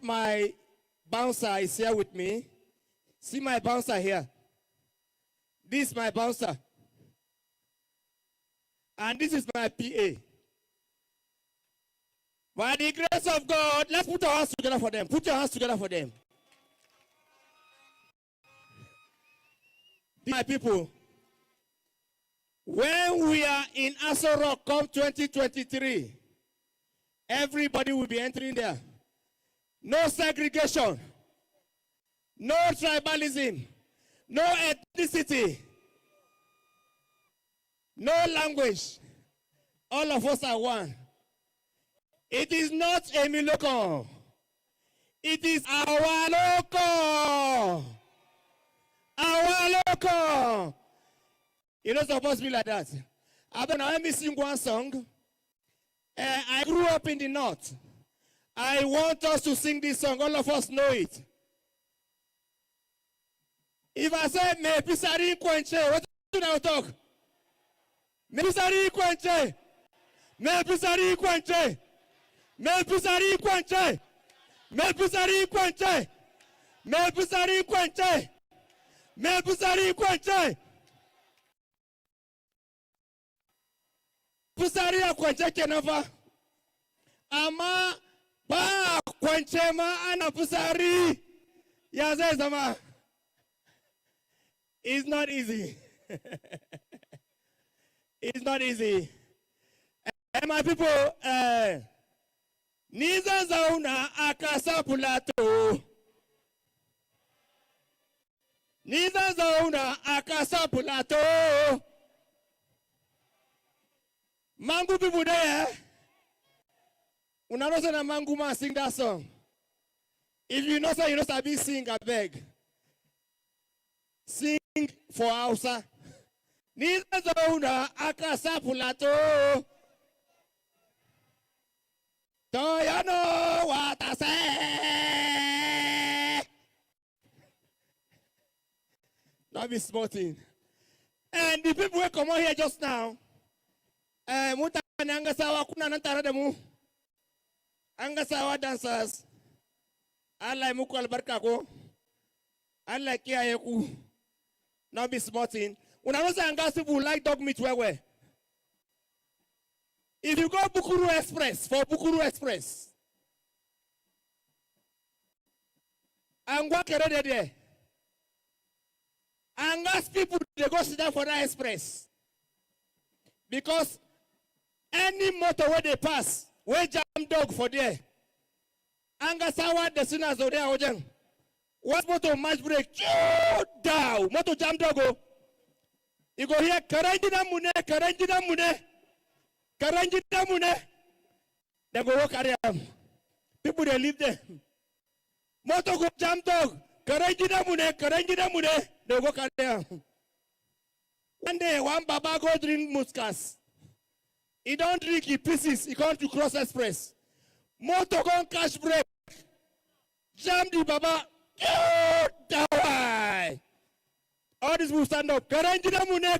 my bouncer is here with me. See my bouncer here. This is my bouncer. And this is my PA. By the grace of God, let's put our hands together for them. Put your hands together for them. My people, when we are in Aso Rock come 2023, everybody will be entering there. No segregation, no tribalism, no ethnicity, no language. All of us are one. It is not a Miloko. It is our local. Our local. You're not supposed to be like that. Let me sing one song. I grew up in the north. I want us to sing this song. All of us know it. If I say, me pisari kwenche, what do you talk? Me pisari kwenche. Me pisari kwenche. Me pisari kwenche. Me pisari kwenche. Me pisari kwenche. Me pisari kwenche. Pisari kwenche kenava. Ama ba kwenche ma ana pisari. Yaze zama. It's not easy. It's not easy. And my people, Niza zauna akasa Plateau. Niza zauna akasa Plateau. Mangu people there. Unarosa na Mangu man sing that song. If you know so you know sabi sing, I beg. Sing for Hausa. Niza zauna akasa Plateau. Do you know what I say? Not be smarting. And the people who come out here just now, Angasawa kuna nantara demu. Angasawa dancers. Allah muku albarka ko. Allah kiyaye ku. Not be smarting. Unarosa Angasibu like dog meat where? If you go Bukuru Express, for Bukuru Express, and walk around there, and ask people to go sit down for that express. Because any motor where they pass, where jam dog for there, and Gasawa the sinners of there, what motor match break, down, motor jam dog go. You go here, Karanjina Mune. Karanjina mune, they go walk around. People they live there. Moto go jam dog. Karanjina mune, they walk around. One day, one baba go drink muskas. He don't drink, he pieces. He come to cross express. Moto go cash break. Jam the baba. Die. All these will stand up. Karanjina mune.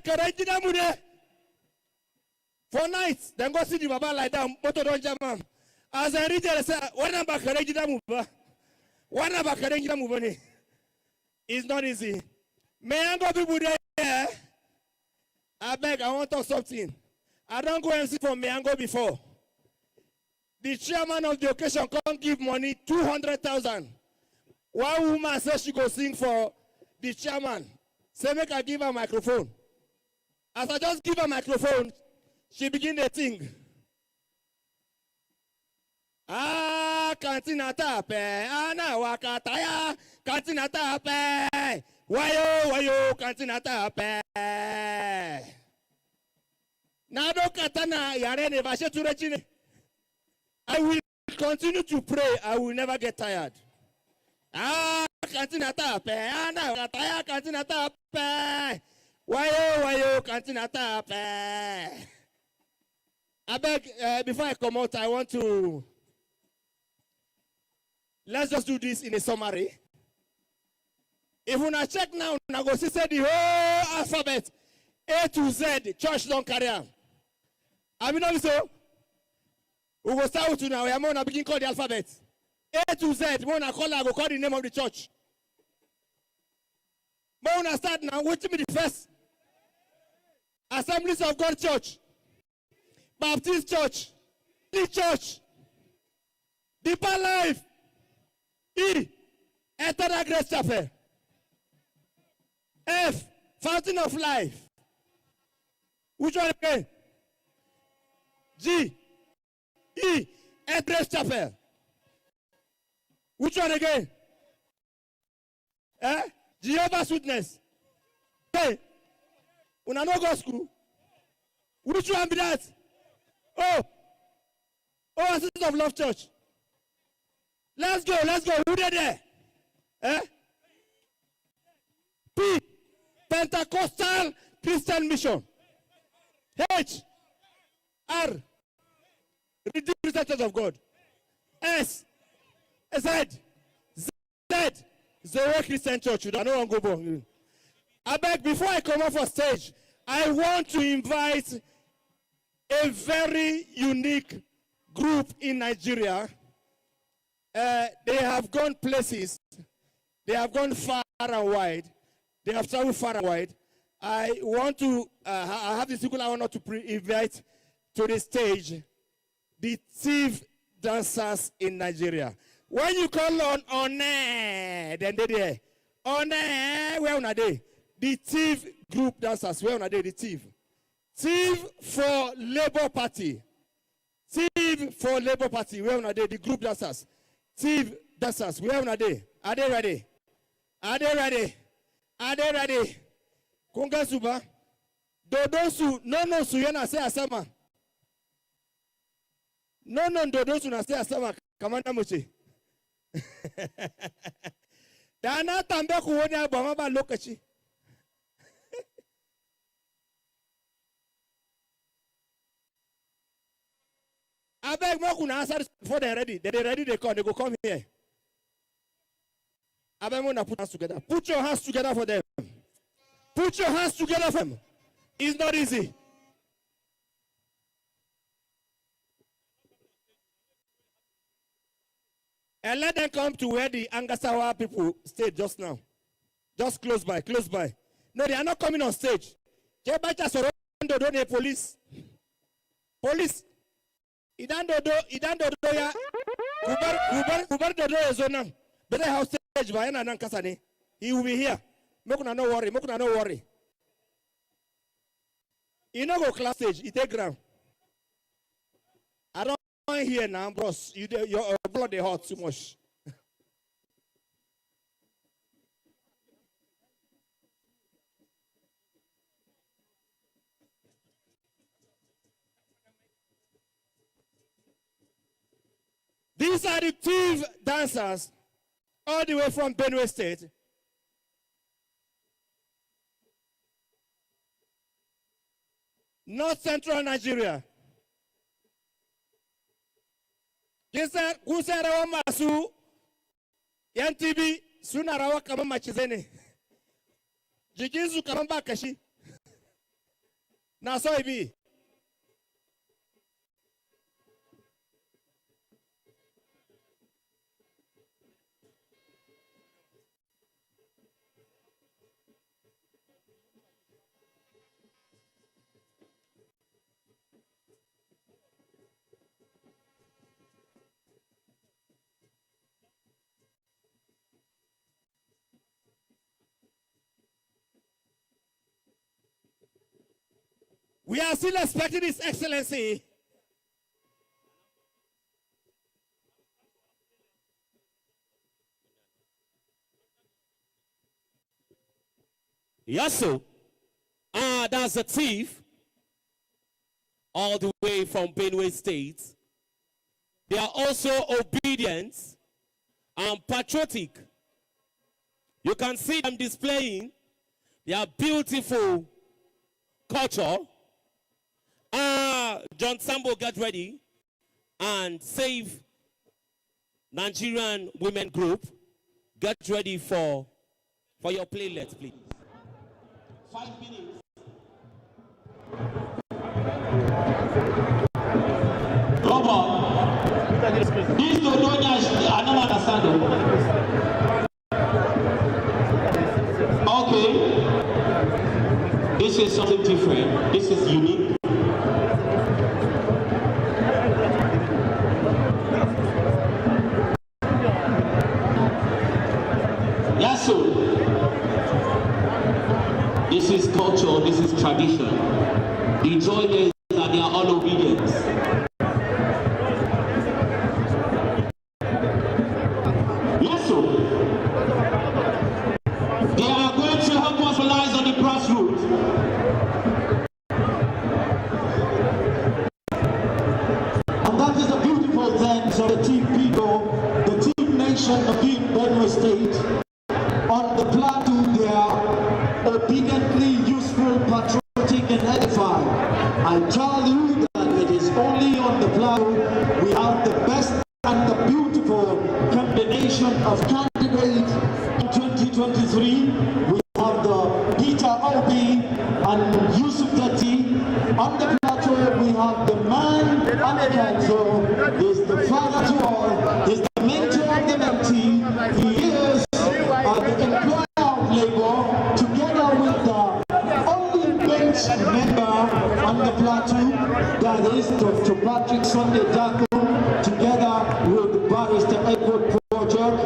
For nights, then go see the baba like that, motor don't jam. As I read it, I say, what about Karajida Muba? What about Karajida Mubani? It's not easy. May I go people there? I beg, I want to talk something. I don't go and see from Meango before. The chairman of the occasion can't give money, 200,000. One woman says she go sing for the chairman. Say, make her give her a microphone. As I just give her a microphone, she begin to sing. Kantina tape, ana wakataya, kantina tape, wayo, kantina tape. Nado katana yarene vashe turechine. I will continue to pray. I will never get tired. Kantina tape, ana wakataya, kantina tape, wayo, kantina tape. I beg, before I come out, I want to, let's just do this in a summary. If we not check now, I go see the whole alphabet, A to Z, church don't carry on. I mean, so, we will start with now, we are going to begin call the alphabet. A to Z. When I call, I go call the name of the church. But when I start now, wait me the first. Assemblies of God Church, Baptist Church, the Church, Deeper Life, Eternal Grace Chapel, F, Fountain of Life. Which one again? G, E, Grace Chapel. Which one again? Jehovah's Witness. Hey, when I know go school, which one be that? Oasis of Love Church. Let's go. Who they there? P, Pentecostal Christian Mission. H, R, Redeemed Christian Church of God. S, Z, Zero Christian Church. You don't know go born. I beg, before I come off on stage, I want to invite a very unique group in Nigeria. They have gone places. They have gone far and wide. They have traveled far and wide. I want to, I have this equal honor to invite to the stage the thief dancers in Nigeria. When you call on then they there. Where are they? The thief group dancers, where are they? The thief. Thief for Labour Party. Thief for Labour Party, where are they? The group dancers. Thief dancers, where are they? Are they ready? Are they ready? Are they ready? Kunga suba. Dodosu, no su yana se asama. No dodosu na se asama. Kamanda muchi. Dana tambe kuone abama ba lokaci. I beg more kuna answer before they're ready. They're ready, they come. They go come here. I beg more put hands together. Put your hands together for them. Put your hands together for them. It's not easy. And let them come to where the Angasawa people stayed just now. Just close by. No, they are not coming on stage. Police. Police. Idan dodo ya Guber dodo ezona. Better house stage by na kasane. He will be here. Mokuna no worry. You no go class stage, it take ground. I don't hear now, bros. Your blood they hot too much. These are the thief dancers all the way from Benue State. North Central Nigeria. Kusarawa masu yantibi suna rawa kama machizene. Jikinsu kama bakashi. Na so ibi. We are still expecting His Excellency yes, sir. That's a thief all the way from Benue State. They are also obedient and patriotic. You can see them displaying their beautiful culture. John Sambo, get ready and Save Nigerian Women Group. Get ready for your playlet, please. 5 minutes. Robert, this understand it. Okay. This is something different. This is unique. Yes, sir. This is culture, this is tradition. The joy there is that they are all obedient. Yes, sir. They are going to help us realize on the grassroots. And that is a beautiful thing. So the team people, the team nation of the Benue State, on the Plateau, they are obediently useful, patriotic, and edifying. I tell you that it is only on the Plateau we have the best and the beautiful combination of candidates. In 2023, we have the Peter Obi and Obi-Datti. On the Plateau, we have the man on the council. He's the father to all. He's the mentor of the mentee. He is the employer of labor, together with the only bench member on the Plateau, that is Dr. Patrick Sunday Daco, together with Barrister Edward Project,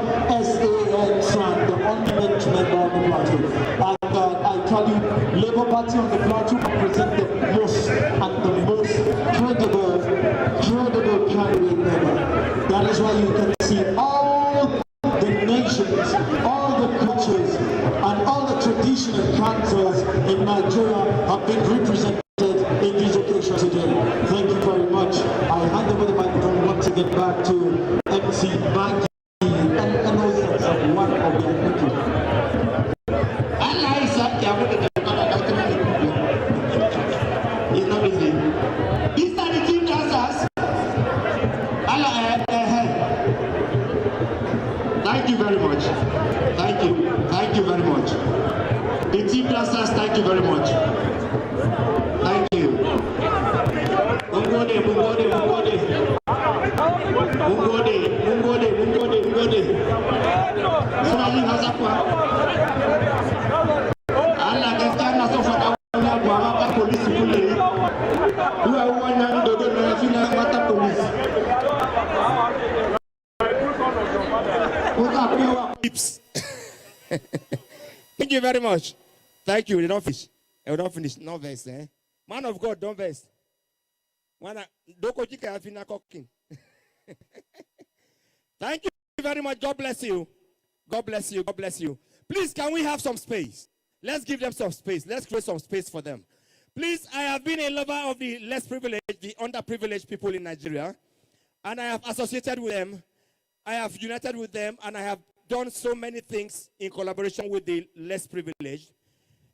SAN, the only bench member on the Plateau. And I tell you, Labour Party on the Plateau represent the most and the most credible candidate member. That is why you can see all the nations, all the cultures, and all the traditional councils in Nigeria have been represented in this occasion today. Thank you very much. I hand over the microphone once again back to MC Maggie and also one of the thank you. He's not busy. These are the team dancers. Thank you very much. Thank you. Thank you very much. The team dancers, thank you very much. Thank you. Mungode. Somebody has a plan. Allah Gastana Sofata police. Who are one young dodo na fina mata police. Thank you very much. Thank you. They don't finish. They don't finish. No verse, eh? Man of God, don't verse. Thank you very much. God bless you. God bless you. God bless you. Please, can we have some space? Let's give them some space. Let's create some space for them. Please, I have been a lover of the less privileged, the underprivileged people in Nigeria, and I have associated with them. I have united with them, and I have done so many things in collaboration with the less privileged,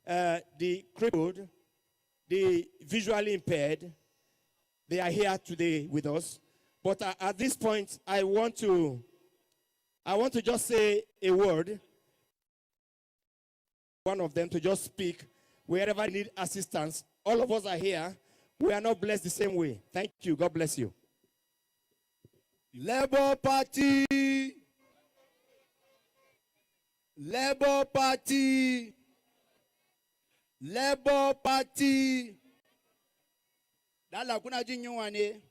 the crippled, the visually impaired. They are here today with us. But at this point, I want to just say a word. One of them to just speak wherever you need assistance. All of us are here. We are not blessed the same way. Thank you. God bless you. Labour Party. Labour Party. Labour Party. Dala kuna jin yunwa ne?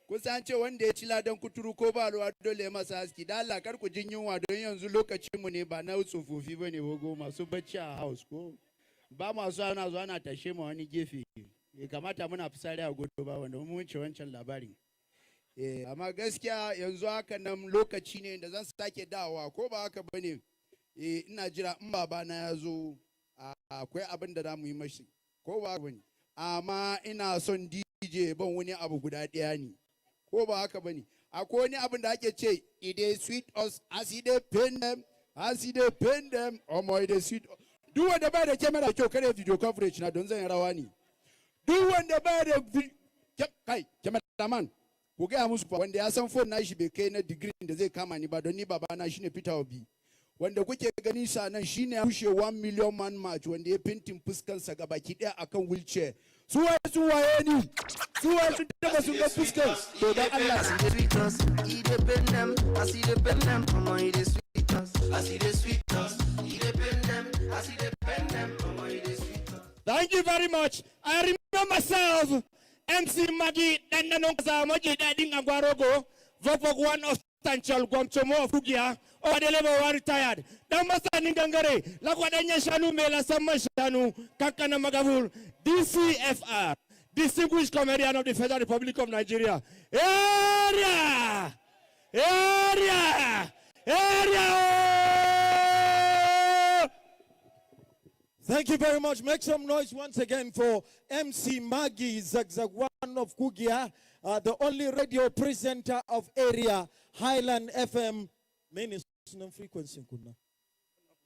Kusan ce wanda ya ci ladan kuturu ko ba ruwa dole masa haski. Dala kar ku jin yunwa don yanzu lokacin mu ne ba na tsofaffi bane wogo masu bacci a house ko ba masu ana zuwa ana tashe mu wani gefe. Kamata muna fisari a godo ba wanda mun wuce wancan labarin. Amma gaskiya yanzu haka nan lokaci ne da zan sake dawowa ko ba haka bane. Ina jira in baba na ya zo akwai abin da zamu yi mashi ko ba haka bane. Amma ina son DJ ban wani abu guda ɗaya ne ko ba haka bane. Akwai wani abin da ake ce they sweet us as they pain them omo they sweet. Duk wanda ba da camera kyau kare video coverage na don zan rawa ne. Duk wanda ba da kai cameraman ku ga musu wanda ya san phone na shi bai kai na degree da zai kama ni ba don ni baba na shine Peter Obi. Wanda kuke gani sa nan shine ya rushe 1 million man march wanda ya pintin fuskansa ga baki daya akan wheelchair Suwa ni. Suwa taba sun ga fuskar. To dan Allah. He depend them, I see the pen them, mama he dey sweet us. I see the sweet us. He depend them, I see the pen them, mama he dey sweet us. Thank you very much. I remember myself, MC Maggie, Dandanonza, Moji Dading Agwarogo, Vopok one of Tanchal Guamchomo of Fugia, or the level one retired. Damasa Ningangare, Lakwadanya Shanu Mela Samashanu, Kakana Magavul, DCFR, Distinguished Comedian of the Federal Republic of Nigeria. Area! Area! Area! Thank you very much. Make some noise once again for MC Maggie Zagzagwan of Kugia, the only radio presenter of area, Highland FM. Main frequency.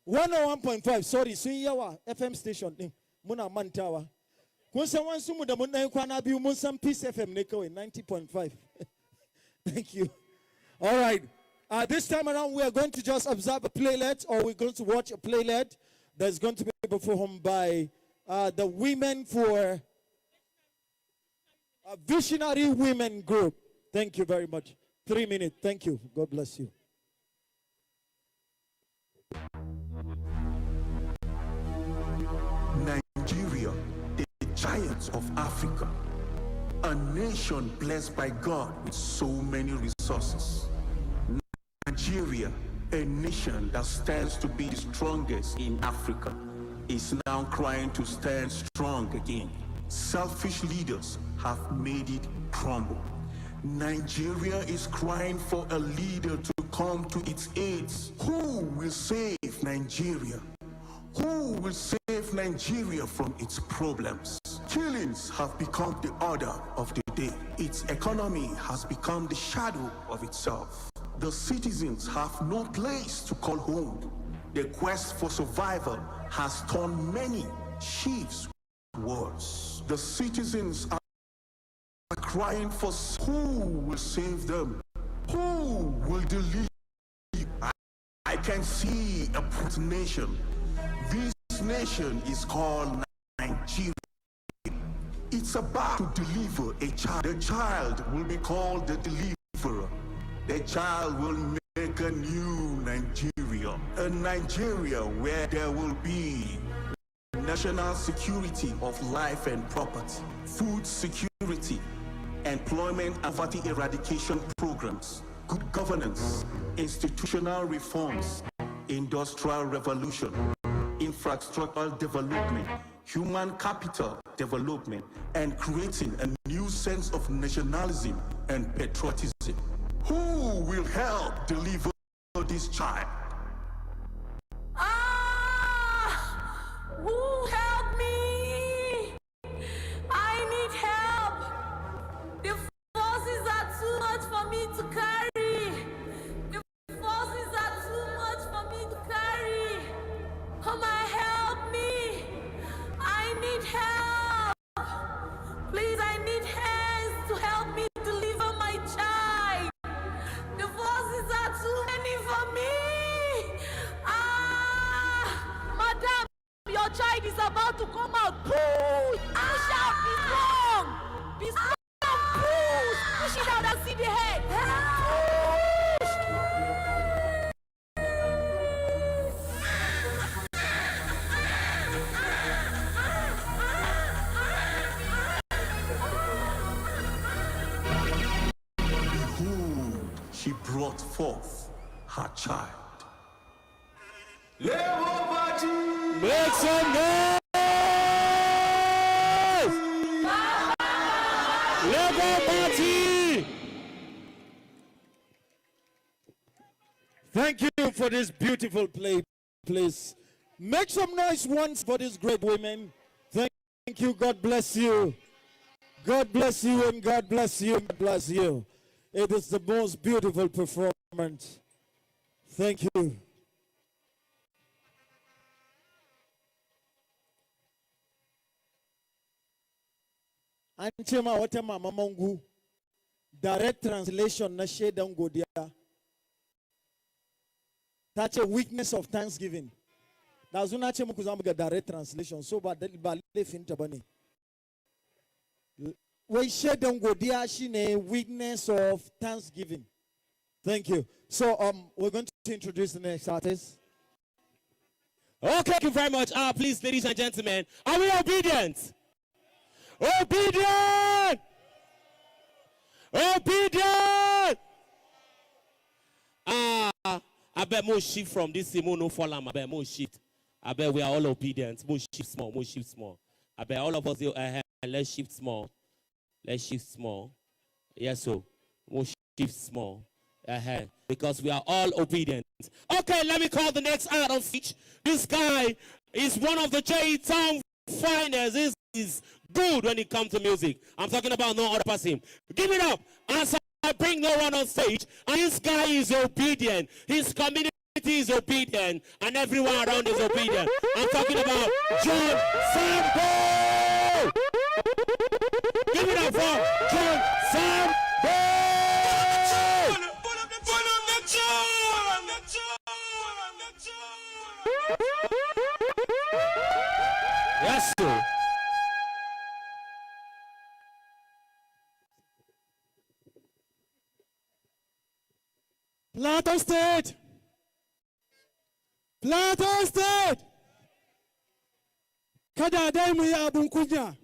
101.5, sorry, Suyawa FM station. Muna Mantawa. Kunsawan Sumu da Muna Kwana Biu Munsam Peace FM Neko in 90.5. Thank you. All right. This time around, we are going to just observe a playlet, or we're going to watch a playlet that's going to be performed by the Women for Visionary Women Group. Thank you very much. 3 minutes. Thank you. God bless you. Nigeria, the giants of Africa, a nation blessed by God with so many resources. Nigeria, a nation that stands to be the strongest in Africa, is now crying to stand strong again. Selfish leaders have made it crumble. Nigeria is crying for a leader to come to its aid. Who will save Nigeria? Who will save Nigeria from its problems? Killings have become the order of the day. Its economy has become the shadow of itself. The citizens have no place to call home. The quest for survival has turned many chiefs worse. The citizens are crying for who will save them? Who will deliver? I can see a nation. This nation is called Nigeria. It's about to deliver a child. The child will be called the deliverer. The child will make a new Nigeria. A Nigeria where there will be national security of life and property, food security, employment and poverty eradication programs, good governance, institutional reforms, industrial revolution, infrastructural development, human capital development, and creating a new sense of nationalism and patriotism. Who will help deliver this child? Who help me? I need help. The forces are too much for me to carry. The forces are too much for me to carry. Come and help me. I need help. Please, I need hands to help me deliver my child. The forces are too many for me. Madam, your child is about to come out. Push! Push out! Be strong! Be strong! Push! Push it out and see the head! Push! Behold, she brought forth her child. Make some noise! Labour Party! Thank you for this beautiful play, please. Make some noise once for these great women. Thank you. God bless you. God bless you and God bless you. God bless you. It is the most beautiful performance. Thank you. Anchema watema mamangu. Direct translation na shedan godiya. That's a weakness of thanksgiving. That's una ce muku zamu ga direct translation, so ba lefin ta bane. Wai shaidan godiya shine witness of thanksgiving. Thank you. So we're going to introduce the next artist. Okay, thank you very much. Please, ladies and gentlemen, are we obedient? Obedient! Obedient! I bet more shift from this no fall. I bet more shift. I bet we are all obedient. More shift small, more shift small. I bet all of us let's shift small. Let's shift small. Yes, so more shift small. Because we are all obedient. Okay, let me call the next out on stage. This guy is one of the J-Town finest. This is good when it comes to music. I'm talking about no other person. Give it up as I bring no one on stage. And this guy is obedient. His community is obedient. And everyone around is obedient. I'm talking about John Sambo. Give it up for John Sambo. Yes, sir. Plateau State! Plateau State! Kada dai mu yi abun kunya.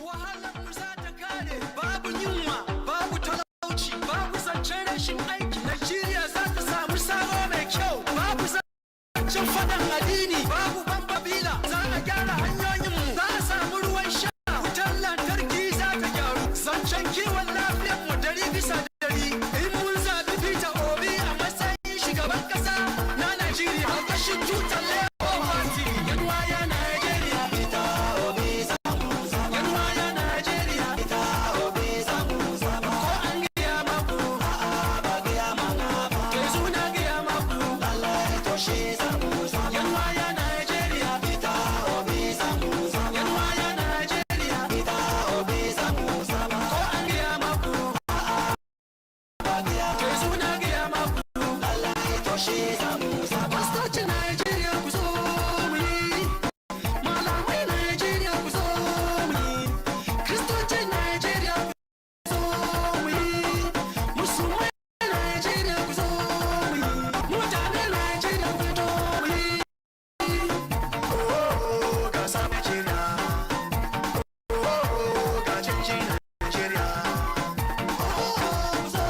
Wahalar mu za ta kare, babu yunwa, babu talauci, babu zancen rashin aiki. Najeriya za ta samu sabo mai kyau, babu zancen fadan addini, babu bambabila. Za a gyara hanyoyinmu, za a samu ruwan sha, wutar lantarki za ta gyaru. Zancen kiwon lafiyar mu 100%. In mun zabi Peter Obi a matsayin shugaban kasa na Najeriya, ƙarƙashin tutar Labour Party. Yanwaya Najeriya, Peter Obi zamu zaba. Yanwaya Najeriya, Peter Obi zamu zaba. Ko an gaya maku, a'a ba gaya mana ba. Ke suna gaya maku, lallai to shi zamu zaba. Yanwaya Najeriya, Peter Obi zamu zaba. Yanwaya Najeriya, Peter Obi zamu zaba. Ko an gaya maku, a'a ba gaya mana ba. Ke suna gaya maku, lallai to shi zamu zaba. Pastocin Najeriya ku zo mu yi. Malamai Najeriya ku zo mu yi. Kristocin Najeriya ku zo mu yi. Musulmai Najeriya ku zo mu yi. Mutanen Najeriya ku zo mu yi. Oh, ga sabon Najeriya. Oh, ga canjin Najeriya. Oh, ku zo.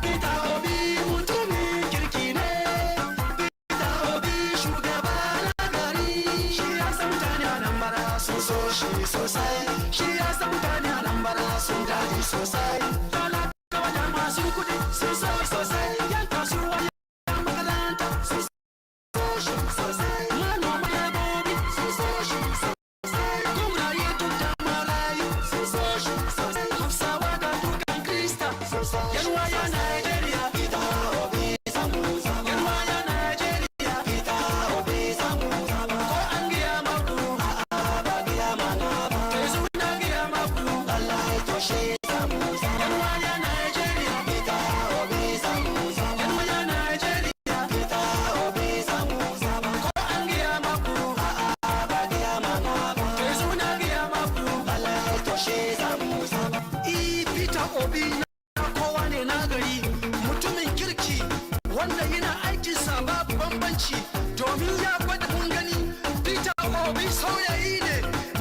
Peter Obi mutumin kirki ne. Peter Obi shugaba na gari. Shi ya san mutane a nan bara sun so shi sosai. Shi ya san mutane a nan bara sun daji sosai. Talakawa da masu kuɗi sun so shi sosai. Yan kasuwa yan makaranta sun so shi sosai. Manoma lebobi sun so shi sosai. Gumraye duk da marayu sun so shi sosai. Hausawa da dukan Krista sosai. Yanwaya Najeriya, Peter Obi zamu zaba. Yanwaya Najeriya, Peter Obi zamu zaba. Ko an gaya maku, a'a ba gaya mana ba. Ke suna gaya maku, lallai to shi zamu zaba. Yanwaya Najeriya, Peter Obi zamu zaba. Yanwaya Najeriya, Peter Obi zamu zaba. Ko an gaya maku, a'a ba gaya mana ba. Ke suna gaya maku, lallai to shi zamu zaba. Peter Obi na kowa ne na gari, mutumin kirki wanda yana aikinsa babu bambanci domin ya gwada mun gani. Peter Obi saurayi ne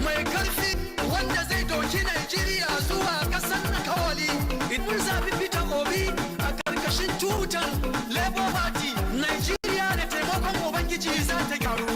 mai karfi wanda zai doki Najeriya zuwa ƙasar kawali. In mun zabi Peter Obi a ƙarƙashin tutar Labour Party, Najeriya da taimakon Ubangiji za ta gyaru.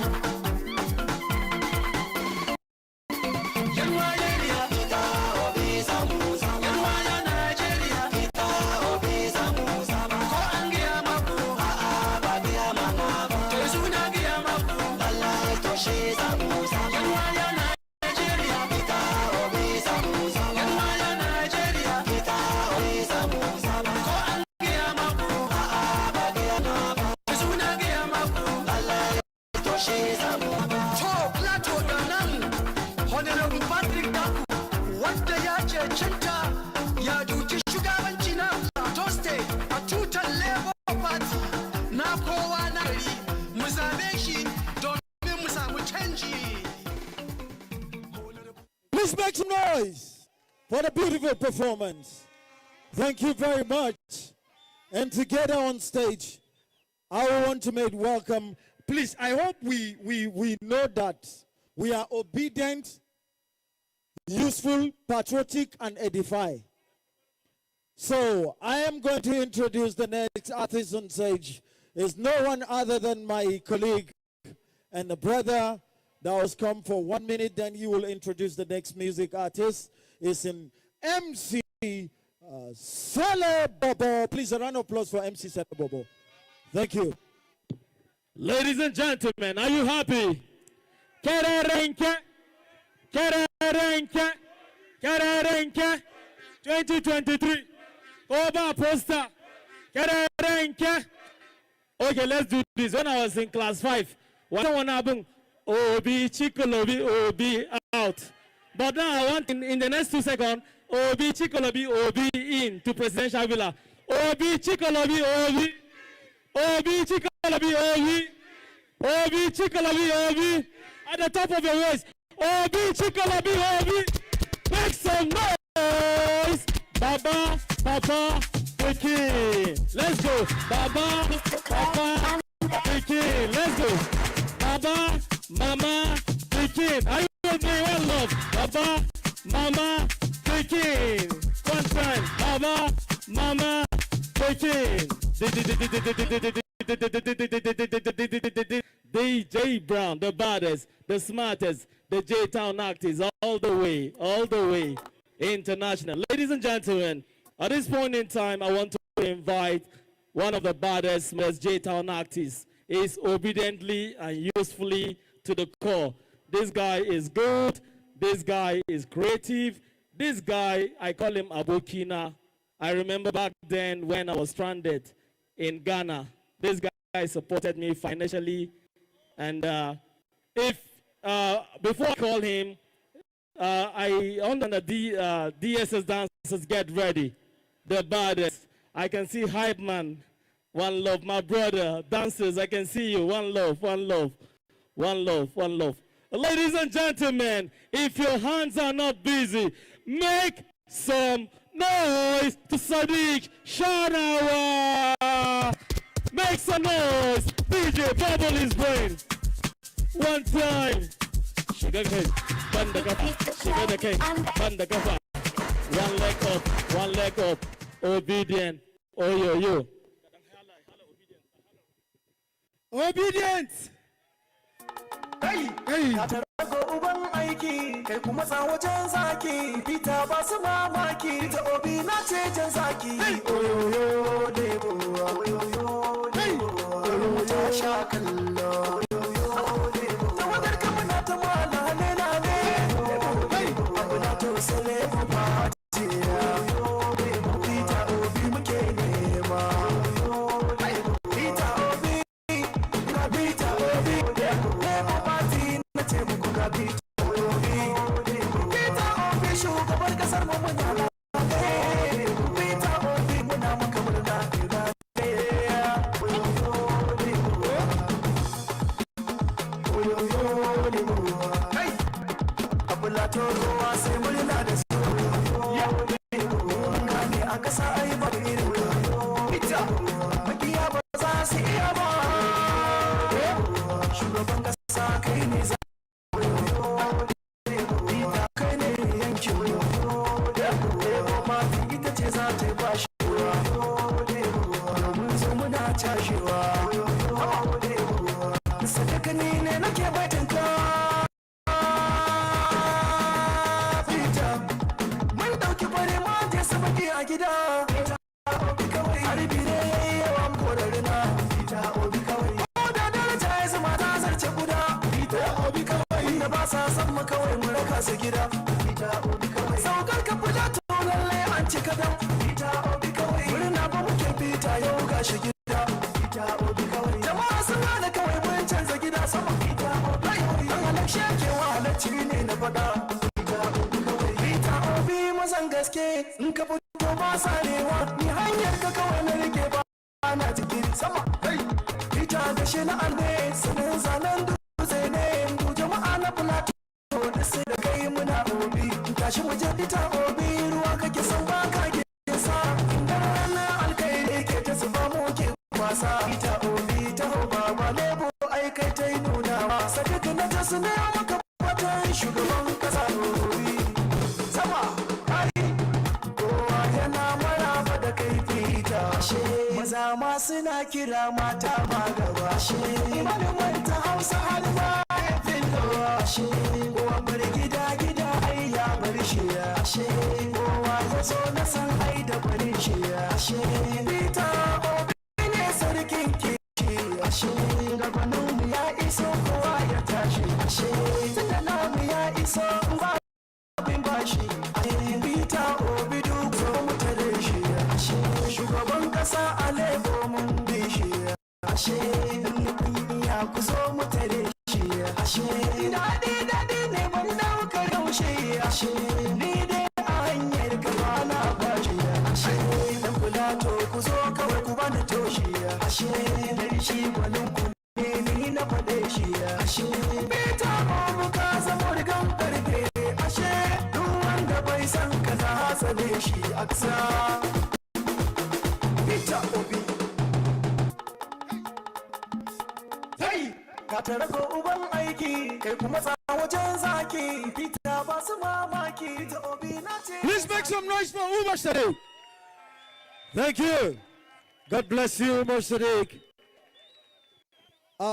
Yanwaya Najeriya, Peter Obi zamu zaba. Yanwaya Najeriya, Peter Obi zamu zaba. Ko an gaya maku, a'a ba gaya mana ba. Ke suna gaya maku, lallai to shi zamu zaba. Yanwaya Najeriya, Peter Obi zamu zaba. Yanwaya Najeriya, Peter Obi zamu zaba. Ko an gaya maku, a'a ba gaya mana ba. Ke suna gaya maku, lallai to shi zamu zaba. To Plateau da nan, Honorable Patrick Daku, wanda ya cancanta ya duki shugabanci na Plateau State a tutar Labour Party na kowa na gari. Mu zabe shi domin mu samu canji. Please make some noise for the beautiful performance. Thank you very much. And together on stage, I want to make welcome. Please, I hope we know that we are obedient, useful, patriotic, and edify. So I am going to introduce the next artist on stage. Is no one other than my colleague and the brother that was come for 1 minute. Then he will introduce the next music artist. It's in MC Sele Bobo. Please, a round of applause for MC Sele Bobo. Thank you. Ladies and gentlemen, are you happy? Kererenke, Kererenke, Kererenke, 2023. Oba poster, Kererenke. Okay, let's do this. When I was in class 5, one album, Obi, Chikolobi, Obi out. But now I want in the next 2 seconds, Obi, Chikolobi, Obi in to presidential villa. Obi, Chikolobi, Obi. Obi, Chikolobi, Obi. Obi, Chikolobi, Obi. At the top of your voice. Obi, Chikolobi, Obi. Make some noise. Baba, Papa, Pikin. Let's go. Baba, Papa, Pikin. Let's go. Baba, Mama, Pikin. Are you with me? One love. Baba, Mama, Pikin. One time. Baba, Mama, Pikin. DJ Brown, the baddest, the smartest, the J-Town artist, all the way, international. Ladies and gentlemen, at this point in time, I want to invite one of the baddest, most J-Town artists. Is obediently and usefully to the core. This guy is good. This guy is creative. This guy, I call him Abokina. I remember back then when I was stranded in Ghana. This guy supported me financially. And before I call him, on the DSS dancers, get ready. The baddest. I can see Hype Man. One love, my brother, dancers, I can see you. One love, one love, one love, one love. Ladies and gentlemen, if your hands are not busy, make some noise to Sadiq Shanawa. Make some noise. DJ bubble his brain. One time. Sugar cake, bandagafa, sugar cake, bandagafa. One leg up, obedient. Oh, yo. Obedient. Hey. Uban aiki, kai kuma sa wajen zaki, Peter ba su mamaki, Peter Obi na ce jan zaki. Oyoyo debo, oyoyo debo, oyoyo ta sha kallo. Tawadar kama na ta mala ne, abu na to sale ba jiya. Peter Obi muke nema. Peter Obi, na Peter Obi, nebo party na ce muku ga Peter Obi. Peter Obi shugaban kasar mu muna Peter Obi muna maka murna ina hey Plateau ruwa sai murna da su kane a kasa ai ba irin Peter makiya ba za su iya ba shugaban kasa kai ne za Peter kai ne yankin Labour Party ita ce za ta ba shi domin su muna cashewa sadaka ni ne nake baitin ka Peter mun dauki bare ma je sabaki a gida Obi kawai harbi ne yawan korarina Peter Obi kawai ko da daraja ya zama ta zarce guda Peter Obi kawai da ba sa san mu kawai mu raka su gida Peter Obi kawai saukar ka fita to lalle an cika dan Peter Obi kawai murna ba muke Peter yau gashi gida Peter Obi kawai jama'a sun hana kawai mun canza gida sama Peter Obi dan halashe ke wahalacci ne na fada Peter Obi kawai Peter Obi mazan gaske in ka fito ba sarewa ni hanyar ka kawai na rike ba ana cikin sama Peter gashi na arne sanin zanen dutse ne mu jama'a na Plateau da sai da kai muna Obi tashi mu je Peter Obi ruwa kake son baka ke sa dan ranar alkairi ke ta zuba mu ke kwasa Peter Obi ta ho baba lebo ai kai tai nuna sadiq na ta su ne maka watan shugaban kasa Obi sama ai kowa yana maraba da kai Peter she maza ma suna kira mata ma gaba she malaman ta Hausa har ma she kowa bar gida gida ai ya bar shi she kowa ya zo na san ai da barin shi she Peter Obi ne sarkin kishi she gabanin mu ya iso kowa ya tashi she tunda namu ya iso ba abin bashi Peter Obi duk zo mu tare shi she shugaban kasa a lebo mun bi shi she ya ku zo mu tare shi she dadi ne ban daukar yaushe she ni dai a hanyar ka ba na bashi she dan Plateau ku zo kawai ku bani toshi she dan shi gwanin ku ne ni na fade shi she Peter Obi ka zama rigan karfe ashe duk wanda bai san ka na hasale shi aksa Peter Obi ka tare ko uban aiki kai kuma tsara wajen zaki Peter ba su mamaki ta Obi na ce Please make some noise for Umar Sadiq. Thank you. God bless you, Umar Sadiq.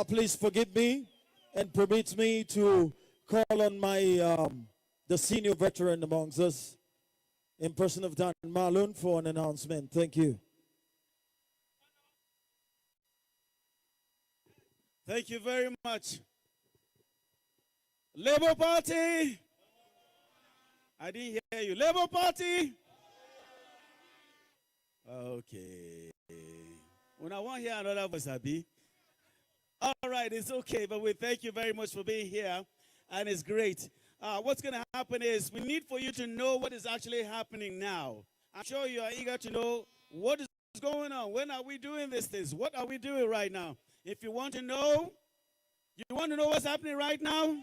Please forgive me and permit me to call on my the senior veteran amongst us, in person of Dan Malun, for an announcement. Thank you. Thank you very much. Labour Party. I didn't hear you. Labour Party. Okay. When I want to hear another voice, Abi. All right, it's okay, but we thank you very much for being here, and it's great. What's going to happen is we need for you to know what is actually happening now. I'm sure you are eager to know what is going on. When are we doing these things? What are we doing right now? If you want to know what's happening right now?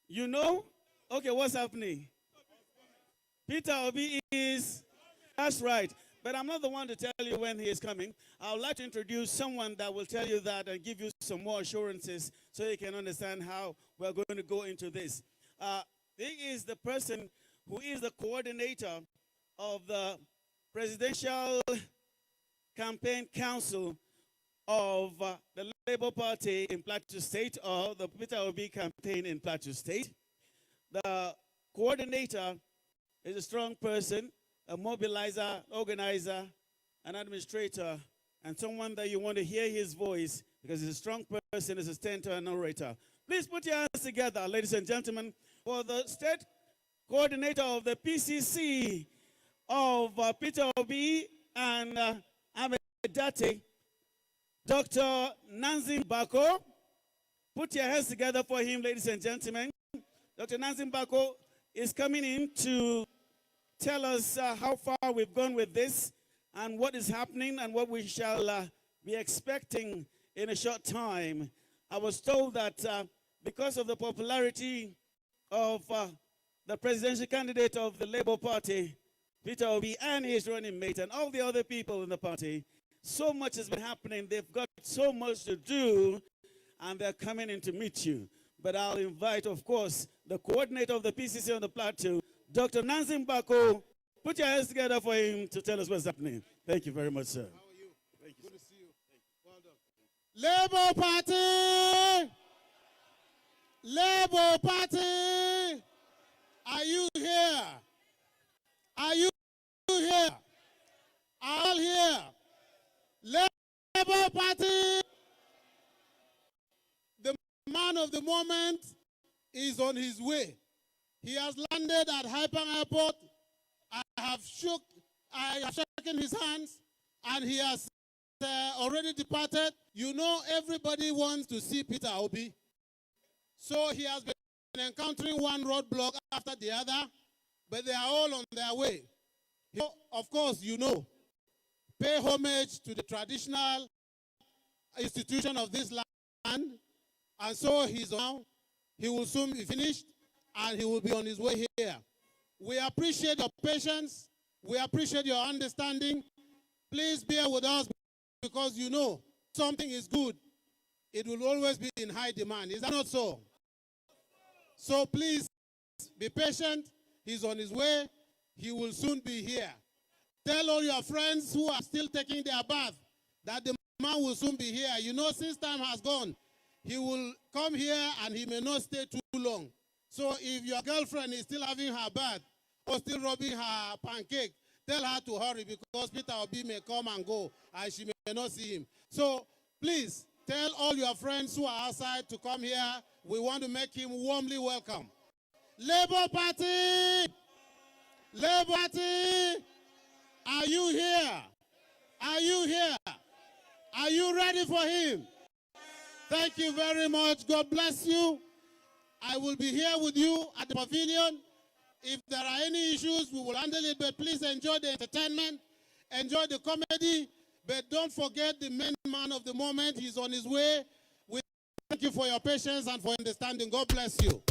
You know? Okay, what's happening? Peter Obi is, that's right. But I'm not the one to tell you when he is coming. I would like to introduce someone that will tell you that and give you some more assurances so you can understand how we're going to go into this. He is the person who is the coordinator of the Presidential Campaign Council of the Labour Party in Plateau State, or the Peter Obi campaign in Plateau State. The coordinator is a strong person, a mobilizer, organizer, an administrator, and someone that you want to hear his voice because he's a strong person, he's a stentor and orator. Please put your hands together, ladies and gentlemen, for the state coordinator of the PCC of Peter Obi and Obi-Datti, Dr. Njenje Bako. Put your hands together for him, ladies and gentlemen. Dr. Njenje Bako is coming in to tell us how far we've gone with this and what is happening and what we shall be expecting in a short time. I was told that because of the popularity of the presidential candidate of the Labour Party, Peter Obi, and his running mate and all the other people in the party, so much has been happening. They've got so much to do, and they're coming in to meet you. But I'll invite, of course, the coordinator of the PCC on the Plateau, Dr. Njenje Bako. Put your hands together for him to tell us what's happening. Thank you very much, sir. How are you? Thank you. Good to see you. Well done. Labour Party! Labour Party! Are you here? Are you here? Are all here? Labour Party! The man of the moment is on his way. He has landed at Hyper Airport. I have shaken his hands, and he has already departed. You know, everybody wants to see Peter Obi. So he has been encountering one roadblock after the other, but they are all on their way. Of course, you know, pay homage to the traditional institution of this land, and so he will soon be finished, and he will be on his way here. We appreciate your patience. We appreciate your understanding. Please bear with us because you know something is good. It will always be in high demand. Is that not so? So please be patient. He's on his way. He will soon be here. Tell all your friends who are still taking their bath that the man will soon be here. You know, since time has gone, he will come here and he may not stay too long. So if your girlfriend is still having her bath or still rubbing her pancake, tell her to hurry because Peter Obi may come and go and she may not see him. So please tell all your friends who are outside to come here. We want to make him warmly welcome. Labour Party! Labour Party! Are you here? Are you here? Are you ready for him? Thank you very much. God bless you. I will be here with you at the pavilion. If there are any issues, we will handle it, but please enjoy the entertainment, enjoy the comedy, but don't forget the main man of the moment. He's on his way. We thank you for your patience and for understanding. God bless you.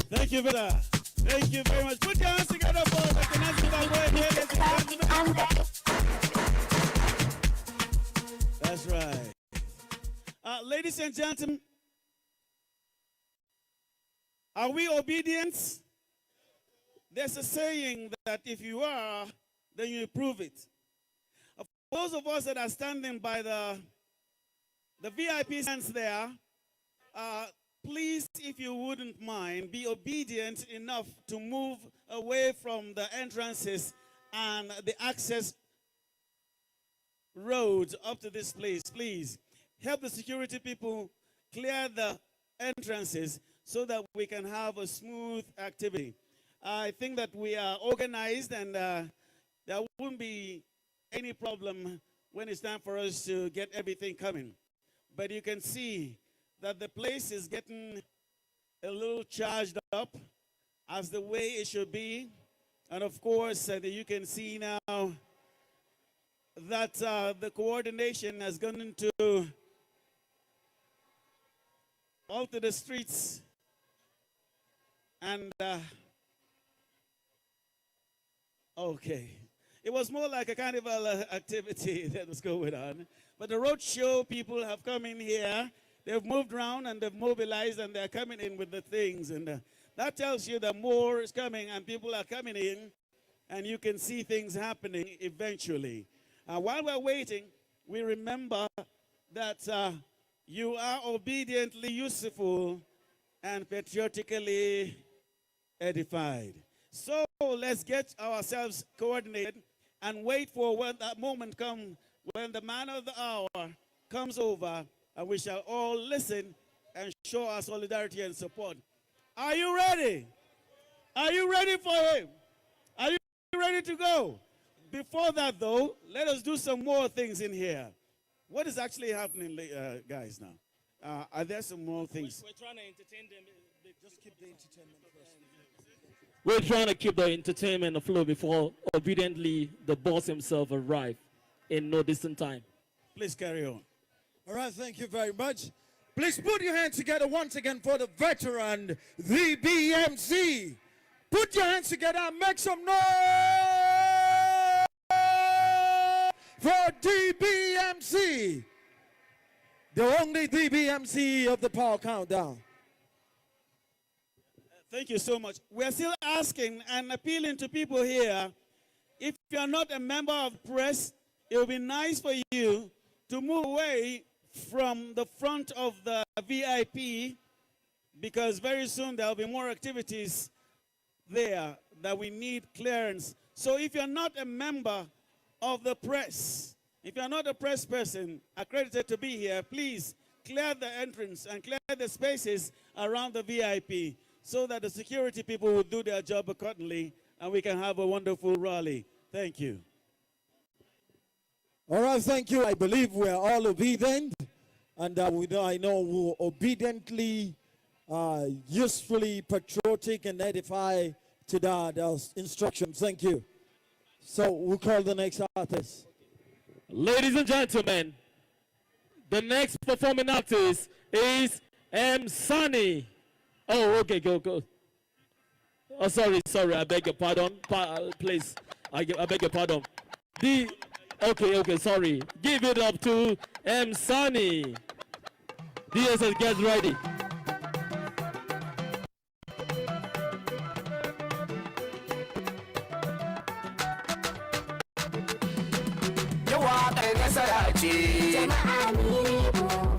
Thank you, brother. Thank you very much. Put your hands together for the national word here, ladies and gentlemen. That's right. Ladies and gentlemen, are we obedient? There's a saying that if you are, then you prove it. For those of us that are standing by the VIP stands there, please, if you wouldn't mind, be obedient enough to move away from the entrances and the access roads up to this place. Please help the security people clear the entrances so that we can have a smooth activity. I think that we are organized and there won't be any problem when it's time for us to get everything coming. But you can see that the place is getting a little charged up as the way it should be. And of course, you can see now that the coordination has gone into all to the streets. And, okay. It was more like a carnival activity that was going on. But the roadshow people have come in here. They've moved around and they've mobilized and they're coming in with the things. And that tells you that more is coming and people are coming in and you can see things happening eventually. While we're waiting, we remember that you are obediently useful and patriotically edified. So let's get ourselves coordinated and wait for when that moment comes when the man of the hour comes over and we shall all listen and show our solidarity and support. Are you ready? Are you ready for him? Are you ready to go? Before that, though, let us do some more things in here. What is actually happening, guys, now? Are there some more things? We're trying to entertain them. Just keep the entertainment first. We're trying to keep the entertainment afloat before obediently the boss himself arrives in no distant time. Please carry on. All right, thank you very much. Please put your hands together once again for the veteran, the BMC. Put your hands together and make some noise for DBMC. The only DBMC of the Power Countdown. Thank you so much. We're still asking and appealing to people here, if you're not a member of press, it would be nice for you to move away from the front of the VIP because very soon there'll be more activities there that we need clearance. So if you're not a member of the press, if you're not a press person accredited to be here, please clear the entrance and clear the spaces around the VIP so that the security people will do their job accordingly and we can have a wonderful rally. Thank you. All right, thank you. I believe we're all obedient, and I know we're obediently, usefully patriotic and edify to those instructions. Thank you. So we'll call the next artist. Ladies and gentlemen, the next performing artist is M. Sunny. Oh, okay, go. Oh, sorry, I beg your pardon. Please, I beg your pardon. Okay, sorry. Give it up to Sonny. DSS, get ready.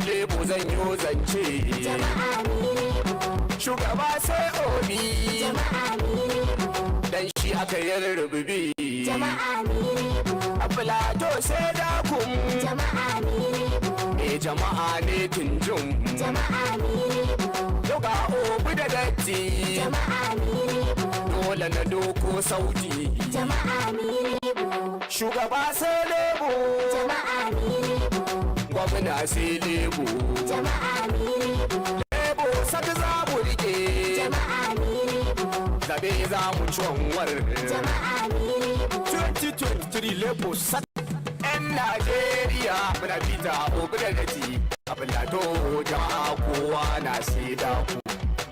Lebo zan yi zance. Shugaba sai Obi. Dan shi aka yi rububi. A Plateau sai dakum. Jama'a ne tunjum. Yau ga Obi-Datti. Dole na doko sauti. Shugaba sai Lebo. Gwamna sai Lebo. Lebo saka za mu rike. Zabe za mu ciwon 2023 Lebo saka. 'Yan Najeriya muna Peter Obi-Datti. A Plateau jama'a kowa na sai da ku.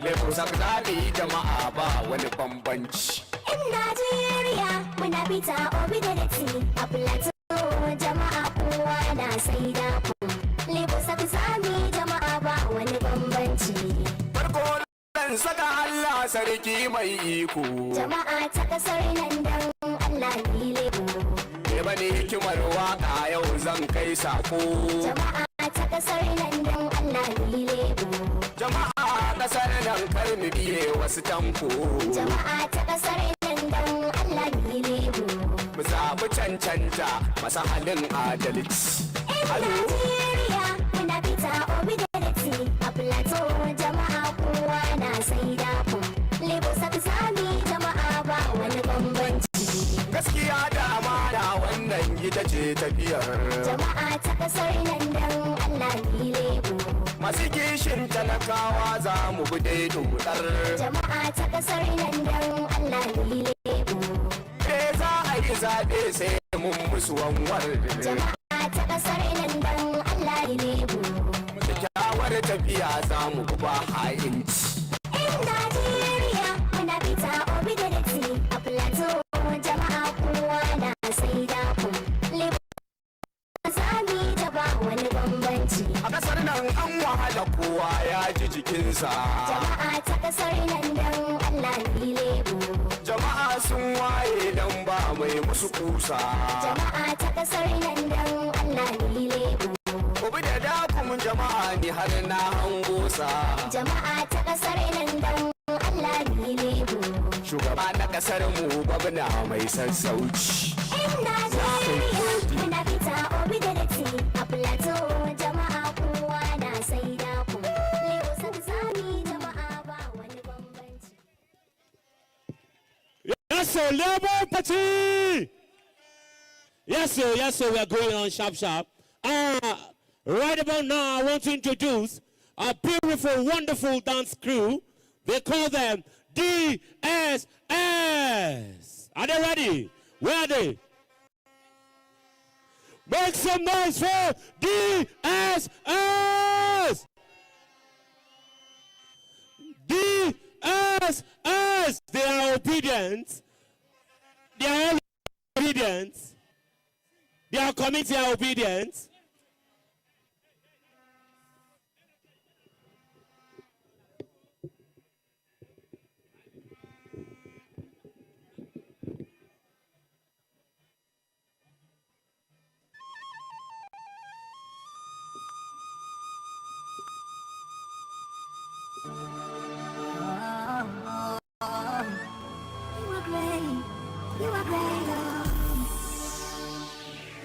Lebo saka zabe jama'a ba wani bambanci. 'Yan Najeriya muna Peter Obi-Datti. A Plateau jama'a kowa na sai da ku. Lebo saka zabe jama'a ba wani bambanci. Farko zan saka Allah sarki mai iko. Jama'a ta kasar nan dan Allah ni Lebo. Bane hikimar waka yau zan kai sako. Jama'a ta kasar nan dan Allah ni Lebo. Jama'a kasar nan kar mu biye wasu tanko. Jama'a ta kasar nan dan Allah ni Lebo. Mu zaɓi cancanta masa halin adalci. 'Yan Najeriya muna Peter Obi-Datti. A Plateau jama'a kowa na sai da ku. Lebo saka zabe jama'a ba wani bambanci. Gaskiya da amana wannan ita ce tafiyar. Jama'a ta kasar nan dan Allah ni Lebo. Masu kishin talakawa za mu bi dai dodar. Jama'a ta kasar nan dan Allah ni Lebo. Za a yi zaɓe sai mun musu wanwar. Jama'a ta kasar nan dan Allah ni Lebo. Da kyawar tafiya za mu ba ha'inci. 'Yan Najeriya muna Peter Obi-Datti. A Plateau jama'a kowa na sai da ku. Lebo zabe ta ba wani bambanci. A kasar nan an wahala kowa ya ji jikinsa. Jama'a ta kasar nan dan Allah ni Lebo. Jama'a sun waye dan ba mai musu kusa. Jama'a ta kasar nan dan Allah ni Lebo. Obi-Datti jama'a ni har na hango sa. Jama'a ta kasar nan dan Allah ni Lebo. Shugaba na kasar mu gwamna mai sassauci. 'Yan Najeriya muna Peter Obi-Datti. A Plateau jama'a kowa na sai da ku. Lebo saka zabe jama'a ba wani bambanci. Yes, sir, Labour Party! Yes, sir, we are going on sharp. Right about now, I want to introduce a beautiful, wonderful dance crew. They call them DSS. Are they ready? Where are they? Make some noise for DSS! DSS! They are obedient. They are all obedient. Their committee are obedient. You are great, oh.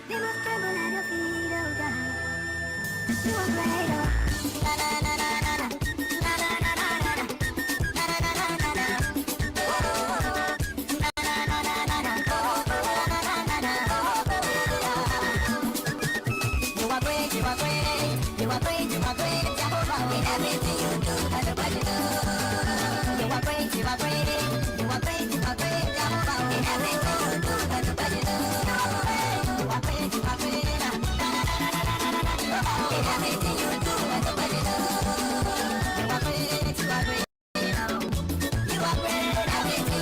They must tremble at your feet, oh God. You are great, oh. Na na na na na na. Na na na na na na. Na na na na na na. Oh, na na na na na na. Oh, na na na na na. You are great, you are great. You are great, you are great. Jehovah, in everything you do, that's what you do. You are great, you are great. You are great, you are great. Jehovah, in everything you do, that's what you do. You are great, you are great. In everything you do, that's what you do. You are great, you are great. You are great, everything.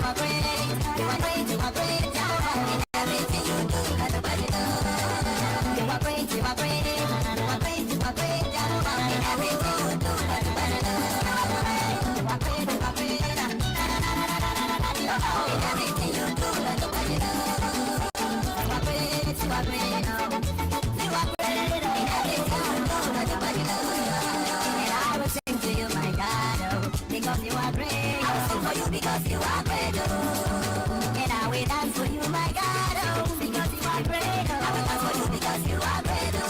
are great, you are great, you are great, Jehovah, in everything you do, let nobody know. You are great, you are great, you are great, you are great, Jehovah, in everything you do, let nobody know. You are great, you are great, Jehovah, in everything you do, let nobody know. You are great, you are great, you are great, in everything you do, let nobody know. And I will sing to you, my God, oh, because you are great. I will sing for you because you are great, oh. And I will dance for you, my God, oh, because you are great, oh. I will dance for you because you are great, oh.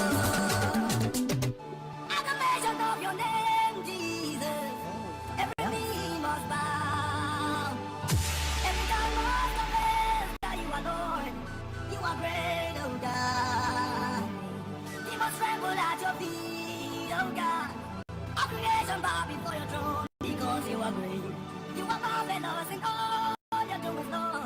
At the mention of your name, Jesus, every knee must bow. Every tongue must confess that you are Lord. You are great, oh God. We must tremble at your feet, oh God. All creation bow before your throne because you are great. You are marvelous in all your doings, Lord.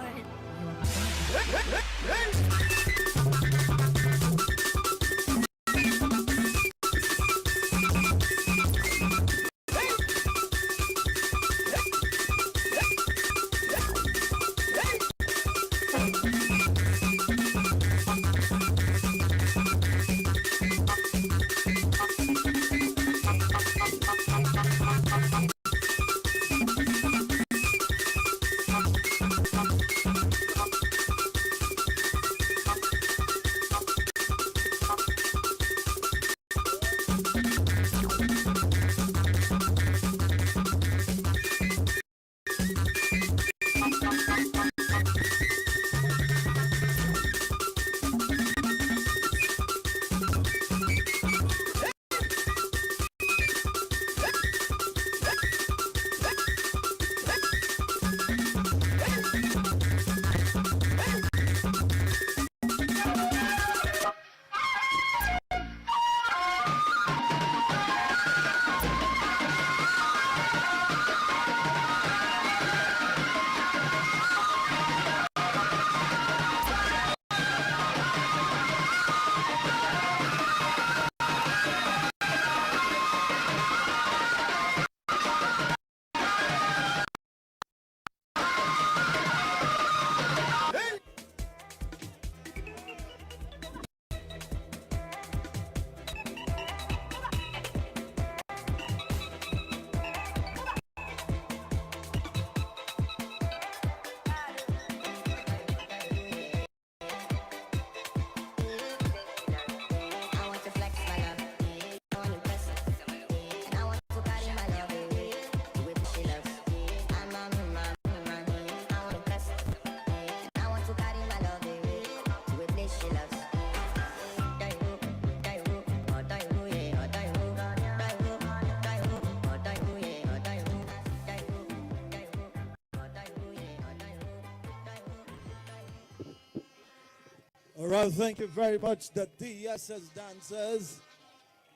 All right, thank you very much, the DSS dancers.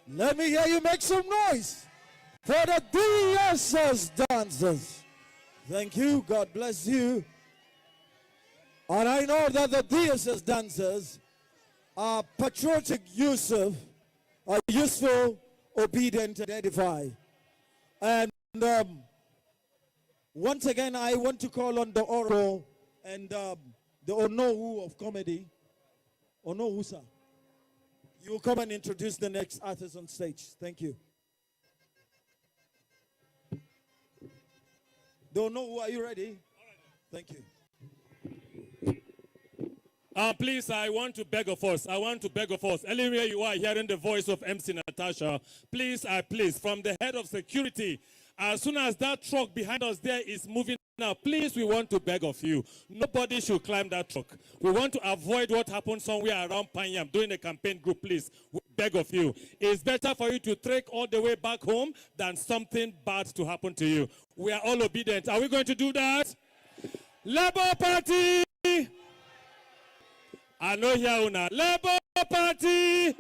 Let me hear you make some noise for the DSS dancers. Thank you, God bless you. And I know that the DSS dancers are patriotic, useful, obedient, and edify. And once again, I want to call on the Oro and the Onowu of comedy. Onowu, sir. You will come and introduce the next artist on stage. Thank you. The Onowu, are you ready? Thank you. Please, I want to beg of us. Anywhere you are hearing the voice of MC Natasha, please, from the head of security, as soon as that truck behind us there is moving now, please, we want to beg of you. Nobody should climb that truck. We want to avoid what happened somewhere around Panyam during a campaign group, please. We beg of you. It's better for you to trek all the way back home than something bad to happen to you. We are all obedient. Are we going to do that? Labour Party! I know here una. Labour Party!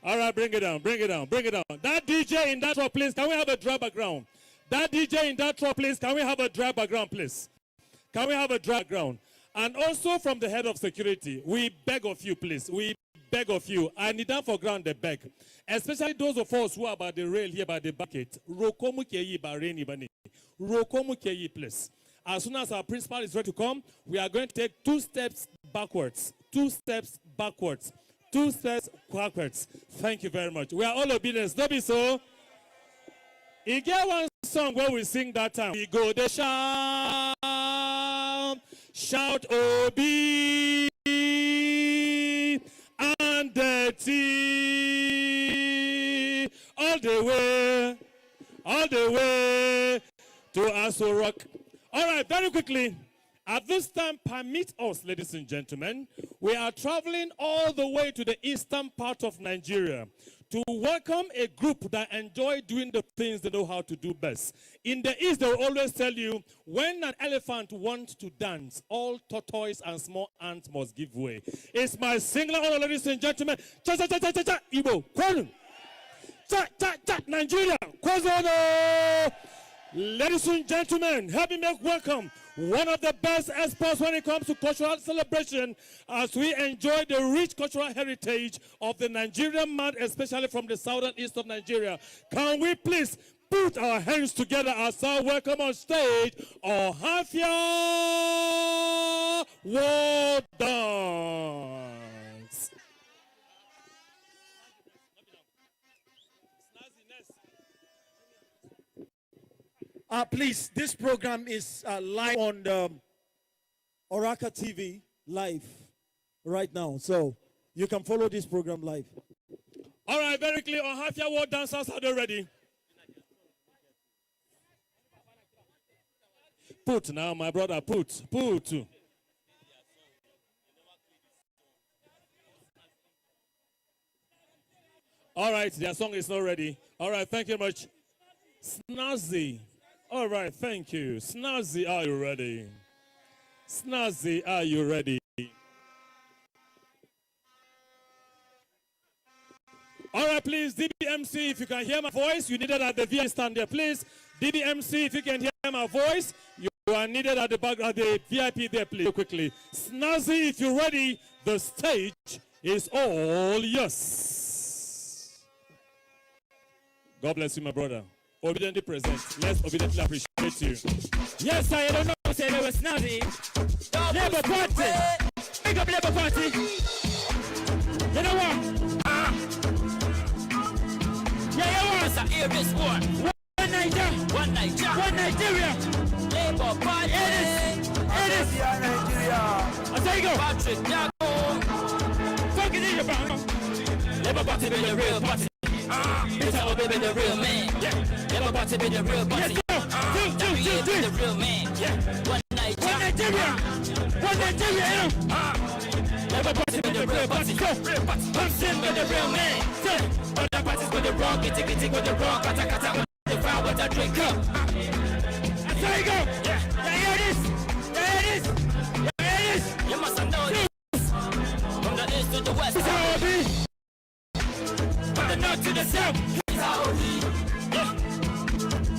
All right, bring it down. That DJ in that truck, please, can we have a dry background? That DJ in that truck, please, can we have a dry background, please? Can we have a dry background? And also from the head of security, we beg of you, please. We beg of you. I need that for ground, they beg. Especially those of us who are by the rail here, by the bucket. Rokomu keyi ba reni bani. Rokomu keyi, please. As soon as our principal is ready to come, we are going to take 2 steps backwards. 2 steps backwards. 2 steps backwards. Thank you very much. We are all obedient. Don't be so. You get one song where we sing that time. We go the shout, shout Obi and the tea, all the way to Aso Rock. All right, very quickly. At this time, permit us, ladies and gentlemen, we are traveling all the way to the eastern part of Nigeria to welcome a group that enjoy doing the things they know how to do best. In the East, they will always tell you, when an elephant wants to dance, all tortoise and small ants must give way. It's my singular honor, ladies and gentlemen. Cha-cha-cha-cha-cha-cha, Igbo, Kwanu. Cha-cha-cha, Nigeria, Kwazono. Ladies and gentlemen, help me make welcome one of the best experts when it comes to cultural celebration as we enjoy the rich cultural heritage of the Nigerian man, especially from the southern east of Nigeria. Can we please put our hands together as our welcome on stage, Ohafia World Dance. Please, this program is live on the Oraka TV live right now. So you can follow this program live. All right, very clear. Ohafia World Dancers, are they ready? Put now, my brother, put. All right, their song is not ready. All right, thank you very much. Snazzy. All right, thank you. Snazzy, are you ready? Snazzy, are you ready? All right, please, DBMC, if you can hear my voice, you needed at the VIP stand there. Please, DBMC, if you can hear my voice, you are needed at the back at the VIP there, please, quickly. Snazzy, if you're ready, the stage is all yours. God bless you, my brother. Obediently present. Let's obediently appreciate you. Yes, I don't know. Say they were snazzy. Labour Party. Big up Labour Party. You know what? Yeah, you want to hear this one. One Nigeria. One Nigeria. Labour Party. It is. Nigeria. I'll tell you go. Patrick Yago. Fuck it in your band. Labour Party be the real party. Peter Obi be the real man. Labour Party be the real party. Yes, be the real man. One Nigeria. One Nigeria. Labour Party be the real party. Hansen be the real man. Other parties go the wrong, kitty with the wrong, kata with the fire with a drink up. There you go. Yeah, here it is. You must know this. From the east to the west. From the north to the south, he's our lead. Yeah.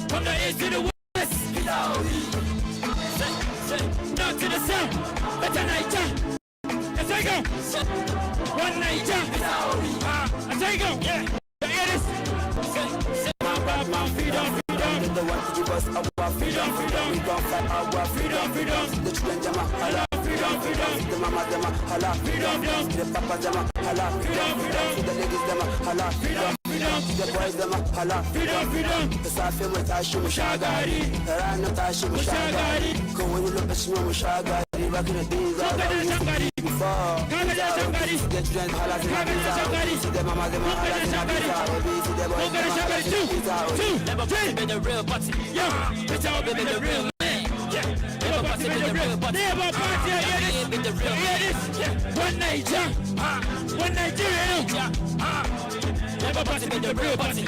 From the east to the west, he's our lead. North to the south, better Niger. Let's go. One Niger, he's our lead. Let's go. Yeah. Here it is. Freedom. The one to give us our freedom. We gon' fight our freedom. The children jama, hala. Freedom. The mama jama, hala. Freedom. The papa jama, hala. Freedom. The ladies jama, hala. Freedom. The boys jama, hala. Freedom. The safi mu tashi mu shagari. The rana tashi mu shagari. Ko wani lokaci mu shagari. Back in the days of before. The children hala zina biza. See the mama hala zina biza. See the boys jama hala zina biza. Labour Party be the real party. Yeah, Peter Obi be the real man. Yeah, Labour Party be the real party. Labour Party be the real man. Yeah, one Nigeria. Labour Party be the real party.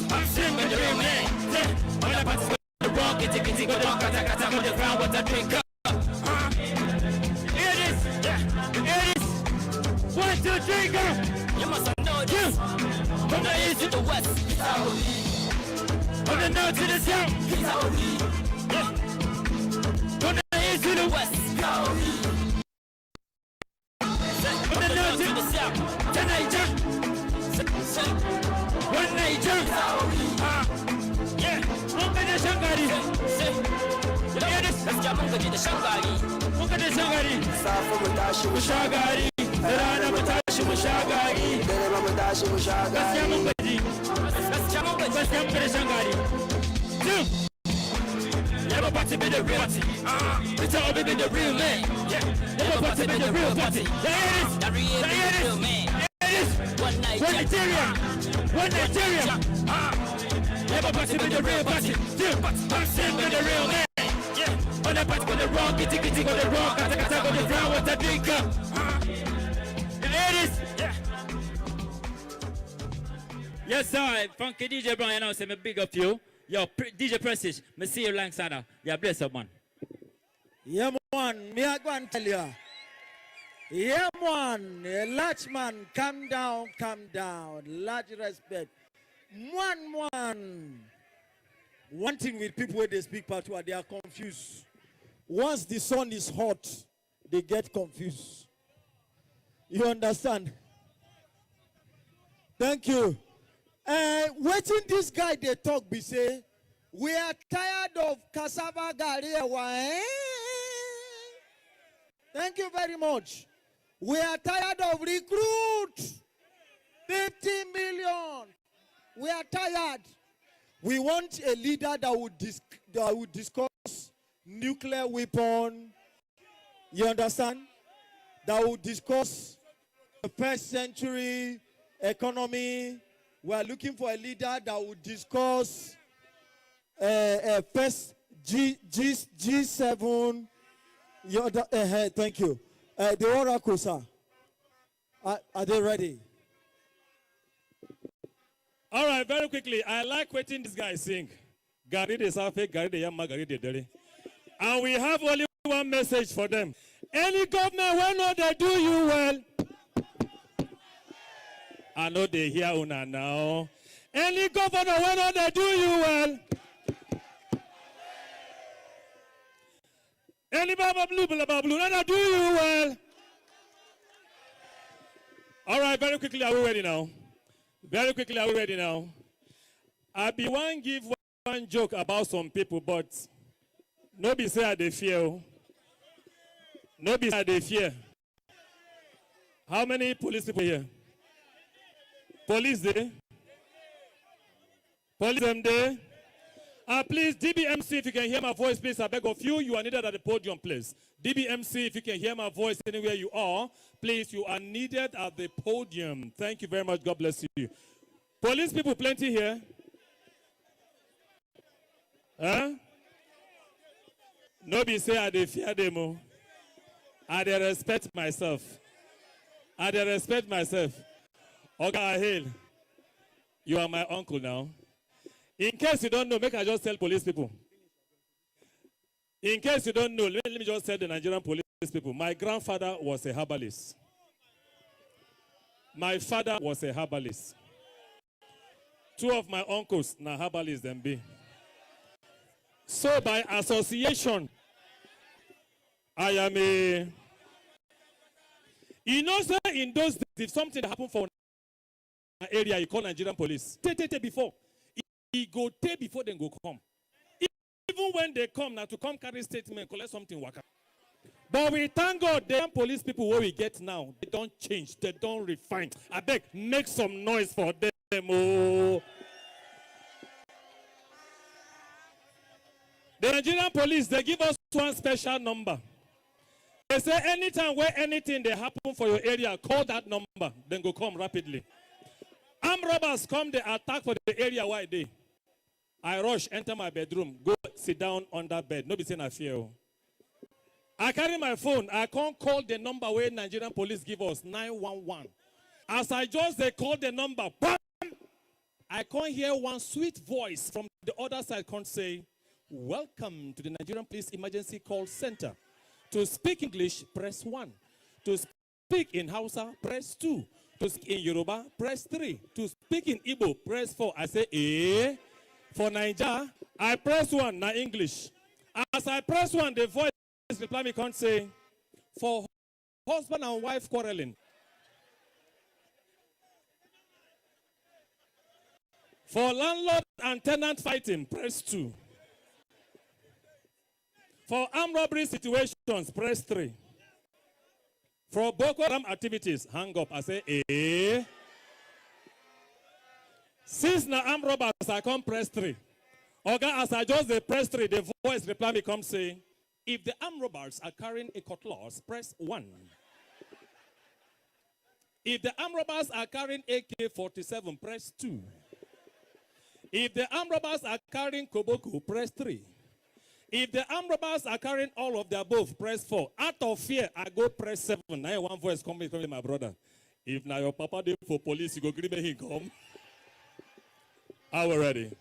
Hansen be the real man. Yeah, other parties go the wrong, kitty go the wrong, kata go the ground with a drink up. Here it is. 1, 2, 3, go. You must know this. From the east to the west, he's our lead. From the north to the south, he's our lead. Yeah. From the east to the west, he's our lead. From the north to the south, to Niger. One Niger, he's our lead. Yeah. One Shangari. Let's go. mun gaji da shan gari. Mun gaji da shan gari. Safe mu tashi mu sha gari. Da rana mu tashi mu sha gari. Dare ma mu tashi mu sha gari. Gaskiya mun gaji. Gaskiya mun gaji. Gaskiya mun gaji da shan gari. Never party be the real party. Peter Obi be the real man. Never party be the real party. There it is. The real man. There it is. One Nigeria. One Nigeria. Never party be the real party. Party be the real man. On the party go the wrong, kitty kitty go the wrong, kata kata go the brown, what a drink up. There it is. Yes, sir. Funky DJ Brown, you know, say me big up you. Yo, DJ Prestige, me see you alongside her. Yeah, bless up, man. Yeah, man. Me I go and tell you. Yeah, man. Large man, calm down, calm down. Large respect. One thing with people when they speak Patois, they are confused. Once the sun is hot, they get confused. You understand? Thank you. Watching this guy they talk, be say, we are tired of cassava gari. Thank you very much. We are tired of recruit. 50 million. We are tired. We want a leader that would discuss nuclear weapon. You understand? That would discuss the first century economy. We are looking for a leader that would discuss first G7. Thank you. The Oracle, sir. Are they ready? All right, very quickly. I like waiting this guy sing. Gari de Safe, Gari de Yamma, Gari de Dere. And we have only one message for them. Any government, when not they do you well. I know they hear una now. Any governor, when not they do you well. Any baba blue, when not do you well. All right, very quickly, are we ready now? Very quickly, are we ready now? I be one give one joke about some people, but nobody say they fear. Nobody say they fear. How many police people here? Police there? Police them there? Please, DBMC, if you can hear my voice, please, I beg of you, you are needed at the podium, please. DBMC, if you can hear my voice anywhere you are, please, you are needed at the podium. Thank you very much. God bless you. Police people, plenty here. Huh? Nobody say I dey fear them. I dey respect myself. I dey respect myself. Oga Hail, you are my uncle now. In case you don't know, make I just tell police people. In case you don't know, let me just tell the Nigerian police people. My grandfather was a herbalist. My father was a herbalist. Two of my uncles na herbalists them be. So by association, I am a... You know, sir, in those days, if something happened for an area, you call Nigerian police. Before. He go take before they go come. Even when they come now to come carry statement, collect something waka. But we thank God, the police people where we get now, they don't change, they don't refine. I beg, make some noise for them. Oh. The Nigerian police, they give us one special number. They say anytime where anything they happen for your area, call that number, then go come rapidly. Armed robbers come, they attack for the area where they. I rush, enter my bedroom, go sit down on that bed. Nobody saying I fear. I carry my phone. I can't call the number where Nigerian police give us, 911. As I just they call the number, bam! I can't hear one sweet voice from the other side can't say, welcome to the Nigerian Police Emergency Call Center. To speak English, press 1. To speak in Hausa, press 2. To speak in Yoruba, press 3. To speak in Igbo, press 4. I say, eh? For Nigeria, I press 1, now English. As I press 1, the voice reply me can't say, for husband and wife quarreling. For landlord and tenant fighting, press 2. For armed robbery situations, press 3. For Boko Haram activities, hang up. I say, eh. Since now armed robbers, I come press 3. Okay, as I just press 3, the voice reply me come say, if the armed robbers are carrying a cutlass, press 1. If the armed robbers are carrying AK-47, press 2. If the armed robbers are carrying Koboko, press 3. If the armed robbers are carrying all of the above, press 4. Out of fear, I go press 7. Now one voice coming from my brother. If now your papa did for police, you go give me him come. Are we ready?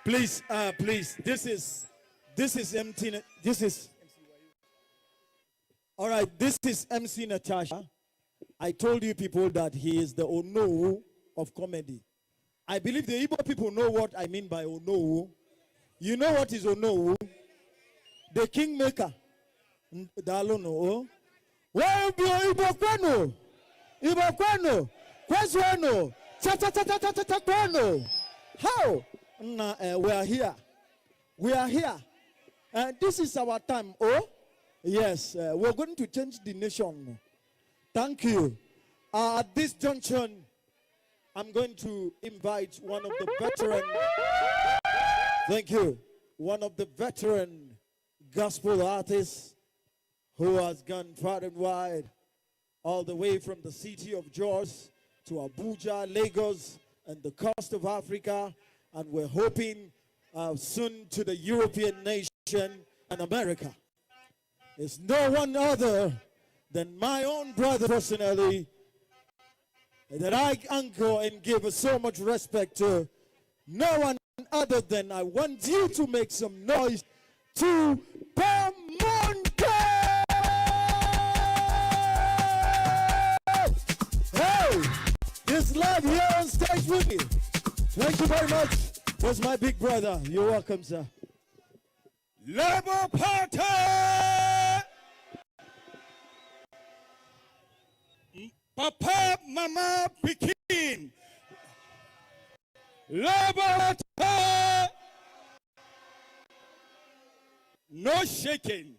Please, please, this is empty. This is, all right, this is MC Natasha. I told you people that he is the Ono of comedy. I believe the Igbo people know what I mean by Ono. You know what is Ono? The kingmaker. Dalono. Where be Igbo kwano? Igbo kwano? Kwano? Kwano? How? We are here. We are here. This is our time. Oh, yes. We're going to change the nation. Thank you. At this junction, I'm going to invite one of the veteran. Thank you. One of the veteran gospel artists who has gone far and wide, all the way from the city of Jos to Abuja, Lagos, and the coast of Africa. And we're hoping soon to the European nation and America. It's no one other than my own brother personally that I anchor and give so much respect to. No one other than I want you to make some noise to Pamonte! Hey! This love here on stage with me. Thank you very much. That's my big brother. You're welcome, sir. Labour Party! Papa, Mama, Pekin. Labour Party! No shaking.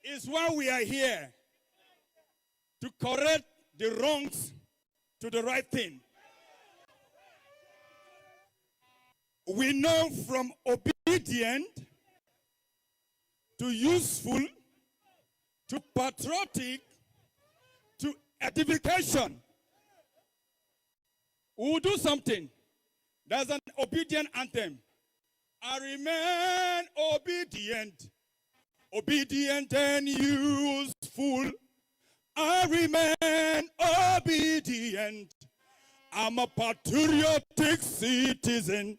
Is why we are here. To correct the wrongs to the right thing. We know from obedient to useful to patriotic to edification. We'll do something. There's an obedient anthem. I remain obedient, obedient and useful. I remain obedient. I'm a patriotic citizen.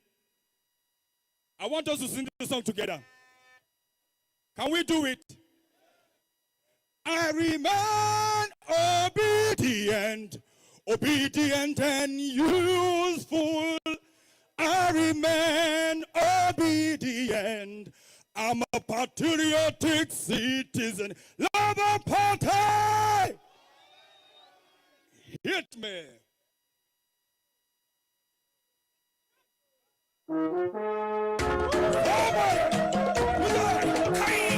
I want us to sing this song together. Can we do it? I remain obedient, obedient and useful. I remain obedient. I'm a patriotic citizen. Labour Party! Hit me. Hey!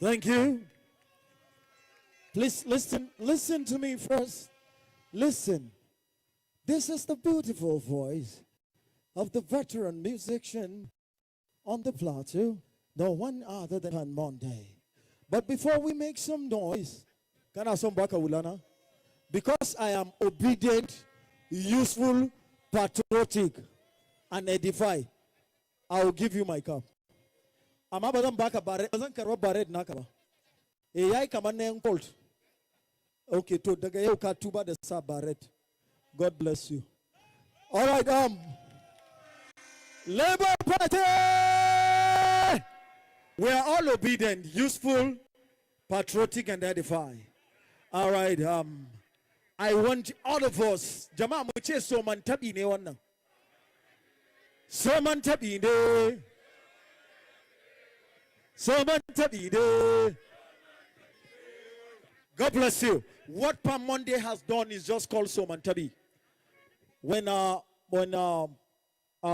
Thank you. Please listen to me first. Listen. This is the beautiful voice of the veteran musician on the plateau, no one other than Monday. But before we make some noise, because I am obedient, useful, patriotic, and edify, I will give you my cup. I'm about baka baret, doesn't care what baret nakaba. Yai kamane colt. Okay, to the gayo katuba the sa baret. God bless you. All right, Labour Party. We are all obedient, useful, patriotic, and edify. All right, I want all of us. Jama muche so man tabi ne wannan. So man tabi ne. God bless you. What Palm Monday has done is just called Somantabi. When our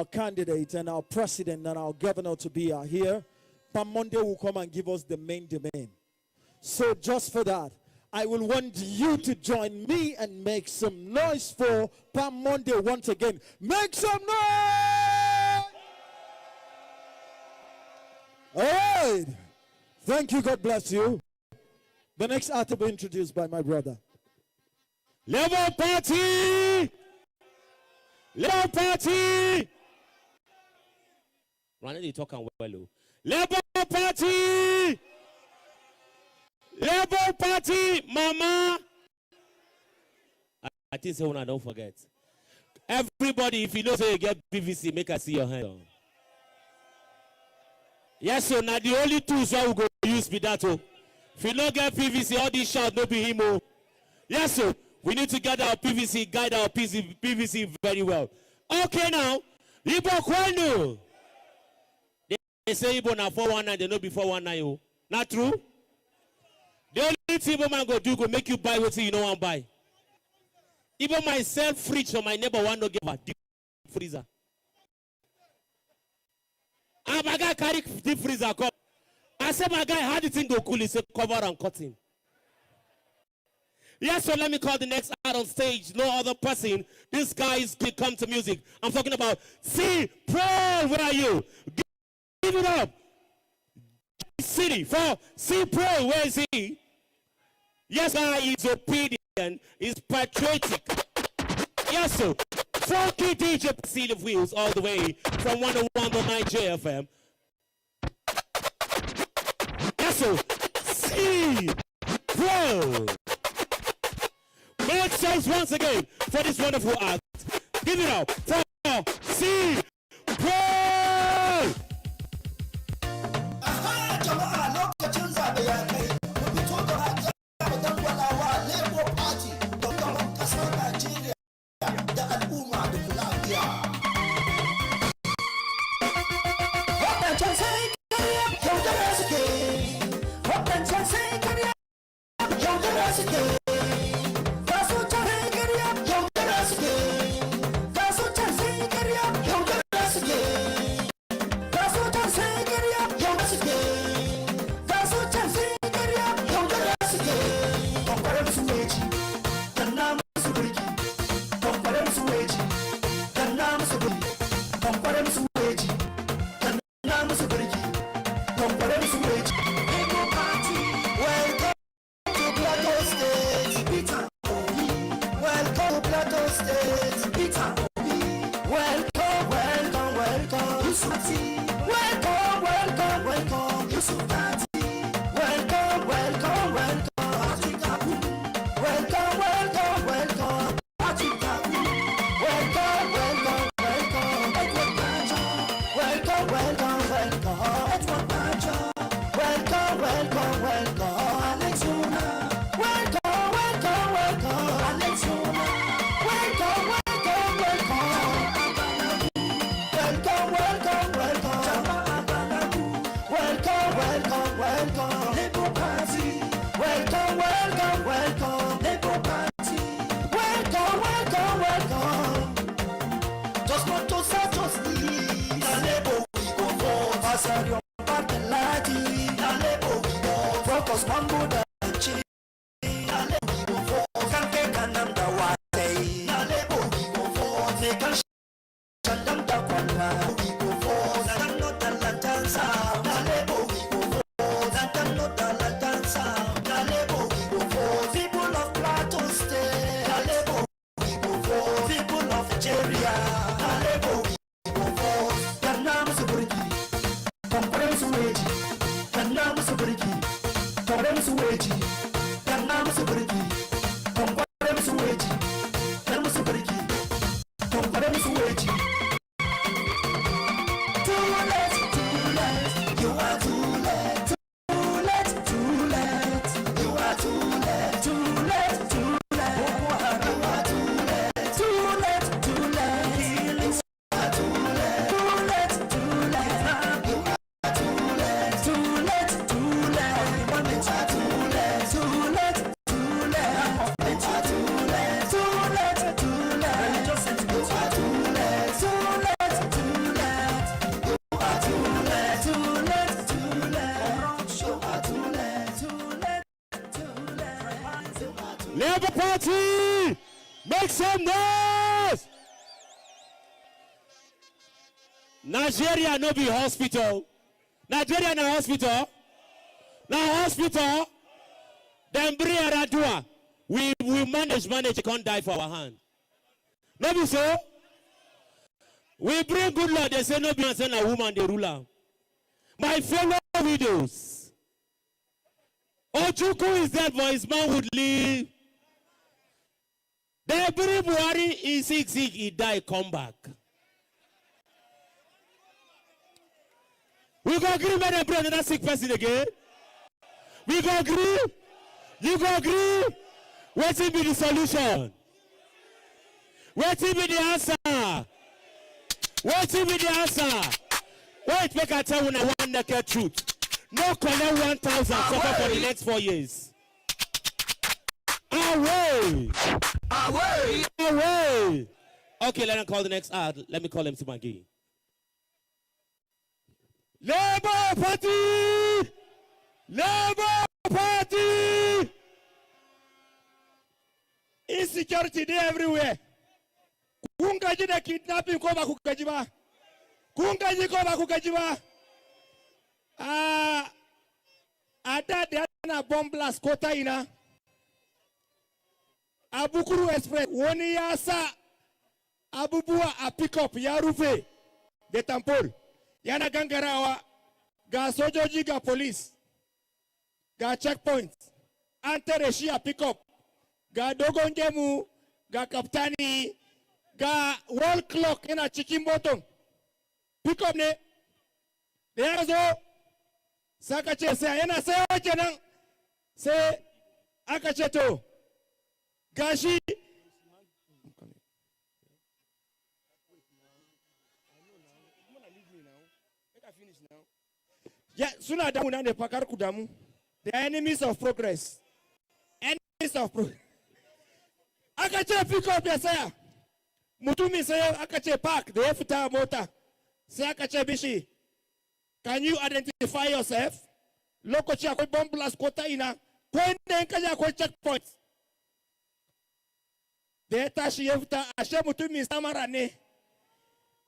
candidate and our president and our governor to be are here, Palm Monday will come and give us the main demand. So just for that, I will want you to join me and make some noise for Palm Monday once again. Make some noise! All right. Thank you. God bless you. The next artist will be introduced by my brother. Labour Party! Labour Party! Run they talk and well. Labour Party! Labour Party, Mama! I think so. Don't forget. Everybody, if you know say you get PVC, make us see your hand on. Yes, so now the only tools I will go use be that. Oh. If you don't get PVC, all these shout no be him. Oh. Yes, so we need to get our PVC, guide our PVC very well. Okay, now, Ibo Kwenu. They say Ibo na 419, they know be 419. Oh. Not true? The only thing Ibo man go do go make you buy what you know want buy. Even myself fridge or my neighbor want to give a deep freezer. And my guy carry deep freezer come. I said, my guy, how the thing go cool? He said, cover and cutting. Yes, so let me call the next out on stage. No other person. This guy is come to music. I'm talking about C Pro. Where are you? Give it up. City for C Pro. Where is he? Yes, guy is obedient. He's patriotic. Yes, sir. Funky DJ Seal of Wheels all the way from 101.9 JFM. Yes, sir. C Pro. Make sense once again for this wonderful act. Give it up for C Pro. Because Mambo da chi, Nale we go for. Kanke kanam da wate, Nale we go for. Nekan shandam da kwala, we go for. Natano da la danza, Nale we go for. Natano da la danza, Nale we go for. People of Plateau State, Nale we go for. People of Nigeria, Nale we go for. Kanam suburgi, Kamprem suweji, Kanam suburgi, Kamprem suweji, Kanam suburgi, Kamprem suweji, Kanam suburgi, Kamprem suweji. Too late, you are too late, too late, too late, you are too late, too late, too late, you are too late, too late, too late, healings are too late, too late, too late, you are too late, too late, too late, moments are too late, too late, too late, moments are too late, too late, too late, religious sentiments are too late, too late, too late, you are too late, too late, too late, you are too late, too late, too late, you are too late. Labour Party, make some noise. Nigeria no be hospital. Nigeria na hospital. Na hospital. Then bring Aradua. We manage, can't die for our hand. No be so. We bring good Lord, they say no be and send a woman, the ruler. My fellow widows. Ojuku is dead, but his man would live. They bring Buhari, he sick, he die, come back. We go agree, man, and bring another sick person again. We go agree. You go agree. What will be the solution? What will be the answer? What will be the answer? Wait, make I tell you one naked truth. No collect 1,000 suffer for the next 4 years. Away! Away! Away! Okay, let me call the next ad. Let me call him to Maggie. Labour Party! Labour Party! Insecurity there everywhere. Kungaji na kidnapping ko ba kukajiba? Kungaji ko ba kukajiba? Ada de na bomb blast kota ina. Abukuru Express woni ya sa abubuwa a pick up ya rufe de tampol. Yana gangarawa ga sojoji ga police ga checkpoint an tare shi a pick up ga dogon gemu ga kaptani ga wall clock yana cikin bottom pick up ne da ya zo saka ce sai yana sai wace nan sai aka ce to gashi yeah, sooner damu na ne pakar kudamu. They are enemies of progress. Enemies of progress. Akache pick up ya saya. Mutumi saya akache park. They have to mota. Say akache bishi. Can you identify yourself? Loko chia koi bomb blast kota ina. Koi nenkaja koi checkpoint. They tashi yefta ashe mutumi samarane.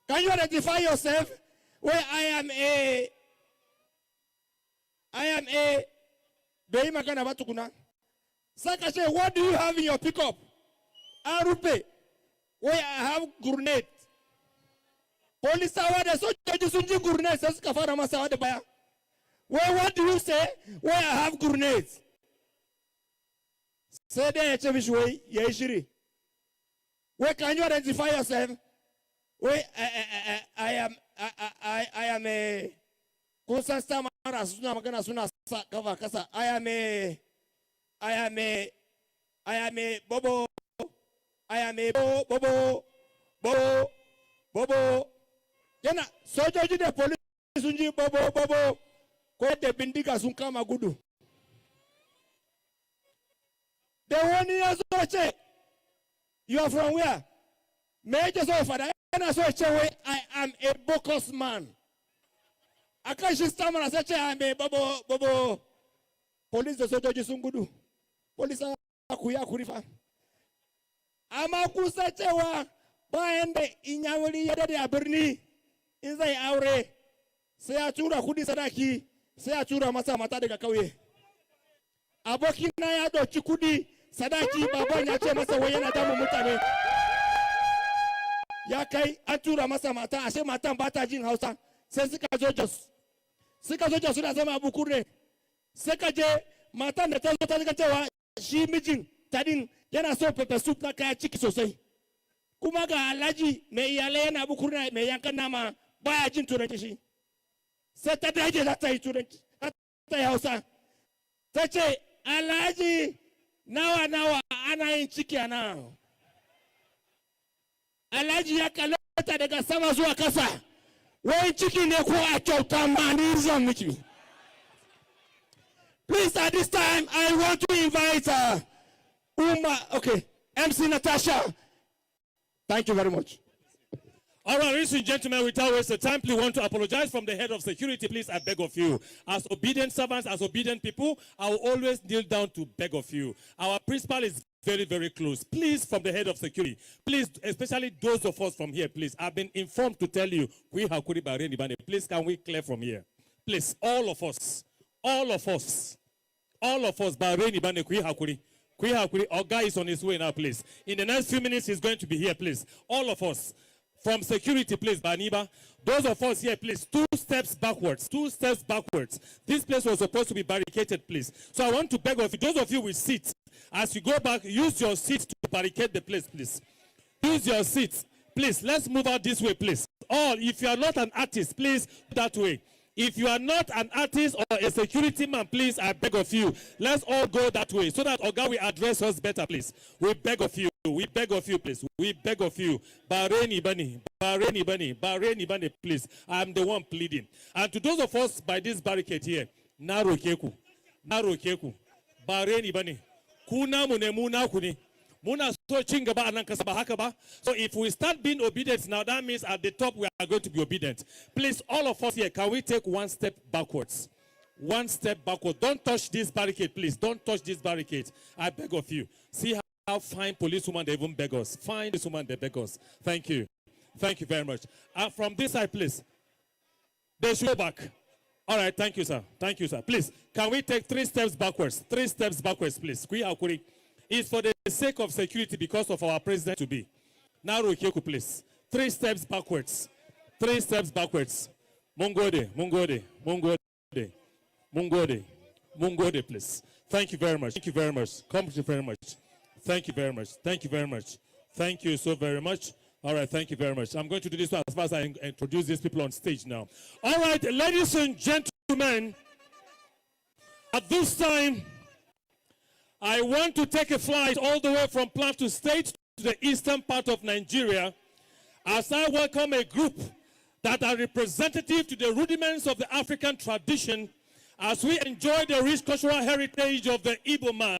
Can you identify yourself? Where I am a Bei magana watu kuna. Sakache, what do you have in your pickup? Arupe. Where I have grenade. Police awade so choji sunji grenade sasa kafara masa awade baya. Where what do you say? Where I have grenades. Say there chevishwe yeshiri. Where can you identify yourself? Where I am a Konsasta mara suna magana suna kava kasa. I am a bobo. I am a bobo. Yana sojo jide police unji bobo. Kwa te bindika sunka magudu. The 1 year so check. You are from where? Major so father. Yana so check. I am a bogus man. Akashi stammer said I am a bobo. Police da sojoji sun gudu. Police akuya kurifa. Amma kusa cewa bayan da Inyamuri ya dade a birni in zai aure sai ya tura kudi sadaki sai ya tura masa mata daga kauye. Abokina ya dauki kudi sadaki baban ya ce masa wai yana damun mutane. Ya kai an tura masa mata ashe matan ba ta jin Hausa sai suka zo Jos. Suka zo Jos suna zama abu kurne. Suka je matan da ta zo ta ga cewa shi mijin tadin yana so pepper soup na kaya ciki sosai. Kuma ga Alhaji mai iyalai yana abu kurne mai yankan nama baya jin turanci shi. Sai ta dage za ta yi turanci. Ta yi Hausa. Ta ce Alhaji nawa ana yin ciki a nan. Alhaji ya kalata daga sama zuwa kasa. Wai ciki ne ko a kyauta ma ni zan miki. Please, at this time, I want to invite MC Natasha. Thank you very much. All right, ladies and gentlemen, without wasting time, please want to apologize from the head of security. Please, I beg of you. As obedient servants, as obedient people, I will always kneel down to beg of you. Our principal is very, very close. Please, from the head of security, please, especially those of us from here, please, I've been informed to tell you, please, can we clear from here? Please, all of us, Bahraini Bane Kui Hakuri. Oga is on his way now, please. In the next few minutes, he's going to be here, please. All of us. From security, please, Baniba. Those of us here, please, 2 steps backwards. 2 steps backwards. This place was supposed to be barricaded, please. So I want to beg of you, those of you with seats, as you go back, use your seats to barricade the place, please. Use your seats. Please, let's move out this way, please. All, if you are not an artist, please, that way. If you are not an artist or a security man, please, I beg of you, let's all go that way so that Oga will address us better, please. We beg of you. We beg of you, please. We beg of you. Bahraini Bani, please. I'm the one pleading. And to those of us by this barricade here, Naro Keku. Bahraini Bani. Kuna mune muna kuni. Muna so chingaba anankasaba hakaba. So if we start being obedient now, that means at the top we are going to be obedient. Please, all of us here, can we take 1 step backwards? 1 step backwards. Don't touch this barricade, please. Don't touch this barricade. I beg of you. See how fine policewoman they even beg us. Fine policewoman they beg us. Thank you. Thank you very much. From this side, please. They should go back. All right, thank you, sir. Thank you, sir. Please, can we take 3 steps backwards? 3 steps backwards, please. It's for the sake of security because of our president to be. Now, Rokeku, please. 3 steps backwards. 3 steps backwards. Mungode, please. Thank you very much. Thank you very much. Thank you very much. Thank you very much. Thank you very much. Thank you so very much. All right, thank you very much. I'm going to do this as far as I introduce these people on stage now. All right, ladies and gentlemen, at this time, I want to take a flight all the way from Plateau State to the eastern part of Nigeria as I welcome a group that are representative to the rudiments of the African tradition as we enjoy the rich cultural heritage of the Igbo man.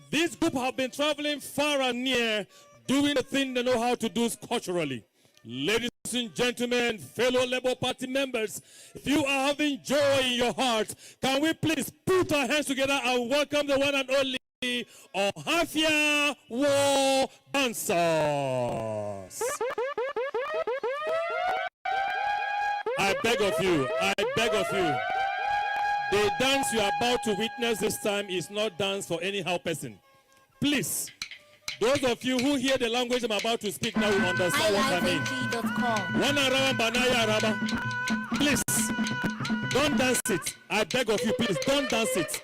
This group have been traveling far and near, doing the thing they know how to do culturally. Ladies and gentlemen, fellow Labour Party members, if you are having joy in your heart, can we please put our hands together and welcome the one and only Ohafia War Dancers. I beg of you, the dance you are about to witness this time is not dance for anyhow person. Please, those of you who hear the language I'm about to speak now will understand what I mean. Please, don't dance it. I beg of you, please, don't dance it.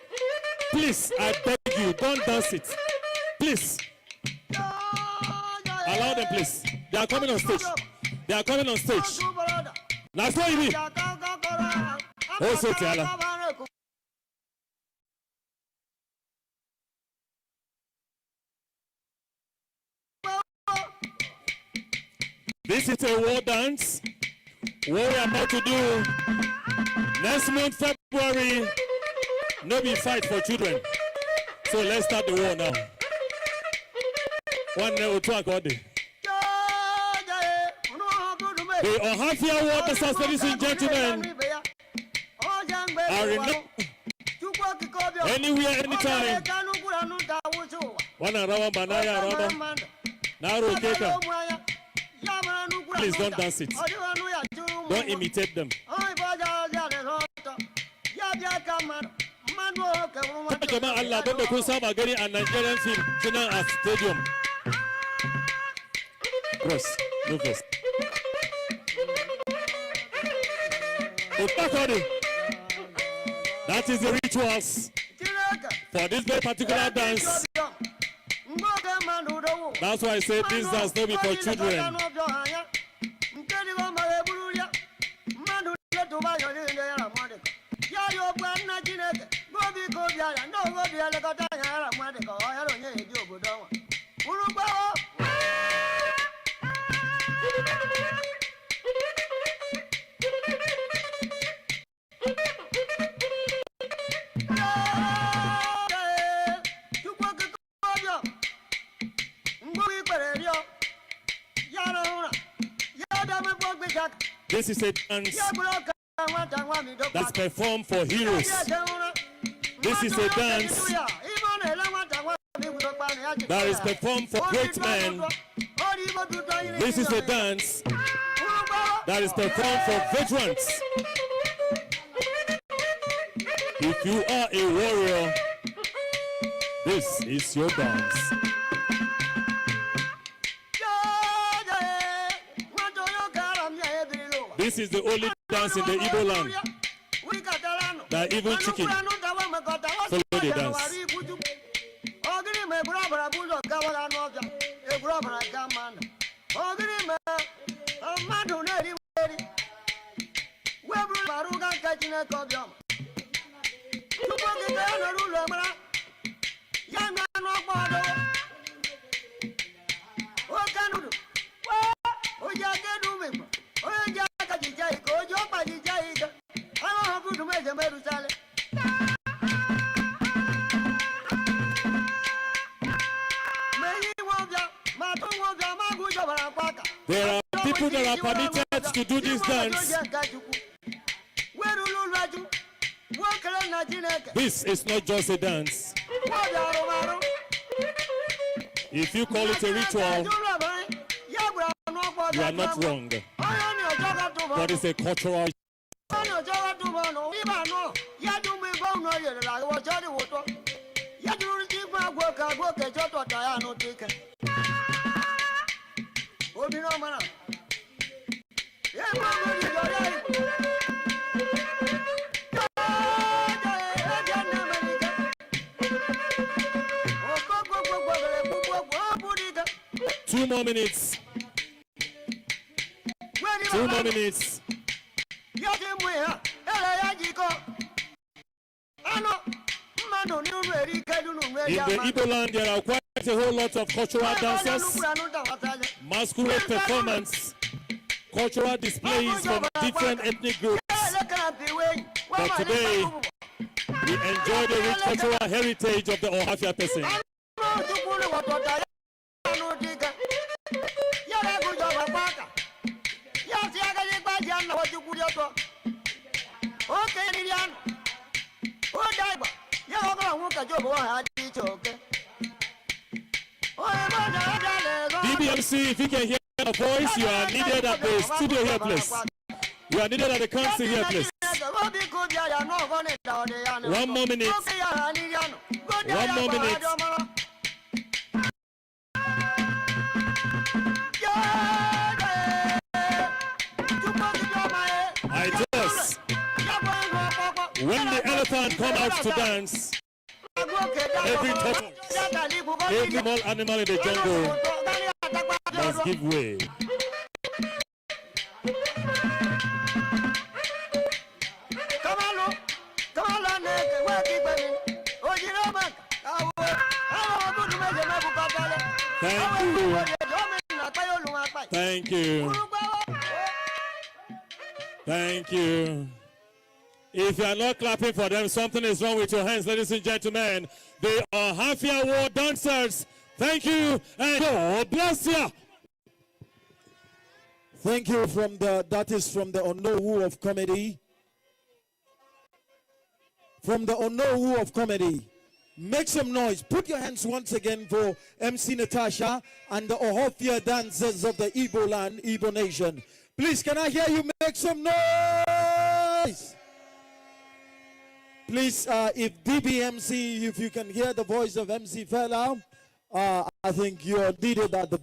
Please, I beg you, don't dance it. Please. Allow them, please. They are coming on stage. They are coming on stage. Now, what you mean? Also, Tiala. This is a war dance. What we are about to do next month, February, no be fight for children. So let's start the war now. 1 or 2 o'clock. The Ohafia War Dancers, ladies and gentlemen, are Anywhere, anytime. Wana rawa banaya rawa. Naro keka. Please don't dance it. Don't imitate them. Jama'a Allah don da kun saba gani a Nigerian film tunan a stadium. Press, no press. That is the rituals for this very particular dance. That's why I say this dance no be for children. This is a dance that's performed for heroes. This is a dance that is performed for great men. This is a dance that is performed for veterans. If you are a warrior, this is your dance. This is the only dance in the Igbo land that even chicken follow the dance. There are people that are permitted to do this dance. This is not just a dance. If you call it a ritual, you are not wrong. But it's a cultural. Two more minutes. 2 more minutes. In the Igbo land, there are quite a whole lot of cultural dances, masquerade performance, cultural displays from different ethnic groups. But today, we enjoy the rich cultural heritage of the Ohafia person. BBMC, if you can hear the voice, you are needed at the studio here, please. You are needed at the council here, please. 1 more minute. 1 more minute. I just, when the elephant come out to dance, every tortoise, every small animal in the jungle must give way. Thank you. Thank you. Thank you. If you are not clapping for them, something is wrong with your hands, ladies and gentlemen. They are Ohafia War dancers. Thank you, and God bless you. Thank you that is from the Onowu of Comedy. from the Onowu of comedy. Make some noise. Put your hands once again for MC Natasha and the Ohofia dancers of the Igbo land, Igbo nation. Please, can I hear you make some noise? Please, if DBMC, if you can hear the voice of MC Fela, I think you are needed at the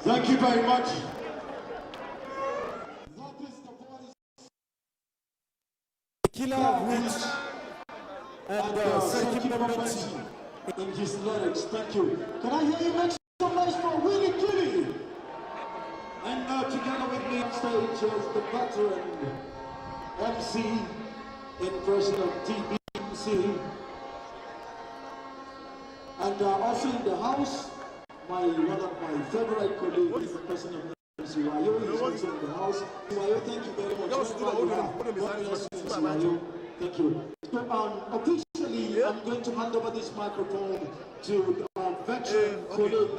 Thank you very much. Killer Rich and second number in his lyrics. Thank you. Can I hear you make some noise for Willie Killy? And together with me on stage is the veteran MC in person of TBC. And also in the house, one of my favorite colleagues, the person of MC Wayo, is also in the house. Wayo, thank you very much. Thank you. So, officially, I'm going to hand over this microphone to veteran colleague,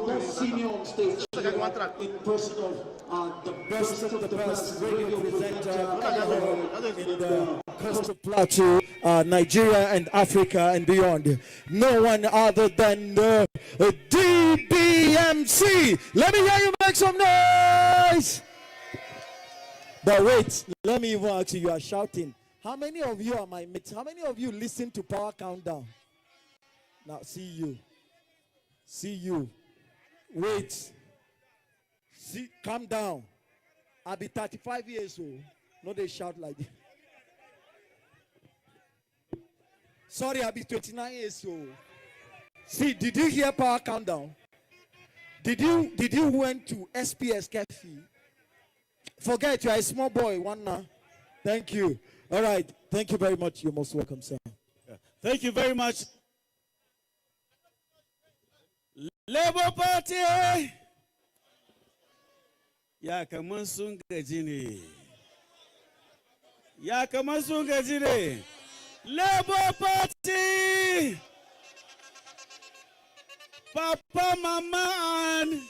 most senior on stage here, in person of the best of the best radio presenter in the coast of Plateau, Nigeria and Africa and beyond. No one other than the DBMC. Let me hear you make some noise. But wait, let me even ask you, you are shouting. How many of you are my mates? How many of you listen to Power Countdown? Now, see you. See you. Wait. See, calm down. I'll be 35 years old. No, they shout like this. Sorry, I'll be 29 years old. See, did you hear Power Countdown? Did you went to SPS Cafe? Forget, you are a small boy, one now. Thank you. All right. Thank you very much. You're most welcome, sir. Thank you very much. Labour Party. Ya kaman sun gaji ne. Ya kaman sun gaji ne. Labour Party. Papa, Mama, and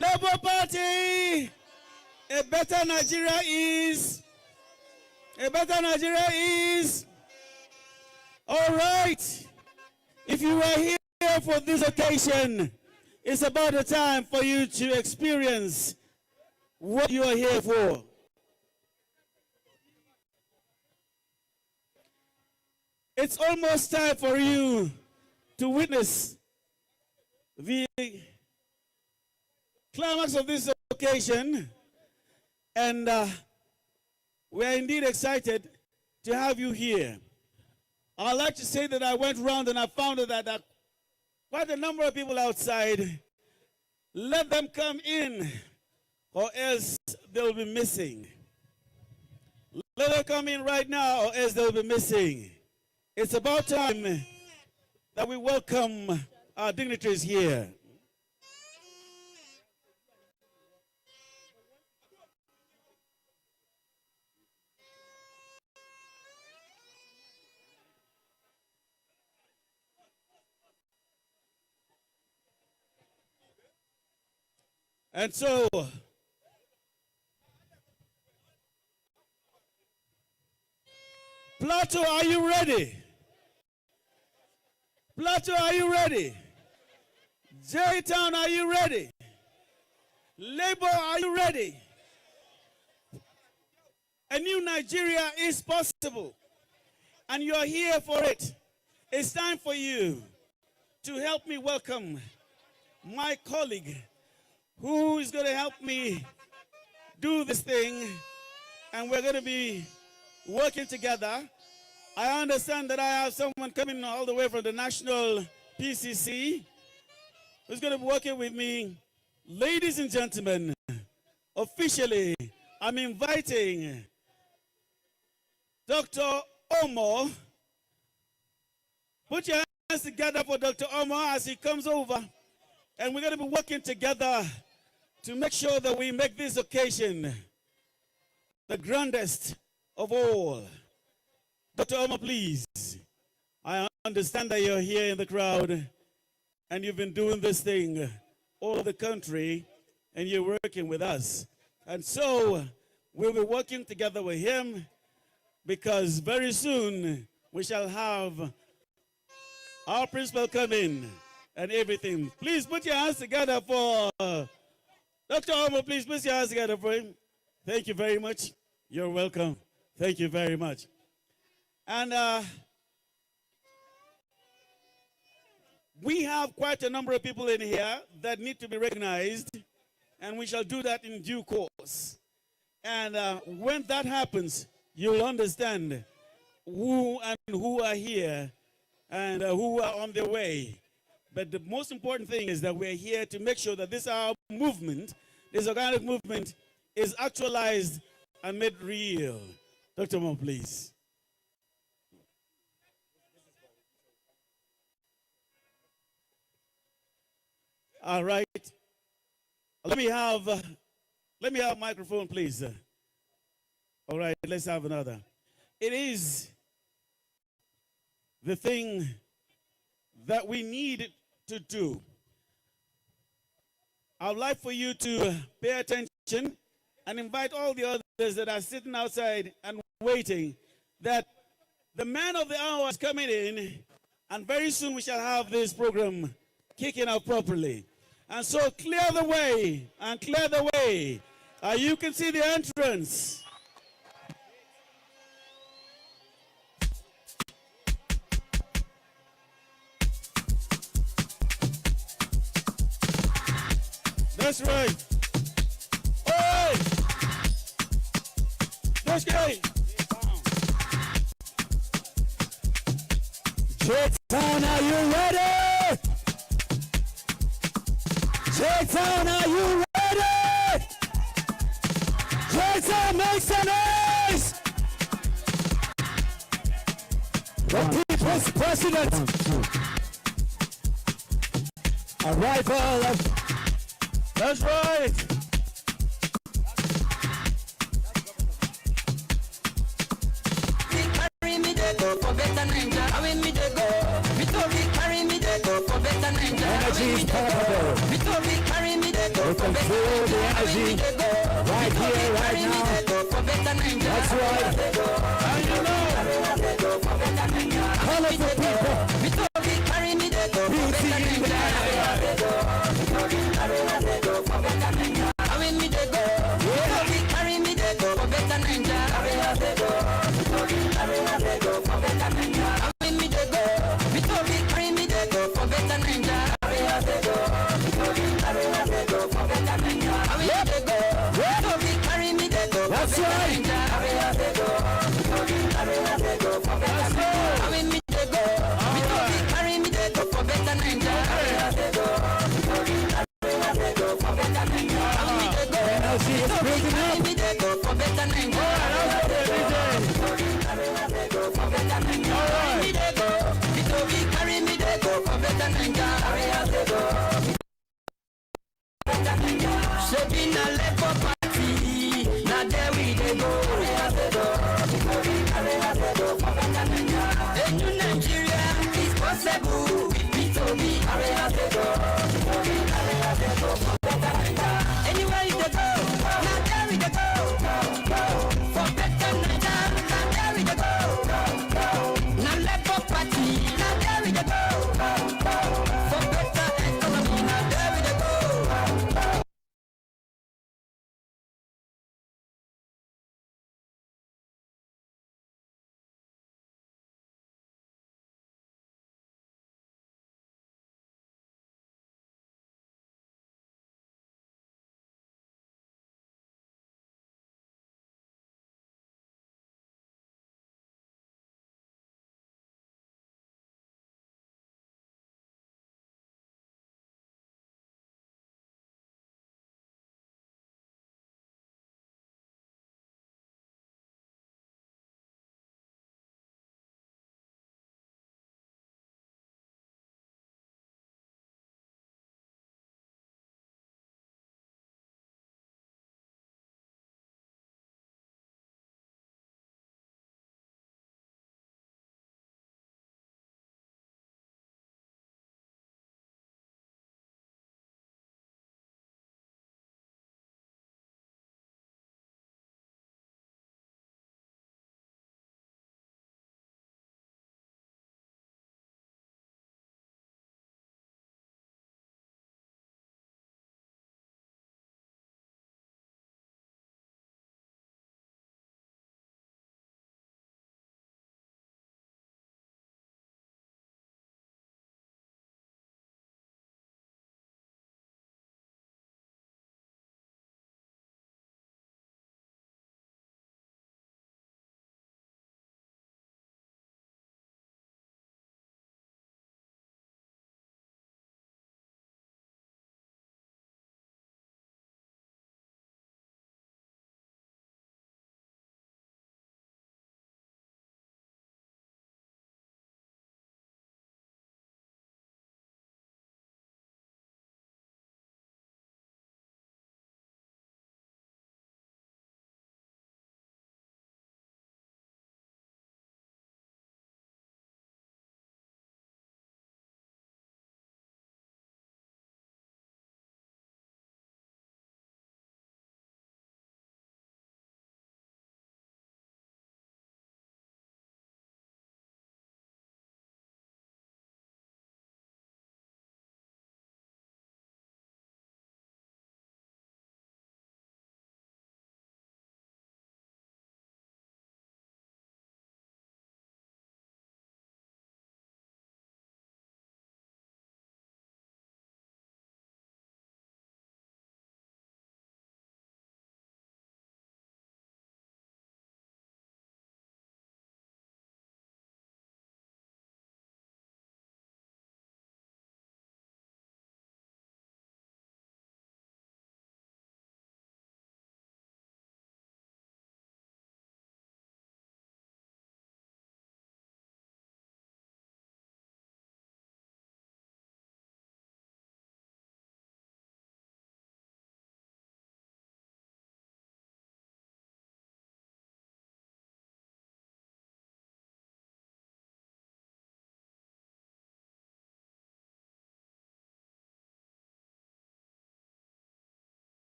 Labour Party. A better Nigeria is. A better Nigeria is. All right. If you are here for this occasion, it's about the time for you to experience what you are here for. It's almost time for you to witness the climax of this occasion. And we are indeed excited to have you here. I'd like to say that I went around and I found that there are quite a number of people outside. Let them come in or else they'll be missing. Let them come in right now or else they'll be missing. It's about time that we welcome our dignitaries here. And so, Plateau, are you ready? Plateau, are you ready? J-Town, are you ready? Labour, are you ready? A new Nigeria is possible, and you are here for it. It's time for you to help me welcome my colleague who is going to help me do this thing, and we're going to be working together. I understand that I have someone coming all the way from the National PCC who's going to be working with me. Ladies and gentlemen, officially, I'm inviting Dr. Omo. Put your hands together for Dr. Omo as he comes over, and we're going to be working together to make sure that we make this occasion the grandest of all. Dr. Omo, please. I understand that you're here in the crowd and you've been doing this thing all over the country and you're working with us. And so we'll be working together with him because very soon we shall have our principal come in and everything. Please put your hands together for Dr. Omo. Please put your hands together for him. Thank you very much. You're welcome. Thank you very much. And we have quite a number of people in here that need to be recognized, and we shall do that in due course. And when that happens, you'll understand who are here and who are on their way. But the most important thing is that we're here to make sure that this our movement, this organic movement, is actualized and made real. Dr. Mo, please. All right. Let me have microphone, please. All right, let's have another. It is the thing that we need to do. I would like for you to pay attention and invite all the others that are sitting outside and waiting that the man of the hour is coming in, and very soon we shall have this program kicking out properly. And so clear the way and clear the way. You can see the entrance. That's right. Hey! Let's go. J-Town, are you ready? J-Town, are you ready? J-Town, make some noise! The people's president. Arrival of... That's right. Carry me they go for better Ninja. Carry me they go. Victory carry me they go for better Ninja. Energy is powerful. Victory carry me they go. We control the energy right here, right now. That's right. And you know, colorful people. Victory carry me they go. Beauty in the eye. Carry me they go. Victory carry me they go for better Ninja. Carry me they go. Victory carry me they go for better Ninja. Carry me they go. That's right. Carry me they go.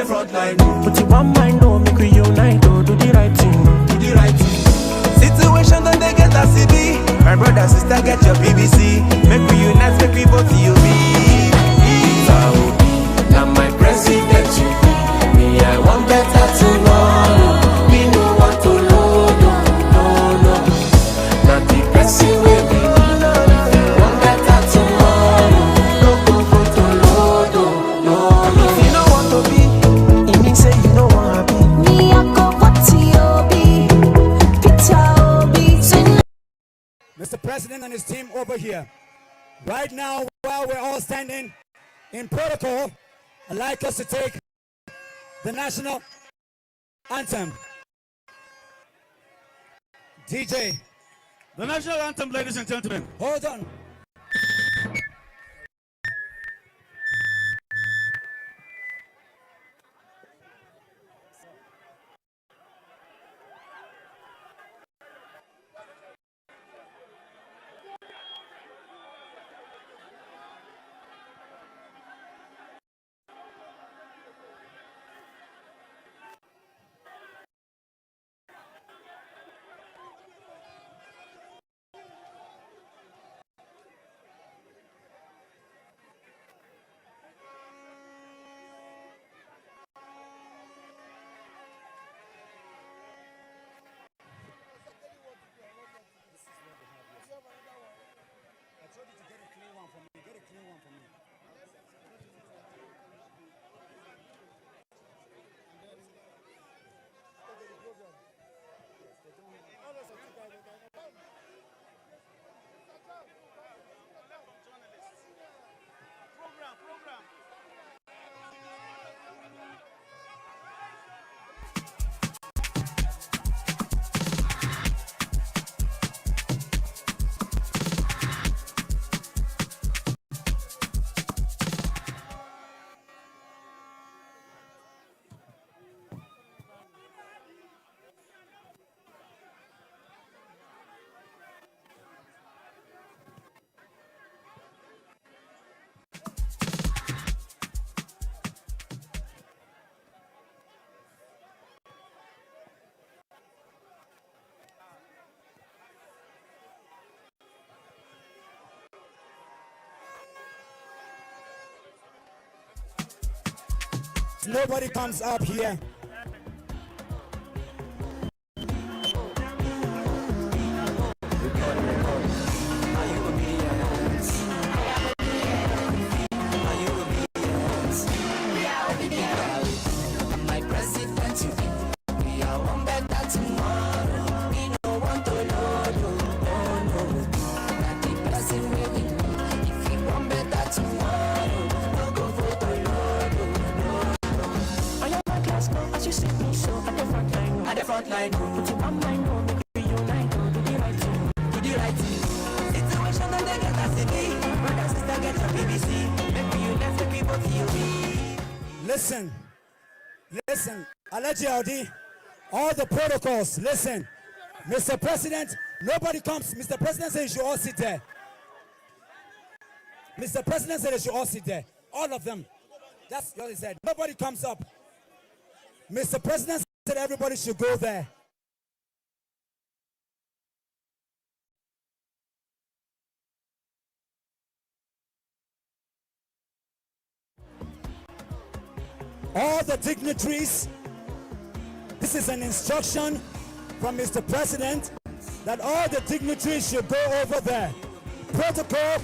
the front line. Put you one mind, oh, make we unite, oh, do the right thing. Do the right thing. Situation that they get a CB. My brother, sister, get your BBC. Make we unite, make we both you be. Now my president, you be. Me, I want better tomorrow. Me no want to load, no, no. Not the person will be. If you want better tomorrow, no go to load, no, no. If you don't want to be, it means say you don't want to be. Me, I go what to Obi, Peter Obi. Mr. President and his team over here. Right now, while we're all standing in protocol, I'd like us to take the national anthem. DJ. The national anthem, ladies and gentlemen. Hold on. Nobody comes up here. Listen, Alaji, all the protocols, listen. Mr. President, nobody comes. Mr. President said you should all sit there. Mr. President said you should all sit there. All of them. That's what he said. Nobody comes up. Mr. President said everybody should go there. All the dignitaries, this is an instruction from Mr. President that all the dignitaries should go over there. Protocol,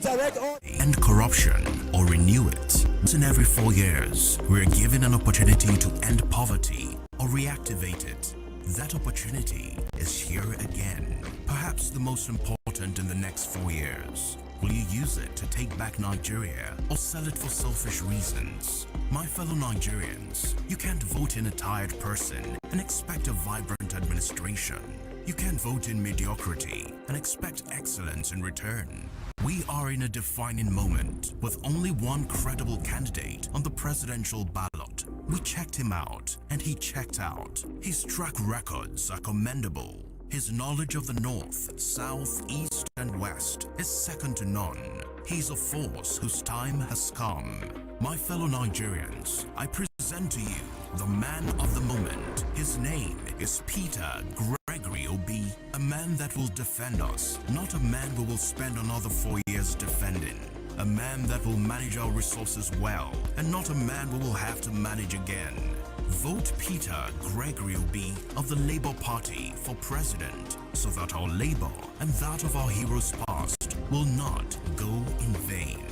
direct order. End corruption or renew it. Once in every 4 years, we're given an opportunity to end poverty or reactivate it. That opportunity is here again. Perhaps the most important in the next 4 years. Will you use it to take back Nigeria or sell it for selfish reasons? My fellow Nigerians, you can't vote in a tired person and expect a vibrant administration. You can't vote in mediocrity and expect excellence in return. We are in a defining moment with only one credible candidate on the presidential ballot. We checked him out and he checked out. His track records are commendable. His knowledge of the North, South, East, and West is second to none. He's a force whose time has come. My fellow Nigerians, I present to you the man of the moment. His name is Peter Obi, a man that will defend us, not a man we will spend another 4 years defending. A man that will manage our resources well, and not a man we will have to manage again. Vote Peter Obi of the Labour Party for president, so that our labor and that of our heroes past will not go in vain.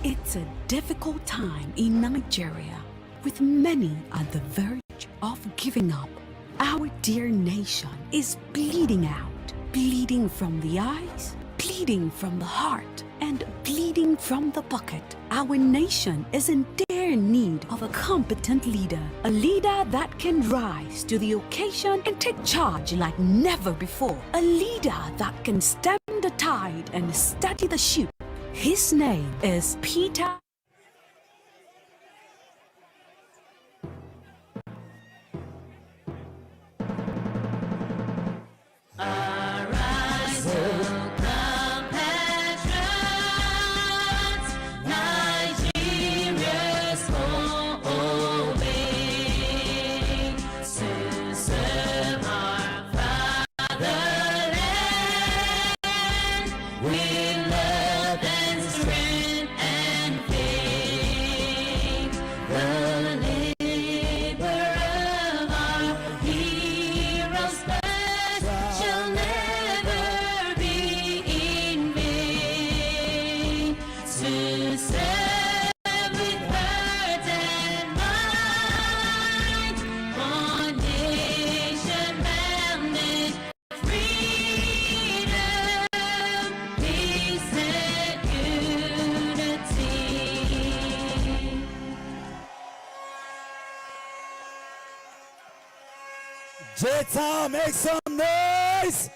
It's a difficult time in Nigeria, with many at the verge of giving up. Our dear nation is bleeding out, bleeding from the eyes, bleeding from the heart, and bleeding from the bucket. Our nation is in dire need of a competent leader, a leader that can rise to the occasion and take charge like never before, a leader that can stem the tide and steady the ship. His name is Peter. Arise, O compatriots, Nigeria's Obi, to serve our fatherland with love and strength and faith. The labor of our heroes shall never be in vain. To serve with heart and mind, one nation bound in freedom, peace and unity. J-Town, make some noise!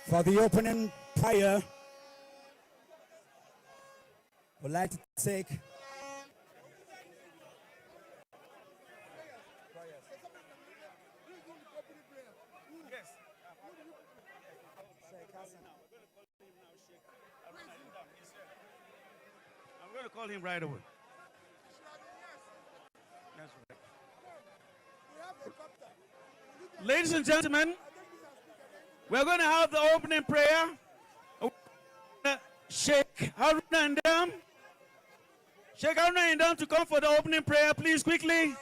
For the opening prayer, we'd like to take I'm going to call him right away. That's right. Ladies and gentlemen, we're going to have the opening prayer. Sheikh Haruna Ndam. Sheikh Haruna Ndam to come for the opening prayer, please, quickly.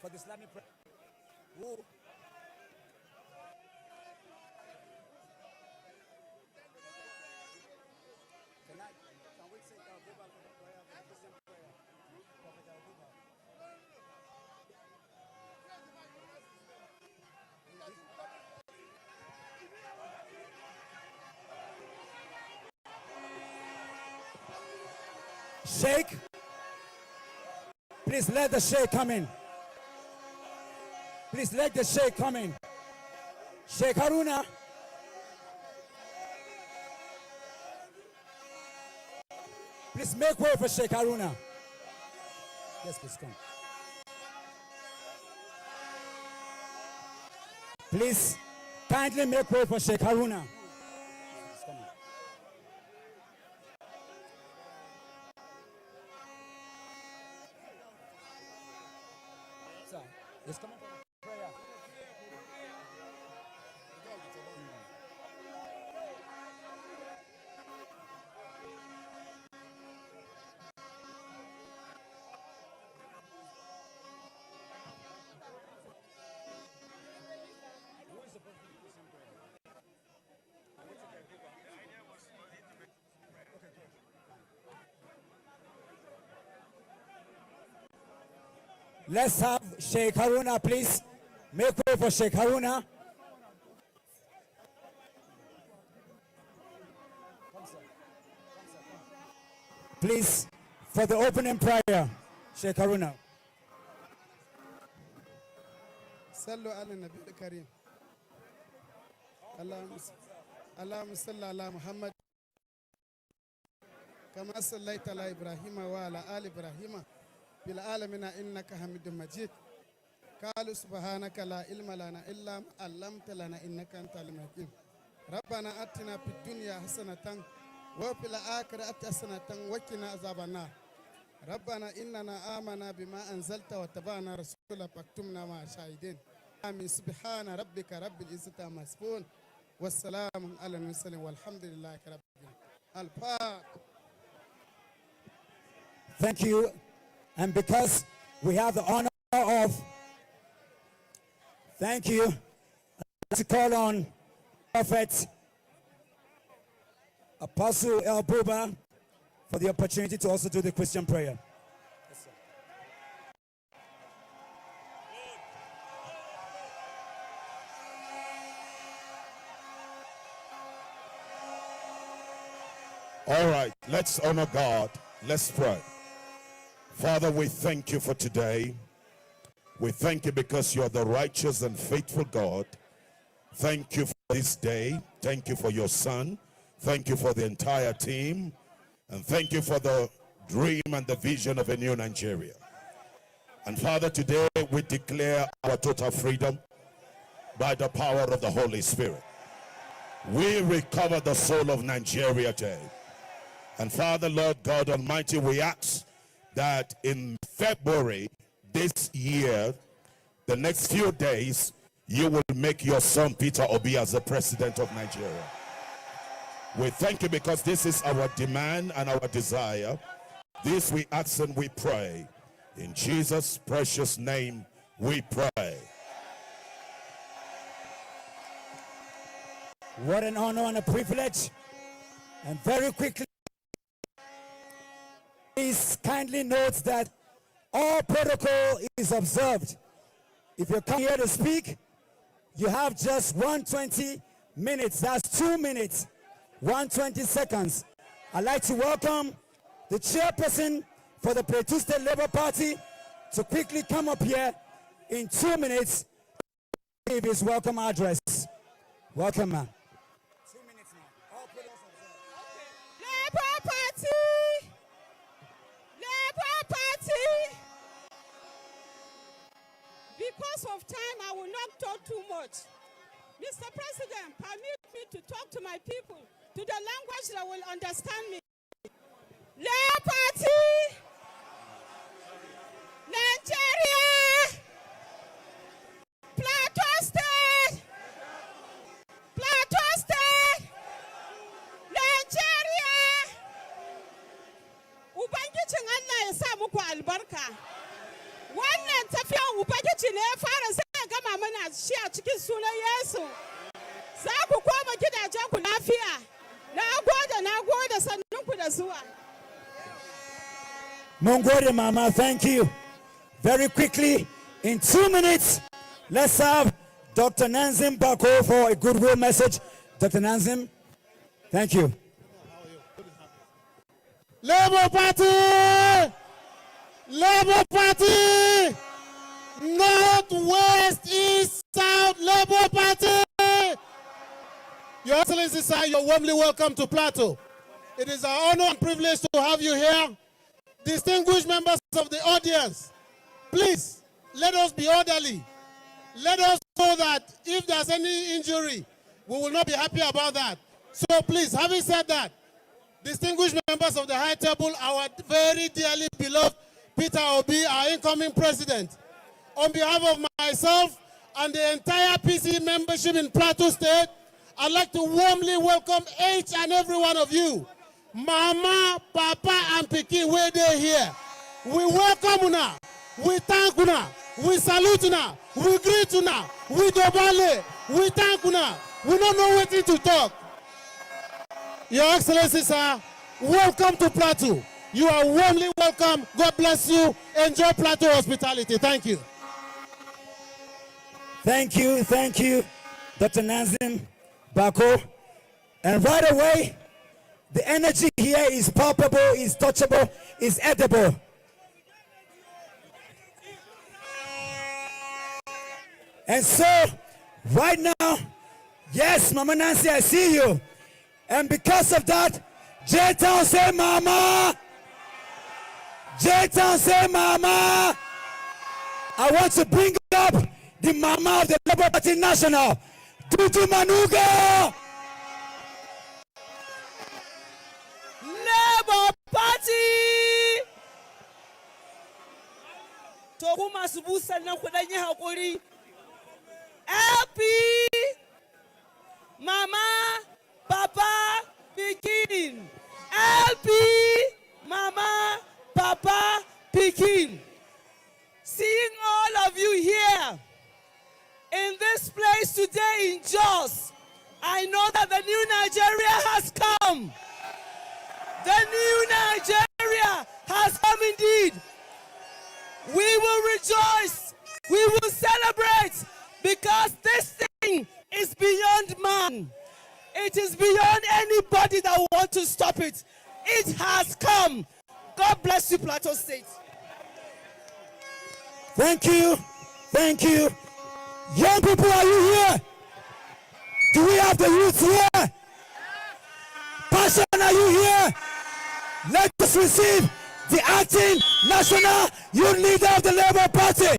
for the Islamic prayer. Who? Can we take our Goodwill for the prayer, for the Christian prayer? Prophet Goodwill. Sheikh, please let the Sheikh come in. Please let the Sheikh come in. Sheikh Haruna. Please make way for Sheikh Haruna. Yes, please come. Please kindly make way for Sheikh Haruna. It's coming from prayer. Let's have Sheikh Haruna, please. Make way for Sheikh Haruna. Please, for the opening prayer, Sheikh Haruna. Sallu ala Nabi Karim. Allahumma salli ala Muhammad. Kama sallaita ala Ibrahim wa ala ali Ibrahim. Bil alamina innaka Hamidum Majid. Qalu subhanaka la ilma lana illa ma 'allamta lana innaka antal hakim. Rabbana atina fid dunya hasanatan wa fil akhirati hasanatan wa qina azaban nar. Rabbana innana amana bima anzalta wa tabana rasula faktumna ma shahidin. Amin. Subhana rabbika rabbil izzati amma yasifun. Wassalamun ala mursalin walhamdulillahi rabbil alamin. Thank you. And because we have the honor of, thank you, I'd like to call on Prophet Apostle El Buba for the opportunity to also do the Christian prayer. All right, let's honor God. Let's pray. Father, we thank you for today. We thank you because you are the righteous and faithful God. Thank you for this day. Thank you for your son. Thank you for the entire team. And thank you for the dream and the vision of a new Nigeria. And Father, today we declare our total freedom by the power of the Holy Spirit. We recover the soul of Nigeria today. And Father, Lord God Almighty, we ask that in February this year, the next few days, you will make your son Peter Obi as the president of Nigeria. We thank you because this is our demand and our desire. This we ask and we pray. In Jesus' precious name we pray. What an honor and a privilege. And very quickly, please kindly note that all protocol is observed. If you come here to speak, you have just 120 minutes. That's 2 minutes, 120 seconds. I'd like to welcome the chairperson for the Plateau State Labour Party to quickly come up here in 2 minutes to give his welcome address. Welcome, man. 2 minutes now. All protocols observed. Labour Party! Labour Party! Because of time, I will not talk too much. Mr. President, permit me to talk to my people to the language that will understand me. Labour Party! Nigeria! Plateau State! Plateau State! Nigeria! Ubangijin Allah ya sa muku albarka. Wannan tafiyan Ubangiji ne ya fara sai gama mana shi a cikin sunan Yesu. Za ku koma gidajen ku lafiya. Na gode sannunku da zuwa. Mongode Mama, thank you. Very quickly, in 2 minutes, let's have Dr. Nanzim Bako for a goodwill message. Dr. Nanzim, thank you. Labour Party! Labour Party! North, West, East, South, Labour Party! Your Excellency, sir, you're warmly welcome to Plateau. It is our honor and privilege to have you here. Distinguished members of the audience, please, let us be orderly. Let us know that if there's any injury, we will not be happy about that. So please, having said that, distinguished members of the high table, our very dearly beloved Peter Obi, our incoming president, on behalf of myself and the entire PC membership in Plateau State, I'd like to warmly welcome each and every one of you. Mama, Papa, and Piki, where they here. We welcome una, we thank una, we salute una, we greet una, we dobale, we thank una. We don't know what to talk. Your Excellency, sir, welcome to Plateau. You are warmly welcome. God bless you. Enjoy Plateau hospitality. Thank you. Thank you, Dr. Nazim Bako. And right away, the energy here is palpable, is touchable, is edible. And so, right now, yes, Mama Nancy, I see you. And because of that, J-Town say Mama. J-Town say Mama. I want to bring up the Mama of the Labour Party National, Tutu Manuga. Labour Party. Tokuma subusa na kudanya hakuri. LP. Mama, Papa, Pekin. LP, Mama, Papa, Pekin. Seeing all of you here in this place today in Jos, I know that the new Nigeria has come. The new Nigeria has come indeed. We will rejoice. We will celebrate because this thing is beyond man. It is beyond anybody that wants to stop it. It has come. God bless you, Plateau State. Thank you. Young people, are you here? Do we have the youth here? Passion, are you here? Let us receive the acting national youth leader of the Labour Party,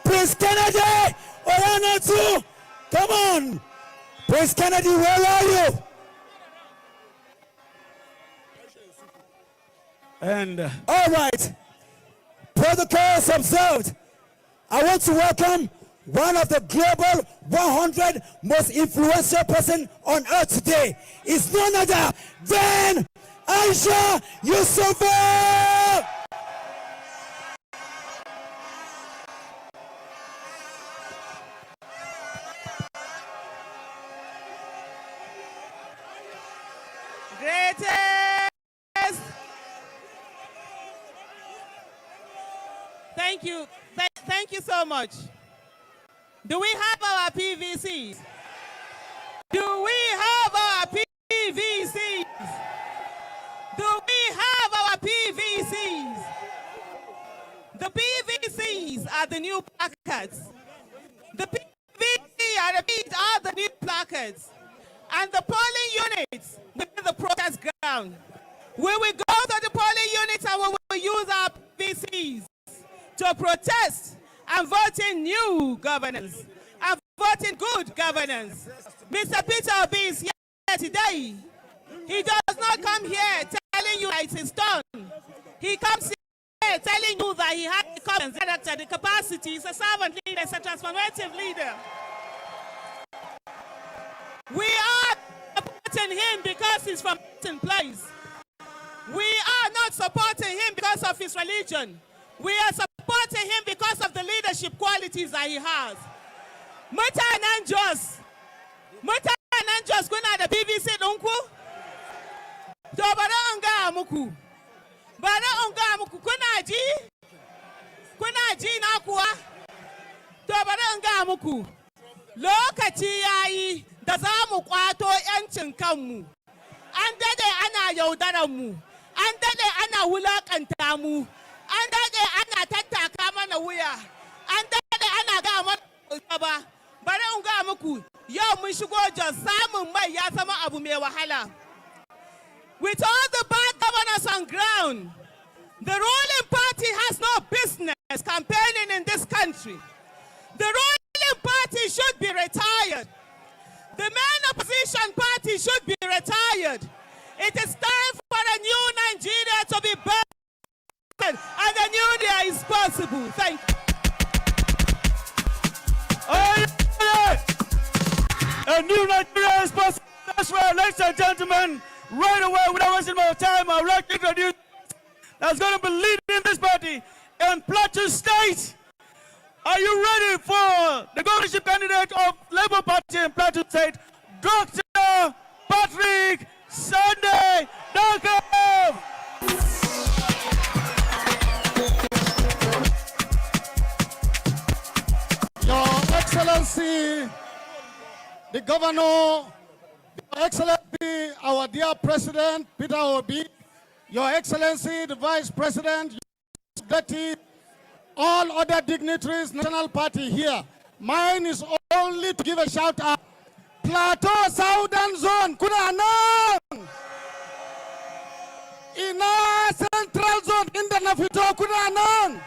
Prince Kennedy Oyanatu. Come on. Prince Kennedy, where are you? And all right, protocols observed. I want to welcome one of the global 100 most influential person on earth today. It's none other than Aisha Yusufa. Greatest. Thank you. Thank you so much. Do we have our PVCs? Do we have our PVCs? Do we have our PVCs? The PVCs are the new placards. The PVC, I repeat, are the new placards. And the polling units will be the protest ground. We will go to the polling units and we will use our PVCs to protest and vote in new governance and vote in good governance. Mr. Peter Obi is here today. He does not come here telling you that it is done. He comes here telling you that he has the confidence, character, the capacity. He's a servant leader, he's a transformative leader. We are supporting him because he's from a certain place. We are not supporting him because of his religion. We are supporting him because of the leadership qualities that he has. Mutanen Jos kuna da BBC ɗinku? To bari an gaya muku. Kuna ji? Kuna ji na kuwa? To bari an gaya muku. Lokaci yayi da za mu kwato 'yancin kanmu. An dade ana yaudaran mu. An dade ana wulakanta mu. An dade ana tattaka mana wuya. An dade ana ga mana ba. Bari in ga muku yau mun shigo Jos samun mai ya zama abu mai wahala. With all the bad governors on ground, the ruling party has no business campaigning in this country. The ruling party should be retired. The main opposition party should be retired. It is time for a new Nigeria to be built, and a new day is possible. Thank you. A new Nigeria is possible. That's right, ladies and gentlemen. Right away, without wasting more time, I'd like to introduce that's going to be leading this party in Plateau State. Are you ready for the governorship candidate of Labour Party in Plateau State, Dr. Patrick Sunday Duncan? Your Excellency, the Governor, Your Excellency, our dear President, Peter Obi, Your Excellency, the Vice President, Obi-Datti, all other dignitaries, National Party here. Mine is only to give a shout out. Plateau Southern Zone, kuna nan? Ina Central Zone, inda na fito kuna nan?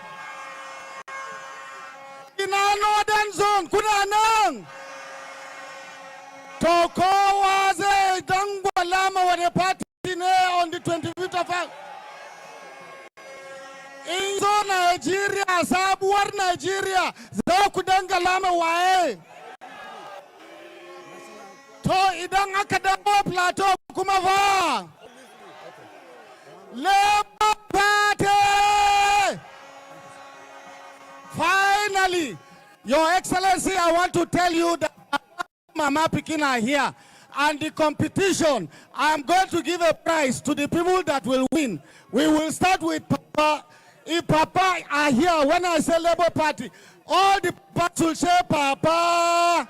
Ina Northern Zone, kuna nan? To kowa zai dangwala ma wani party ne on the 25th of August. In zo Nigeria, sabuwar Nigeria, za ku dangala ma waye? To idan aka dawo Plateau kuma fa? Labour Party! Finally, Your Excellency, I want to tell you that Mama Pikin are here. And the competition, I'm going to give a prize to the people that will win. We will start with Papa. If Papa are here, when I say Labour Party, all the papas will say Papa.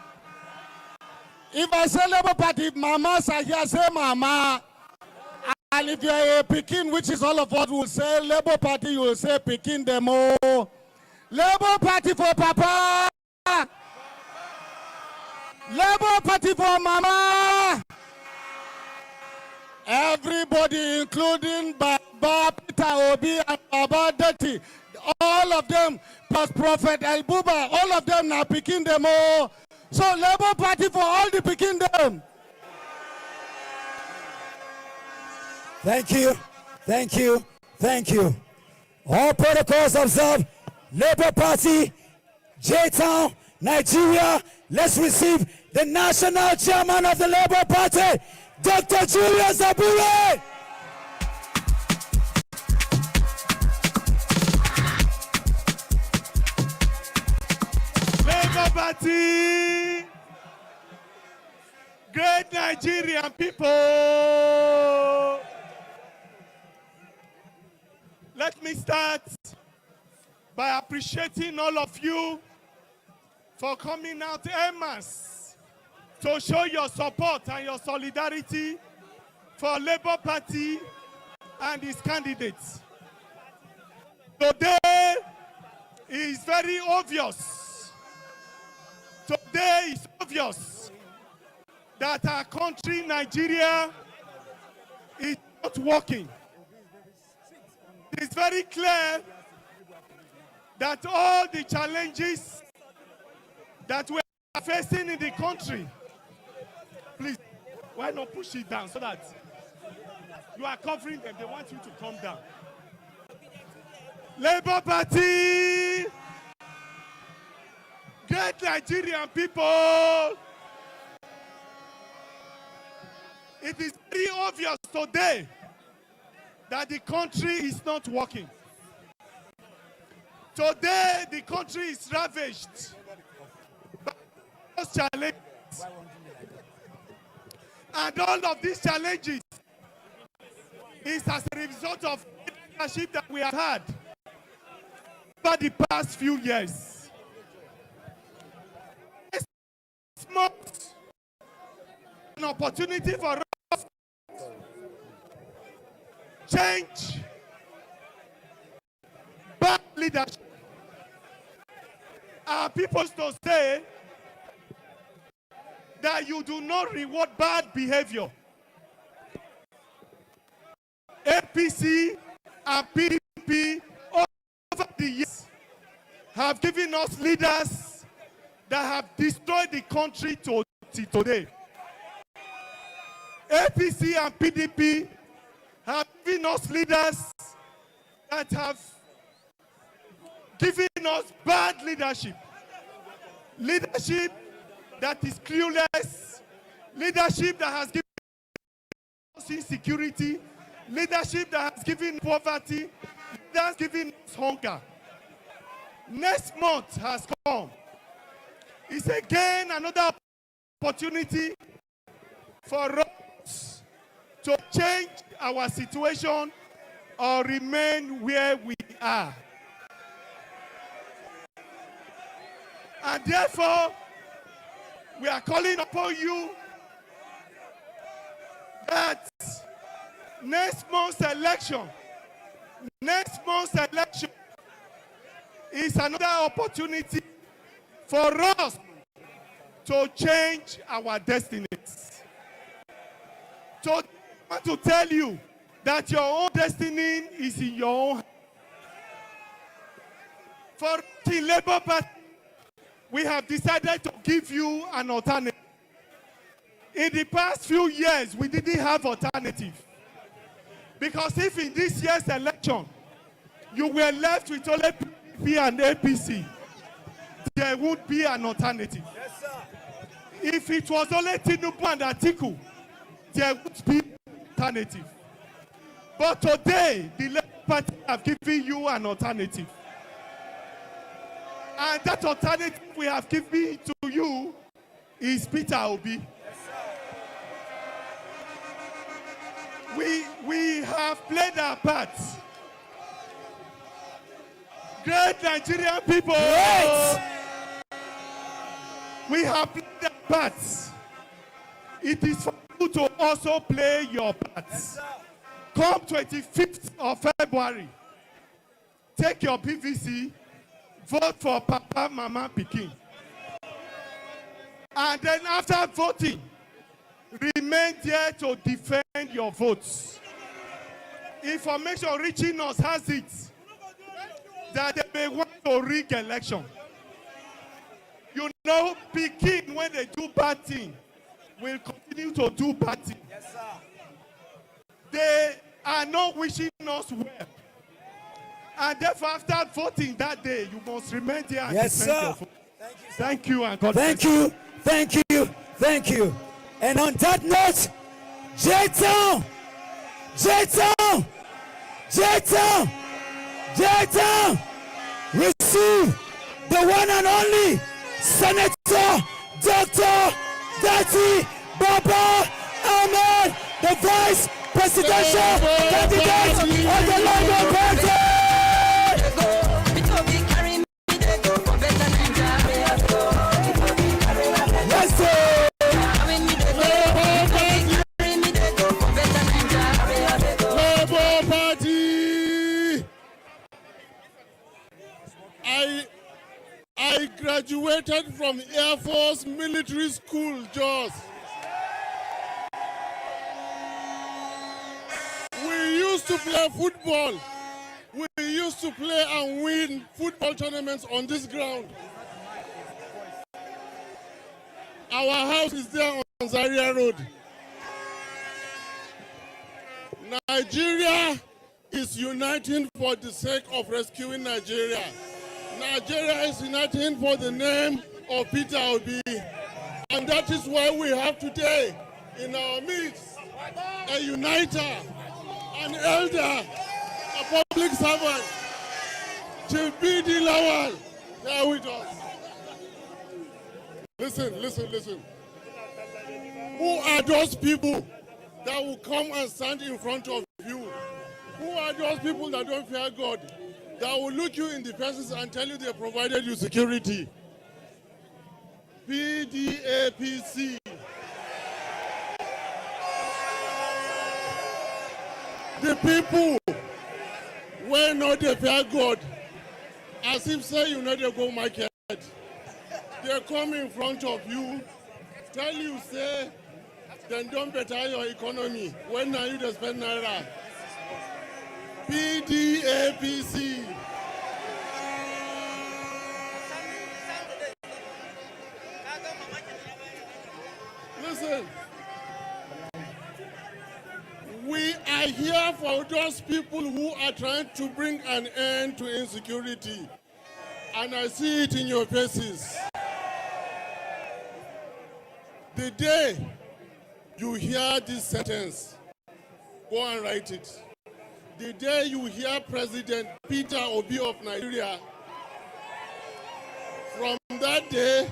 If I say Labour Party, if Mamas are here, say Mama. And if you are a Pikin, which is all of what will say Labour Party, you will say Pikin Demo. Labour Party for Papa. Labour Party for Mama. Everybody, including Baba, Peter Obi, and Obi-Datti, all of them, plus Prophet El Buba, all of them are picking them all. So Labour Party for all the picking them. Thank you, thank you, thank you. All protocols observed. Labour Party, J-Town, Nigeria. Let's receive the national chairman of the Labour Party, Dr. Julius Abure. Labour Party, great Nigerian people. Let me start by appreciating all of you for coming out en masse to show your support and your solidarity for Labour Party and its candidates. Today is very obvious. Today is obvious that our country, Nigeria, is not working. It is very clear that all the challenges that we are facing in the country, please, why not push it down so that you are covering them? They want you to come down. Labour Party, great Nigerian people, it is very obvious today that the country is not working. Today, the country is ravaged by those challenges. And all of these challenges is as a result of the leadership that we have had over the past few years. This month, an opportunity for us to change bad leadership. Our people to say that you do not reward bad behavior. APC and PDP over the years have given us leaders that have destroyed the country till today. APC and PDP have given us leaders that have given us bad leadership. leadership that is clueless, leadership that has given us insecurity, leadership that has given poverty, that has given us hunger. Next month has come. It's again another opportunity for us to change our situation or remain where we are. And therefore, we are calling upon you that next month's election is another opportunity for us to change our destinies. So I want to tell you that your own destiny is in your own hands. For the Labour Party, we have decided to give you an alternative. In the past few years, we didn't have alternative. Because if in this year's election, you were left with only PDP and APC, there would be an alternative. Yes, sir. If it was only Tinubu and Atiku, there would be an alternative. But today, the Labour Party have given you an alternative. And that alternative we have given to you is Peter Obi. Yes, we have played our part. Great Nigerian people. Great. We have played our part. It is for you to also play your part. Yes, come 25th of February, take your PVC, vote for Papa, Mama, Pikin. And then after voting, remain there to defend your votes. Information reaching us has it that they may want to rig election. You know, Pikin, when they do bad thing, will continue to do bad thing. Yes, sir. They are not wishing us well. And therefore, after voting that day, you must remain there and yes, defend sir. your vote. Thank you and God thank bless you, thank you, thank you. And on that note, J-Town, J-Town, J-Town, J-Town, receive the one and only Senator Dr. Datti Baba Ahmed, the Vice Presidential Candidate of the Labour Party. I graduated from Air Force Military School, Jos. We used to play football. We used to play and win football tournaments on this ground. Our house is there on Zaria Road. Nigeria is uniting for the sake of rescuing Nigeria. Nigeria is uniting for the name of Peter Obi. And that is why we have today in our midst a uniter, an elder, a public servant, Chief B.D. Lawal, there with us. Listen. Who are those people that will come and stand in front of you? Who are those people that don't fear God? That will look you in the faces and tell you they provided you security. PDAPC. The people will not they fear God. As if say you know they go market. They come in front of you, tell you say, then don't better your economy. When are you to spend naira? PDAPC. Listen, we are here for those people who are trying to bring an end to insecurity. And I see it in your faces. The day you hear this sentence, go and write it. The day you hear President Peter Obi of Nigeria, from that day,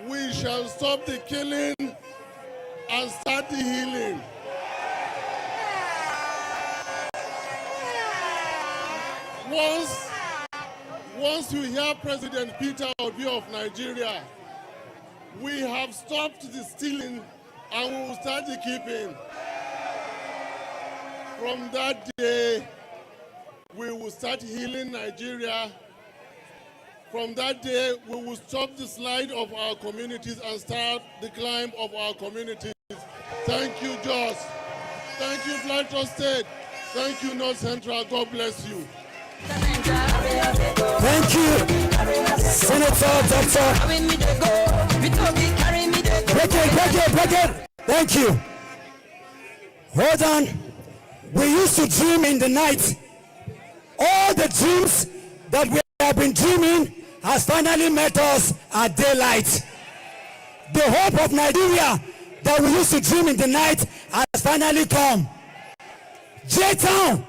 we shall stop the killing and start the healing. Once you hear President Peter Obi of Nigeria, we have stopped the stealing and we will start the keeping. From that day, we will start healing Nigeria. From that day, we will stop the slide of our communities and start the climb of our communities. Thank you, Jos. Thank you, Plateau State. Thank you, North Central. God bless you. Thank you, Senator Doctor. Break it. Thank you. Hold on. We used to dream in the night. All the dreams that we have been dreaming has finally met us at daylight. The hope of Nigeria that we used to dream in the night has finally come. J-Town,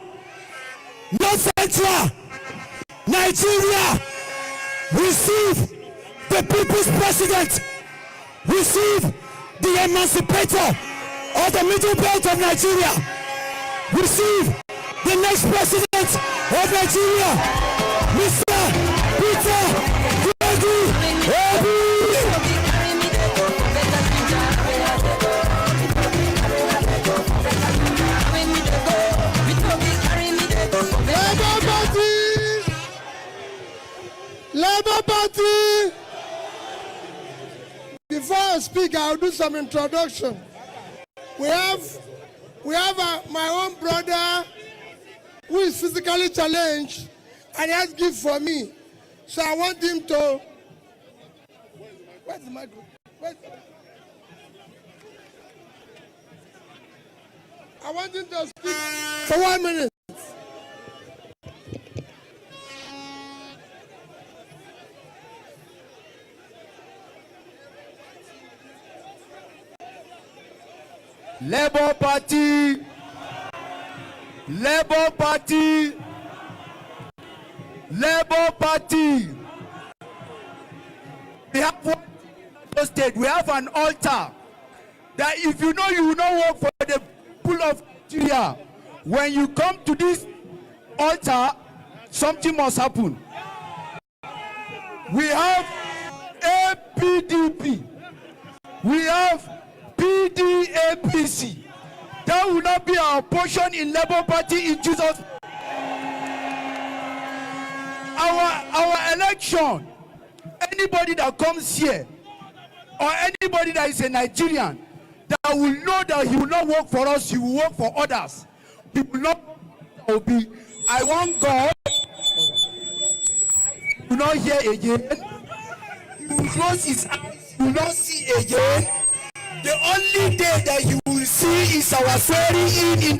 North Central, Nigeria, receive the people's president, receive the emancipator of the middle belt of Nigeria, receive the next president of Nigeria, Mr. Peter Obi. Labour Party! Before I speak, I'll do some introduction. We have my own brother who is physically challenged and he has gift for me. So I want him to... Where's the microphone? I want him to speak for 1 minute. Labour Party, Labour Party, Labour Party. We have one state. We have an altar that if you know you will not work for the people of Nigeria, when you come to this altar, something must happen. We have APDP. We have PDAPC. That will not be our portion in Labour Party in Jesus. Our election, anybody that comes here or anybody that is a Nigerian that will know that he will not work for us, he will work for others. He will not be. I want God to not hear again. He will close his eyes, he will not see again. The only day that you will see is our swearing in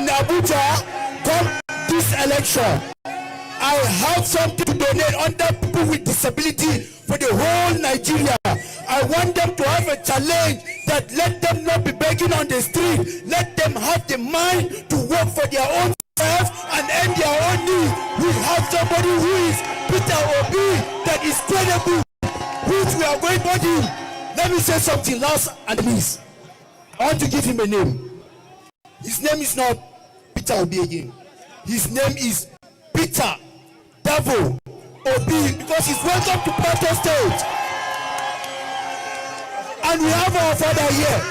Abuja come this election. I have something to donate under people with disability for the whole Nigeria. I want them to have a challenge that let them not be begging on the street. Let them have the mind to work for their own self and earn their own need. We have somebody who is Peter Obi that is credible, which we are going to do. Let me say something last and least. I want to give him a name. His name is not Peter Obi again. His name is Peter Davo Obi, because he's welcome to Plateau State. And we have our father here.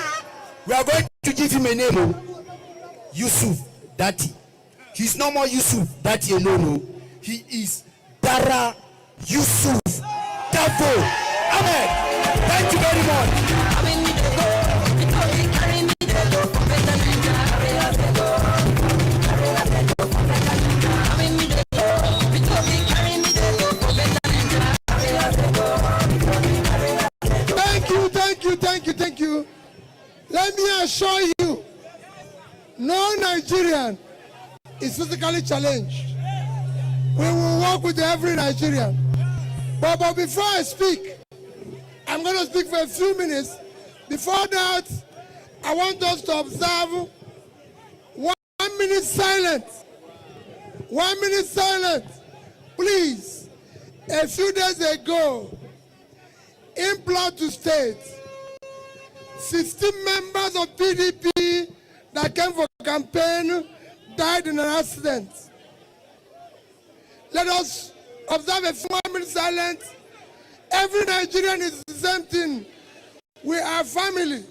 We are going to give him a name. Yusuf-Datti. He's no more Yusuf-Datti alone. He is Dara Yusuf Davo Ahmed. Thank you very much. Thank you. Let me assure you, no Nigerian is physically challenged. We will work with every Nigerian. But before I speak, I'm going to speak for a few minutes. Before that, I want us to observe 1 minute silence. 1 minute silence. Please. A few days ago, in Plateau State, 16 members of PDP that came for campaign died in an accident. Let us observe a 1 minute silence. Every Nigerian is the same thing. We are family.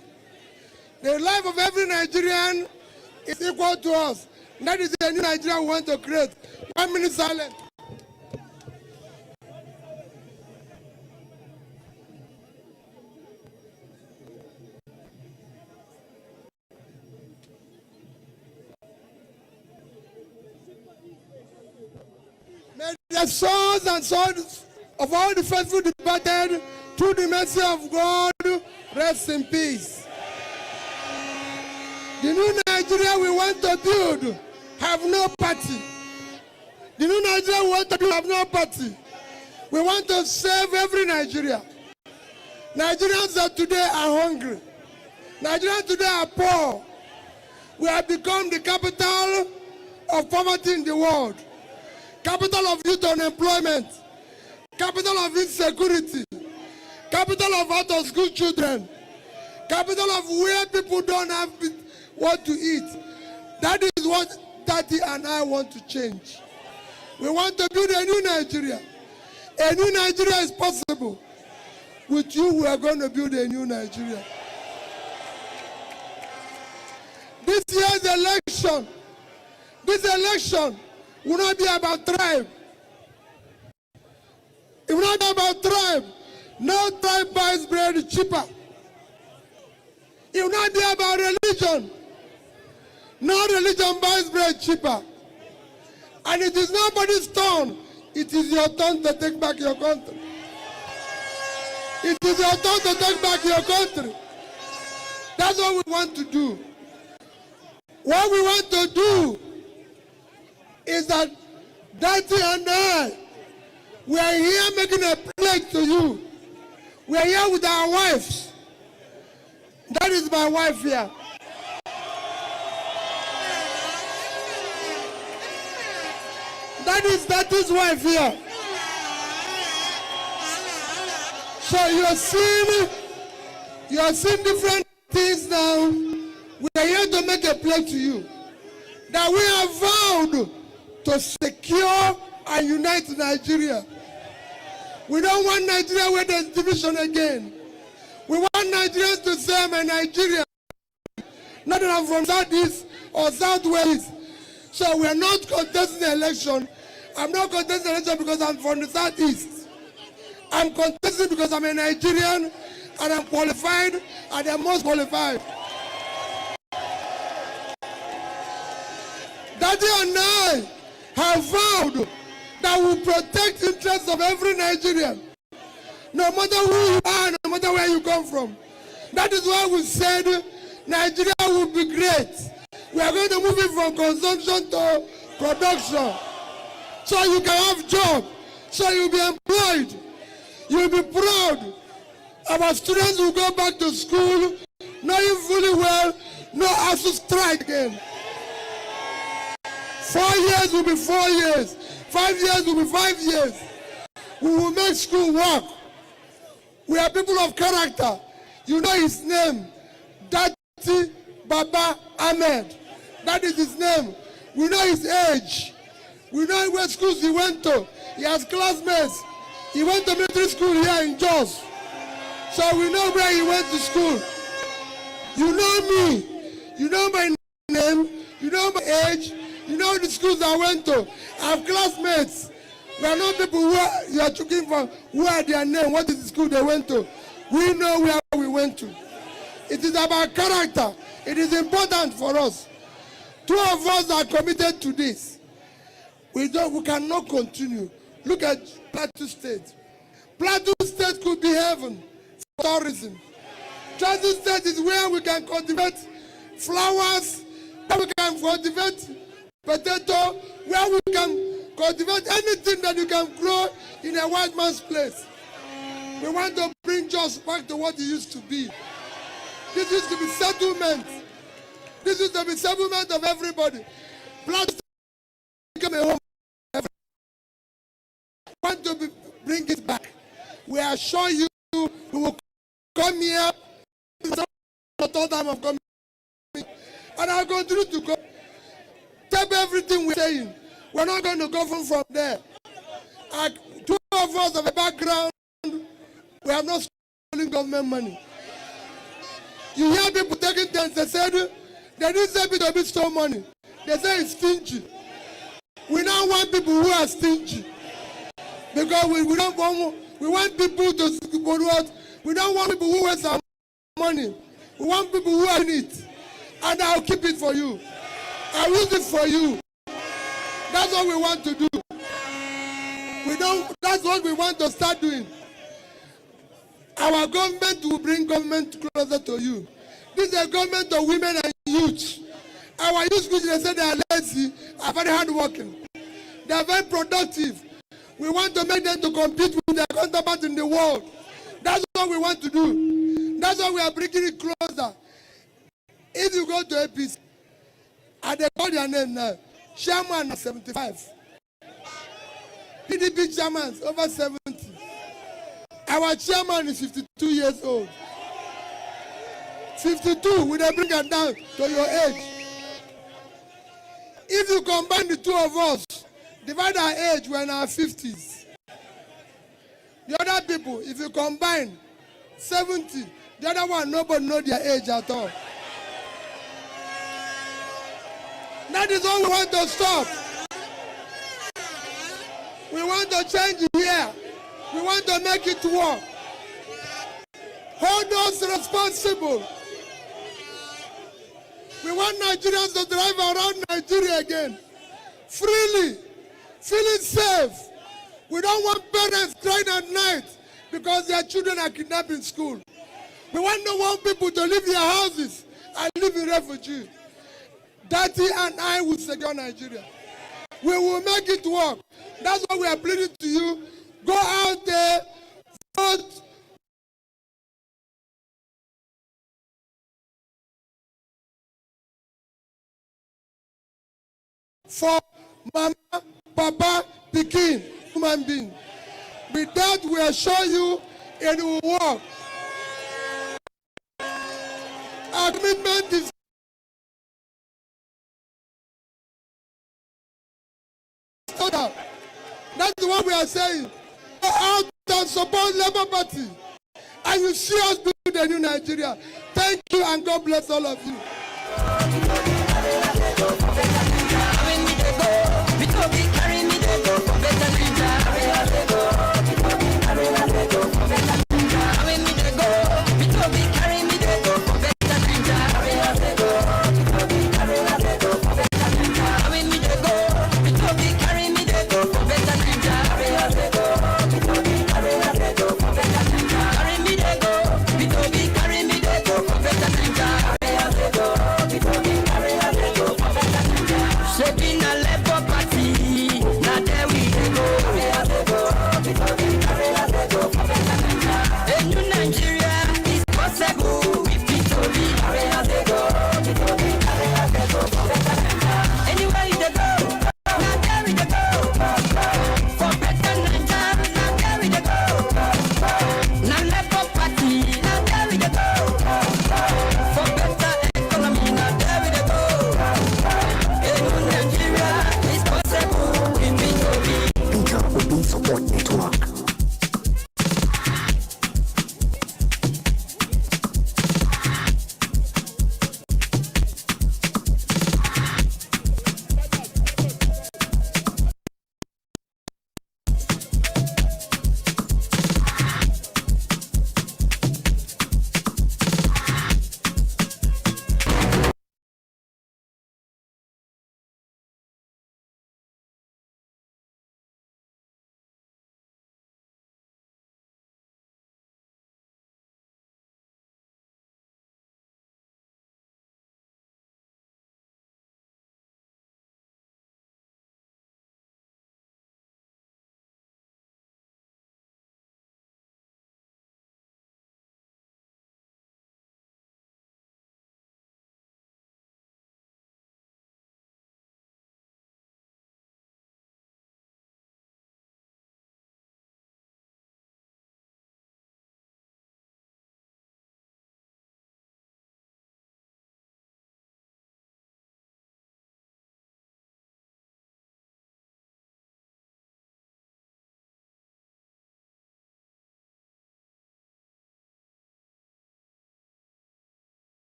The life of every Nigerian is equal to us. That is the new Nigeria we want to create. 1 minute silence. May the souls and souls of all the faithful departed, through the mercy of God, rest in peace. The new Nigeria we want to build have no party. The new Nigeria we want to build have no party. We want to save every Nigeria. Nigerians of today are hungry. Nigerians today are poor. We have become the capital of poverty in the world. Capital of youth unemployment, capital of insecurity, capital of out-of-school children, capital of where people don't have what to eat. That is what Daddy and I want to change. We want to build a new Nigeria. A new Nigeria is possible. With you, we are going to build a new Nigeria. This year's election will not be about tribe. It will not be about tribe. No tribe buys bread cheaper. It will not be about religion. No religion buys bread cheaper. And it is nobody's turn. It is your turn to take back your country. It is your turn to take back your country. That's what we want to do. What we want to do is that Daddy and I, we are here making a pledge to you. We are here with our wives. That is my wife here. That is Daddy's wife here. So you are seeing different things now. We are here to make a pledge to you that we have vowed to secure and unite Nigeria. We don't want Nigeria where there's division again. We want Nigerians to say I'm a Nigerian, not that I'm from Southeast or Southwest. So we are not contesting the election. I'm not contesting the election because I'm from the Southeast. I'm contesting because I'm a Nigerian and I'm qualified and I'm most qualified. Daddy and I have vowed that we will protect the interests of every Nigerian, no matter who you are, no matter where you come from. That is why we said Nigeria will be great. We are going to move it from consumption to production. So you can have job, so you'll be employed. You'll be proud. Our students will go back to school, knowing fully well, no ASU strike again. 4 years will be 4 years. 5 years will be 5 years. We will make school work. We are people of character. You know his name, Datti Baba Ahmed. That is his name. We know his age. We know what schools he went to. He has classmates. He went to military school here in Jos. So we know where he went to school. You know me. You know my name. You know my age. You know the schools I went to. I have classmates. We are not people who you are looking for. Who are their name? What is the school they went to? We know where we went to. It is about character. It is important for us. 2 of us are committed to this. We cannot continue. Look at Plateau State. Plateau State could be heaven for tourism. Plateau State is where we can cultivate flowers, where we can cultivate potato, where we can cultivate anything that you can grow in a white man's place. We want to bring bring Jos back to what it used to be. This used to be settlement. This used to be settlement of everybody. Plateau become a home. Want to bring it back. We assure you, we will come here. The third time of coming, and I'll continue to go. Tap everything we're saying. We're not going to go from there. Two of us have a background. We have not stolen government money. You hear people taking things. They said they didn't say Peter Obi stole money. They say it's stingy. We don't want people who are stingy because we don't want. We want people to go out. We don't want people who waste our money. We want people who are in it, and I'll keep it for you. I'll use it for you. That's what we want to do. That's what we want to start doing. Our government will bring government closer to you. This is a government of women and youth. Our youth, they say they are lazy, are very hardworking. They are very productive. We want to make them to compete with their counterparts in the world. That's what we want to do. That's why we are bringing it closer. If you go to APC, and they call their name now, chairman is 75. PDP chairman is over 70. Our chairman is 52 years old. 52, we don't bring it down to your age. If you combine the two of us, divide our age, we're in our 50s. The other people, if you combine 70, the other one, nobody knows their age at all. That is all we want to stop. We want to change here. We want to make it work. Hold us responsible. We want Nigerians to drive around Nigeria again, freely, feeling safe. We don't want parents crying at night because their children are kidnapped in school. We want people to leave their houses and live in refugees. Obi-Datti and I will secure Nigeria. We will make it work. That's why we are pleading to you. Go out there, vote. For Mama, Papa, Pikin, human being. With that, we assure you it will work. Our commitment is total. That's what we are saying. Go out and support Labour Party. And you see us build a new Nigeria. Thank you and God bless all of you. Carry me, they go.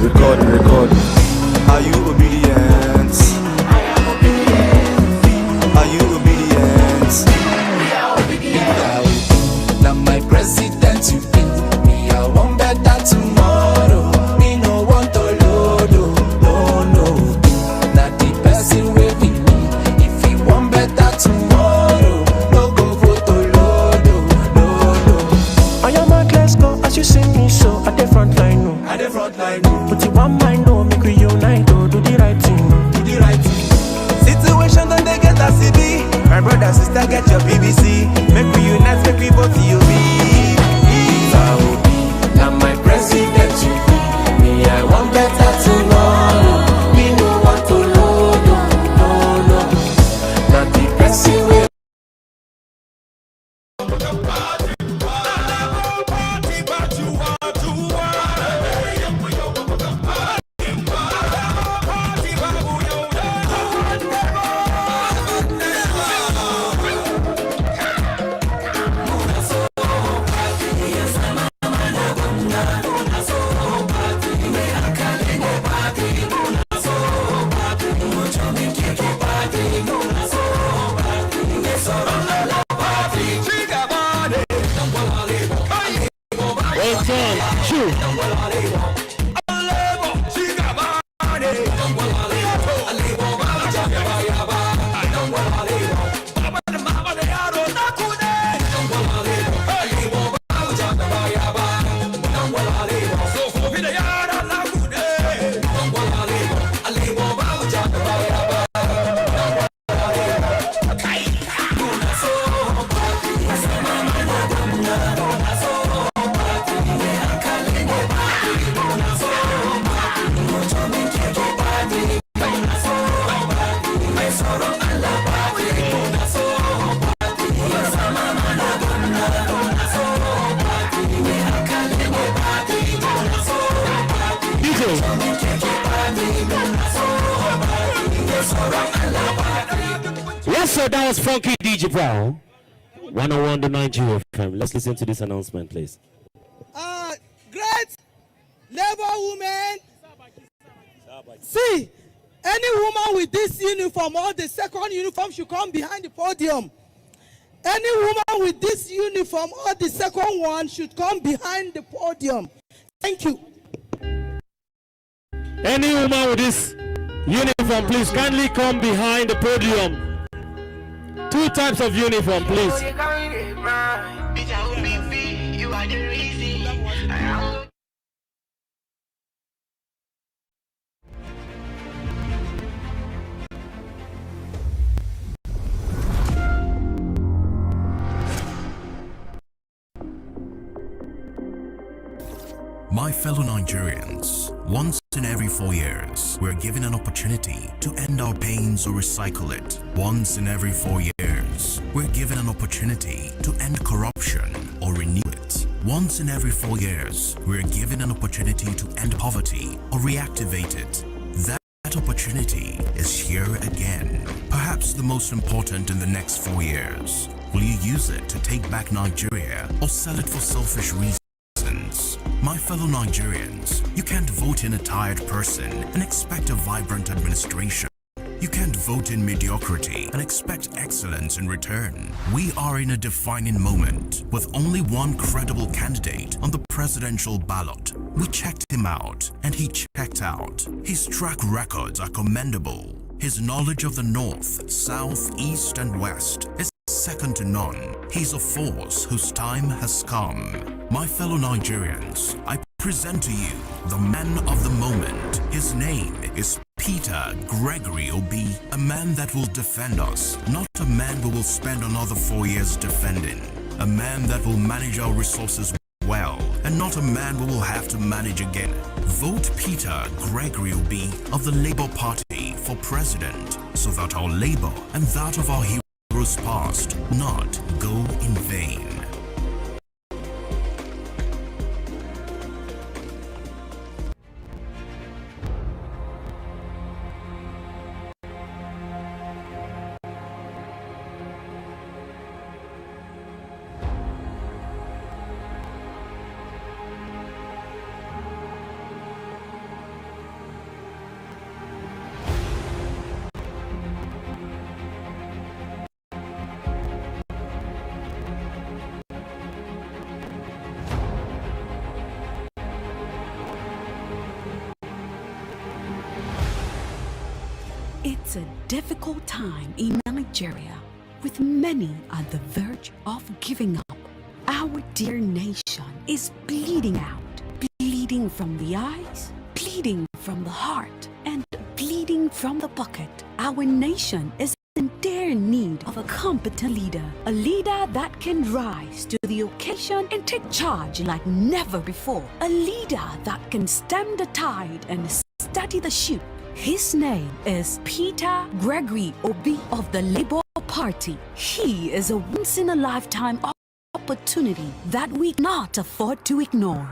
Record. Are you obedient? I am obedient. Are you obedient? We are obedient. Now my president, you be me. I want better tomorrow. Me no want to load, no. That the person will be me. If he want better tomorrow, no go vote to load, no. I am a let's go as you see me so at the front line, no. At the front line, no. Put it one mind, no. Make we unite, oh. Do the right thing, no. Do the right thing. Situation don't they get a CB. My brother, sister, get your BBC. Make we unite, make we vote you be. Now my president, you be. Me, I want better tomorrow. Me no want to load, no. Not the person will. Yes, sir, that was Funky DJ Brown. 101 to Nigeria FM. Let's listen to this announcement, please. Great labor women. See, any woman with this uniform or the second uniform should come behind the podium. Any woman with this uniform or the second one should come behind the podium. Thank you. Any woman with this uniform, please kindly come behind the podium. 2 types of uniform, please. My fellow Nigerians, once in every 4 years, we're given an opportunity to end our pains or recycle it. Once in every 4 years, we're given an opportunity to end corruption or renew it. Once in every 4 years, we're given an opportunity to end poverty or reactivate it. That opportunity is here again. Perhaps the most important in the next 4 years. Will you use it to take back Nigeria or sell it for selfish reasons? My fellow Nigerians, you can't vote in a tired person and expect a vibrant administration. You can't vote in mediocrity and expect excellence in return. We are in a defining moment with only one credible candidate on the presidential ballot. We checked him out and he checked out. His track records are commendable. His knowledge of the North, South, East and West is second to none. He's a force whose time has come. My fellow Nigerians, I present to you the man of the moment. His name is Peter Gregory Obi, a man that will defend us, not a man we will spend another 4 years defending. A man that will manage our resources well, and not a man we will have to manage again. Vote Peter Gregory Obi of the Labour Party for president, so that our labor and that of our heroes past not go in vain. It's a difficult time in Nigeria, with many at the verge of giving up. Our dear nation is bleeding out, bleeding from the eyes, bleeding from the heart, and bleeding from the pocket. Our nation is in dire need of a competent leader, a leader that can rise to the occasion and take charge like never before, a leader that can stem the tide and steady the ship. His name is Peter Gregory Obi of the Labour Party. He is a once-in-a-lifetime opportunity that we cannot afford to ignore.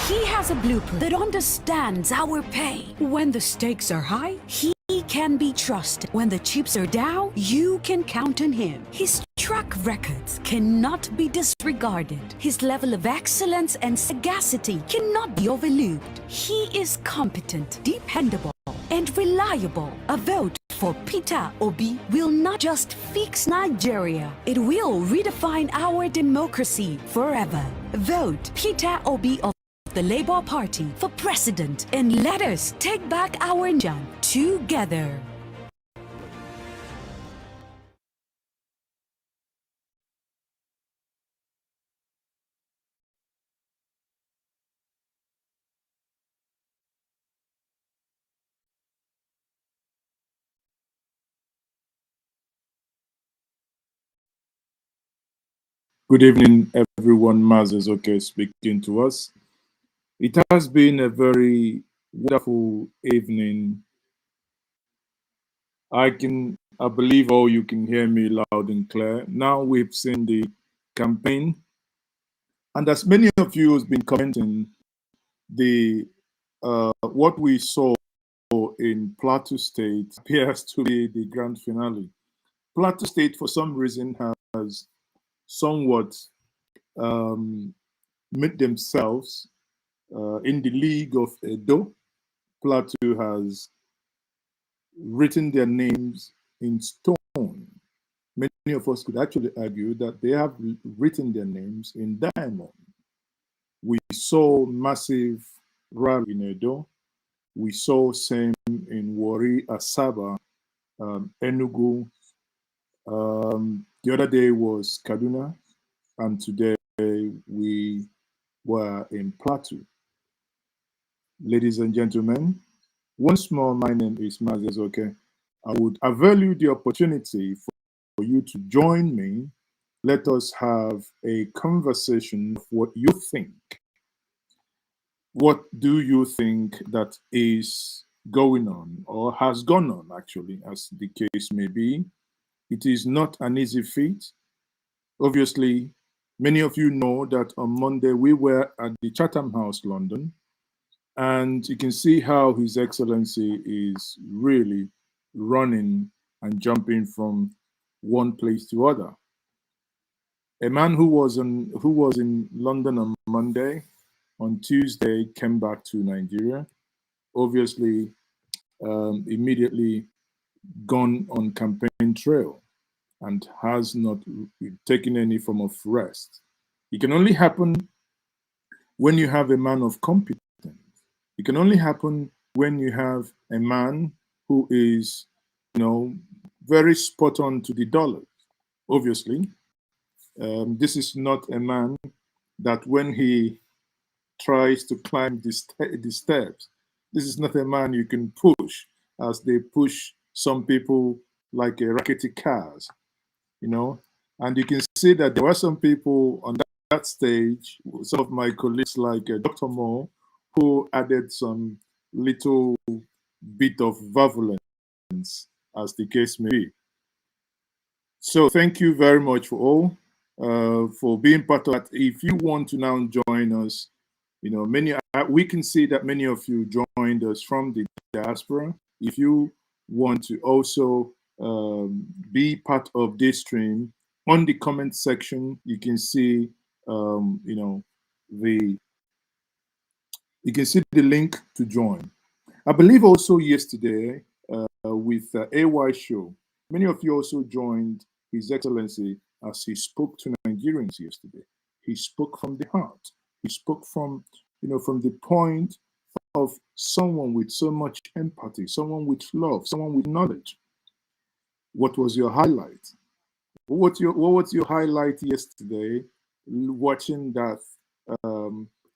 He has a blueprint that understands our pain. When the stakes are high, he can be trusted. When the chips are down, you can count on him. His track records cannot be disregarded. His level of excellence and sagacity cannot be overlooked. He is competent, dependable, and reliable. A vote for Peter Obi will not just fix Nigeria, it will redefine our democracy forever. Vote Peter Obi of the Labour Party for president, and let us take back our nation together. Good evening, everyone. Mazes okay speaking to us. It has been a very wonderful evening. I believe all you can hear me loud and clear. Now we've seen the campaign, and as many of you have been commenting, what we saw in Plateau State appears to be the grand finale. Plateau State, for some reason, has somewhat made themselves in the league of Edo. Plateau has written their names in stone. Many of us could actually argue that they have written their names in diamond. We saw massive rally in Edo. We saw same in Warri, Asaba, Enugu. The other day was Kaduna, and today we were in Plateau. Ladies and gentlemen, once more, my name is Mazes okay. I would value the opportunity for you to join me. Let us have a conversation of what you think. What do you think that is going on or has gone on, actually, as the case may be? It is not an easy feat. Obviously, many of you know that on Monday we were at the Chatham House, London, and you can see how His Excellency is really running and jumping from one place to other. A man who was in London on Monday, on Tuesday came back to Nigeria, obviously immediately gone on campaign trail and has not taken any form of rest. It can only happen when you have a man of competence. It can only happen when you have a man who is, very spot on to the dollar. Obviously, this is not a man that when he tries to climb the steps, this is not a man you can push as they push some people like a rackety cars, And you can see that there were some people on that stage, some of my colleagues like Dr. Moore, who added some little bit of virulence, as the case may be. So thank you very much for all, for being part of that. If you want to now join us, we can see that many of you joined us from the diaspora. If you want to also be part of this stream, on the comment section, you can see, you can see the link to join. I believe also yesterday with AY show, many of you also joined His Excellency as he spoke to Nigerians yesterday. He spoke from the heart. He spoke from, from the point of someone with so much empathy, someone with love, someone with knowledge. What was your highlight? What was your highlight yesterday watching that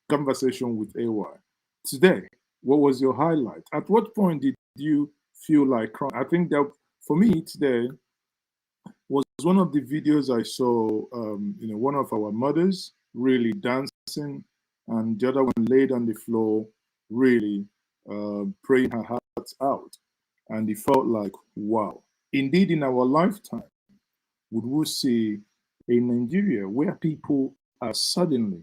conversation with AY? Today, what was your highlight? At what point did you feel like crying? I think that for me today was one of the videos I saw, one of our mothers really dancing and the other one laid on the floor really praying her heart out. And it felt like, wow. Indeed, in our lifetime, would we see a Nigeria where people are suddenly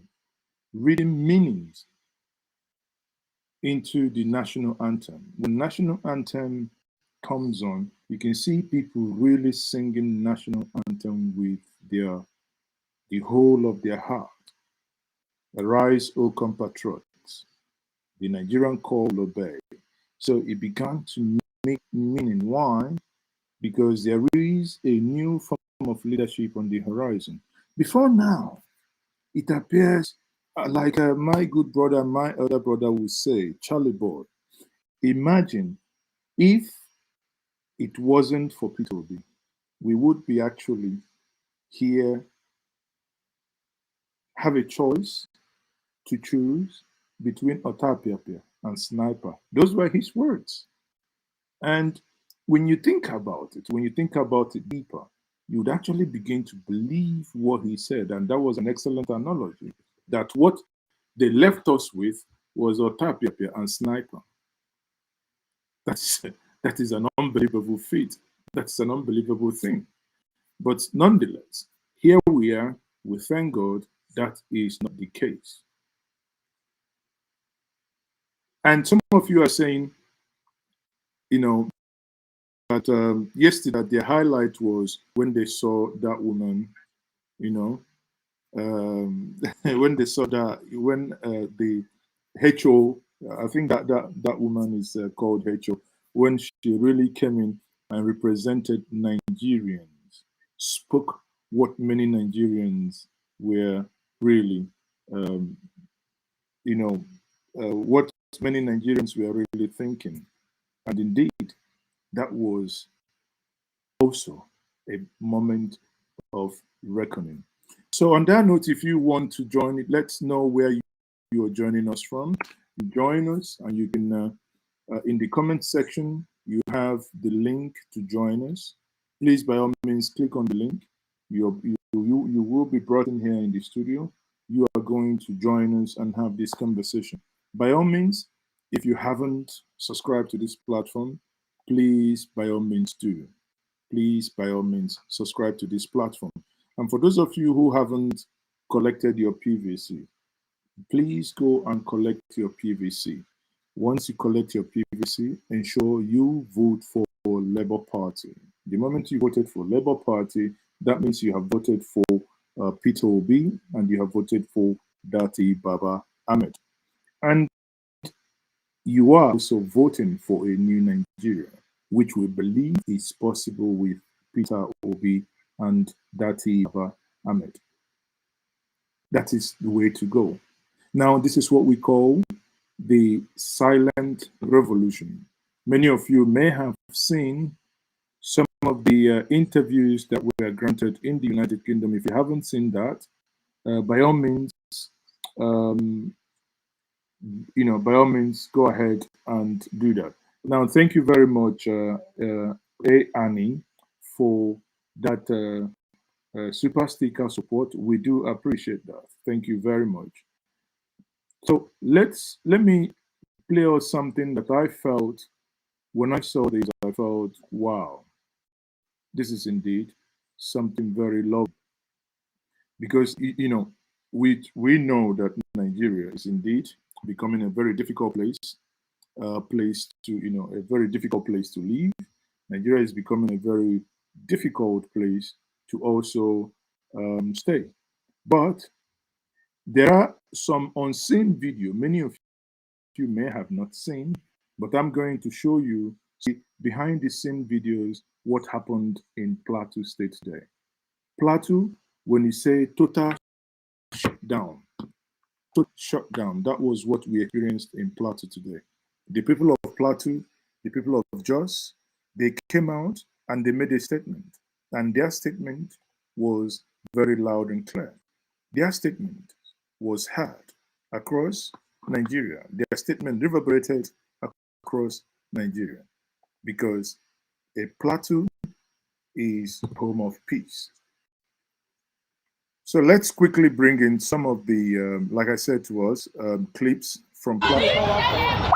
reading meanings into the national anthem? When national anthem comes on, you can see people really singing national anthem with the whole of their heart. Arise, O compatriots, the Nigerian call obey. So it began to make meaning. Why? Because there is a new form of leadership on the horizon. Before now, it appears like my good brother, my elder brother would say, Charlie boy, imagine if it wasn't for Peter Obi, we would be actually here, have a choice to choose between Otapiapia and Sniper. Those were his words. And when you think about it deeper, you would actually begin to believe what he said. And that was an excellent analogy, that what they left us with was Otapiapia and Sniper. That is an unbelievable feat. That's an unbelievable thing. But nonetheless, here we are. We thank God that is not the case. And some of you are saying, that yesterday their highlight was when they saw that woman, when they saw that, when the HO, I think that woman is called HO, when she really came in and represented Nigerians, spoke what many Nigerians were really, what many Nigerians were really thinking. And indeed, that was also a moment of reckoning. So on that note, if you want to join it, let's know where you are joining us from. Join us, and you can, in the comment section, you have the link to join us. Please, by all means, click on the link. You will be brought in here in the studio. You are going to join us and have this conversation. By all means, if you haven't subscribed to this platform, please, by all means, do. Please, by all means, subscribe to this platform. And for those of you who haven't collected your PVC, please go and collect your PVC. Once you collect your PVC, ensure you vote for Labour Party. The moment you voted for Labour Party, that means you have voted for Peter Obi and you have voted for Datti Baba Ahmed. And you are also voting for a new Nigeria, which we believe is possible with Peter Obi and Datti Baba Ahmed. That is the way to go. Now, this is what we call the silent revolution. Many of you may have seen some of the interviews that were granted in the United Kingdom. If you haven't seen that, by all means, by all means, go ahead and do that. Now, thank you very much, Annie, for that super sticker support. We do appreciate that. Thank you very much. So let me play out something that I felt when I saw this. I felt, wow, this is indeed something very lovely. Because we know that Nigeria is indeed becoming a very difficult place, a very difficult place to live. Nigeria is becoming a very difficult place to also stay. But there are some unseen video many of you may have not seen, but I'm going to show you behind the scene videos what happened in Plateau State today. Plateau, when you say total shutdown, shut down. That was what we experienced in Plateau today. The people of Plateau, the people of Jos, they came out and they made a statement. And their statement was very loud and clear. Their statement was heard across Nigeria. Their statement reverberated across Nigeria because a Plateau is home of peace. So let's quickly bring in some of the, like I said to us, clips from Plateau.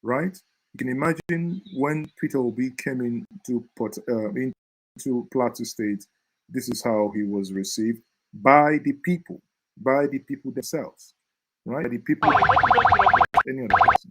Right? You can imagine when Peter Obi came into Plateau State, this is how he was received by the people themselves, right? By the people, any other person.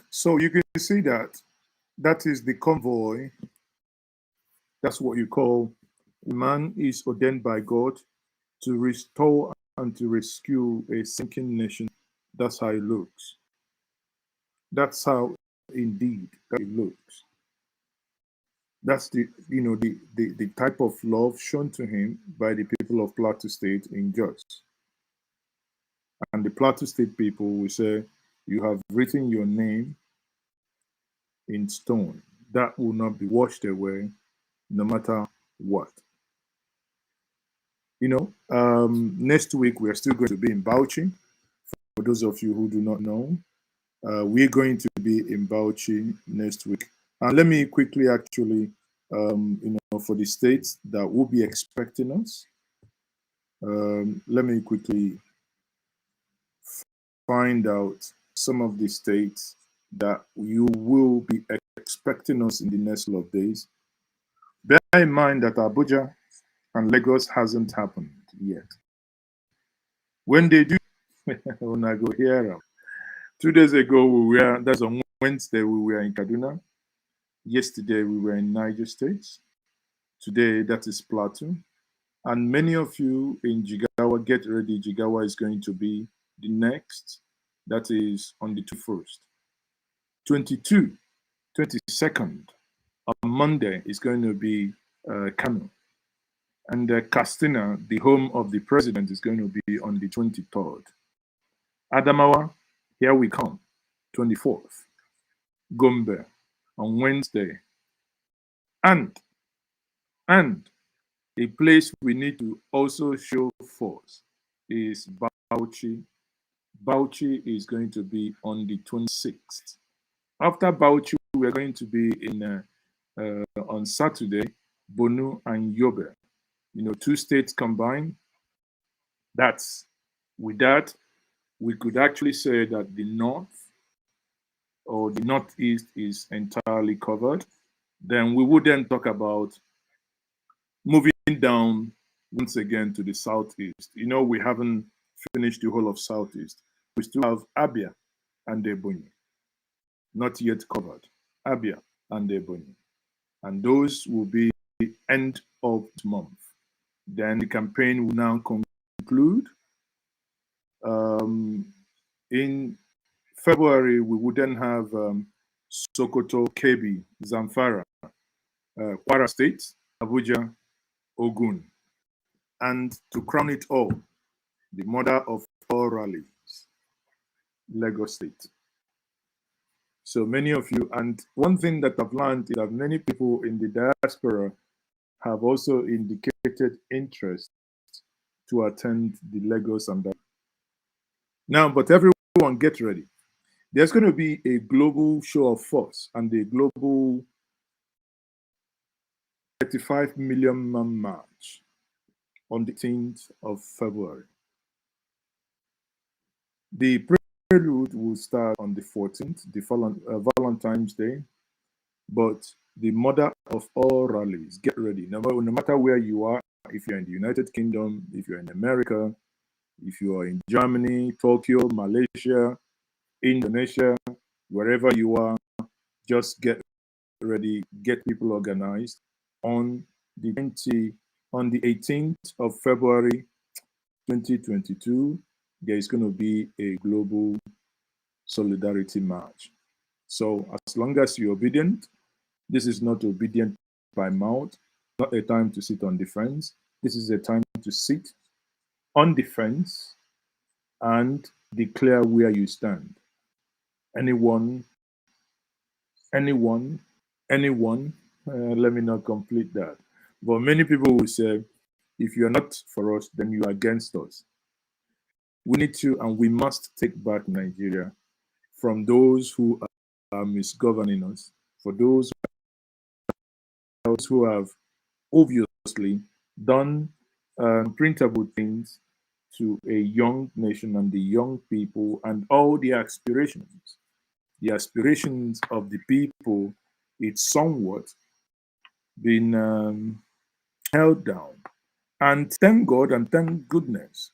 So you can see that that is the convoy. That's what you call man is ordained by God to restore and to rescue a sinking nation. That's how it looks. That's how indeed that it looks. That's the the type of love shown to him by the people of Plateau State in Jos. And the Plateau State people will say, you have written your name in stone. That will not be washed away no matter what. Next week we are still going to be in Bauchi. For those of you who do not know, we're going to be in Bauchi next week. And let me quickly actually, for the states that will be expecting us, let me quickly find out some of the states that you will be expecting us in the next couple of days. Bear in mind that Abuja and Lagos hasn't happened yet. When they do, when I go here, 2 days ago, that's on Wednesday, we were in Kaduna. Yesterday, we were in Niger State. Today, that is Plateau. And many of you in Jigawa, get ready. Jigawa is going to be the next. That is on the 21st. 22nd, on Monday, is going to be Kano. And Castina, the home of the president, is going to be on the 23rd. Adamawa, here we come, 24th. Gombe, on Wednesday. And a place we need to also show force is Bauchi. Bauchi is going to be on the 26th. After Bauchi, we are going to be in on Saturday, Bonu and Yobe. 2 states combined. With that, we could actually say that the north or the northeast is entirely covered. Then we would then talk about moving down once again to the southeast. We haven't finished the whole of southeast. We still have Abia and Ebonyi, not yet covered. Abia and Ebonyi. And those will be the end of the month. Then the campaign will now conclude. In February, we would then have Sokoto, Kebbi, Zamfara, Kwara State, Abuja, Ogun. And to crown it all, the mother of all rallies, Lagos State. So many of you, and one thing that I've learned is that many people in the diaspora have also indicated interest to attend the Lagos and that. Now, but everyone get ready. There's going to be a global show of force and a global 35 million man march on the 18th of February. The prelude will start on the 14th, the Valentine's Day, but the mother of all rallies, get ready. No matter where you are, if you're in the United Kingdom, if you're in America, if you are in Germany, Tokyo, Malaysia, Indonesia, wherever you are, just get ready, get people organized. On the 18th of February 2022, there is going to be a global solidarity march. So as long as you're obedient, this is not obedient by mouth, not a time to sit on the fence. This is a time to sit on the fence and declare where you stand. Anyone, let me not complete that. But many people will say, if you're not for us, then you are against us. We need to and we must take back Nigeria from those who are misgoverning us, for those who have obviously done printable things to a young nation and the young people and all the aspirations. The aspirations of the people, it's somewhat been held down. And thank God and thank goodness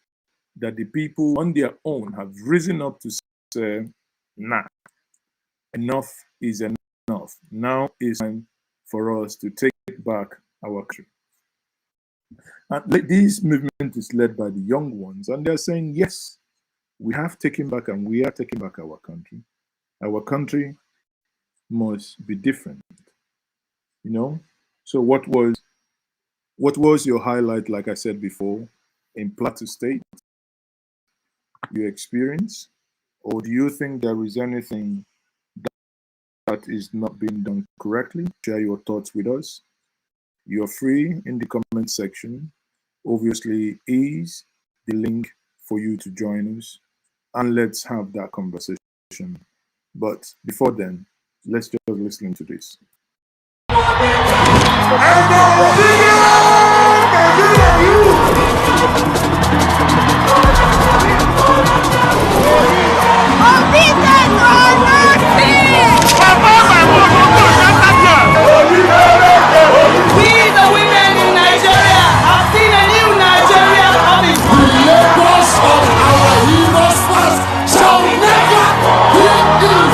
that the people on their own have risen up to say, nah, enough is enough. Now is time for us to take back our country. And this movement is led by the young ones, and they're saying, yes, we have taken back and we are taking back our country. Our country must be different, you know? So what was your highlight, like I said before, in Plateau State? Your experience? Or do you think there is anything that is not being done correctly? Share your thoughts with us. You're free in the comment section. Obviously, is the link for you to join us, and let's have that conversation. But before then, let's just listen to this. We, the women in Nigeria, have seen a new Nigeria coming. The labors of our heroes past shall never be in vain.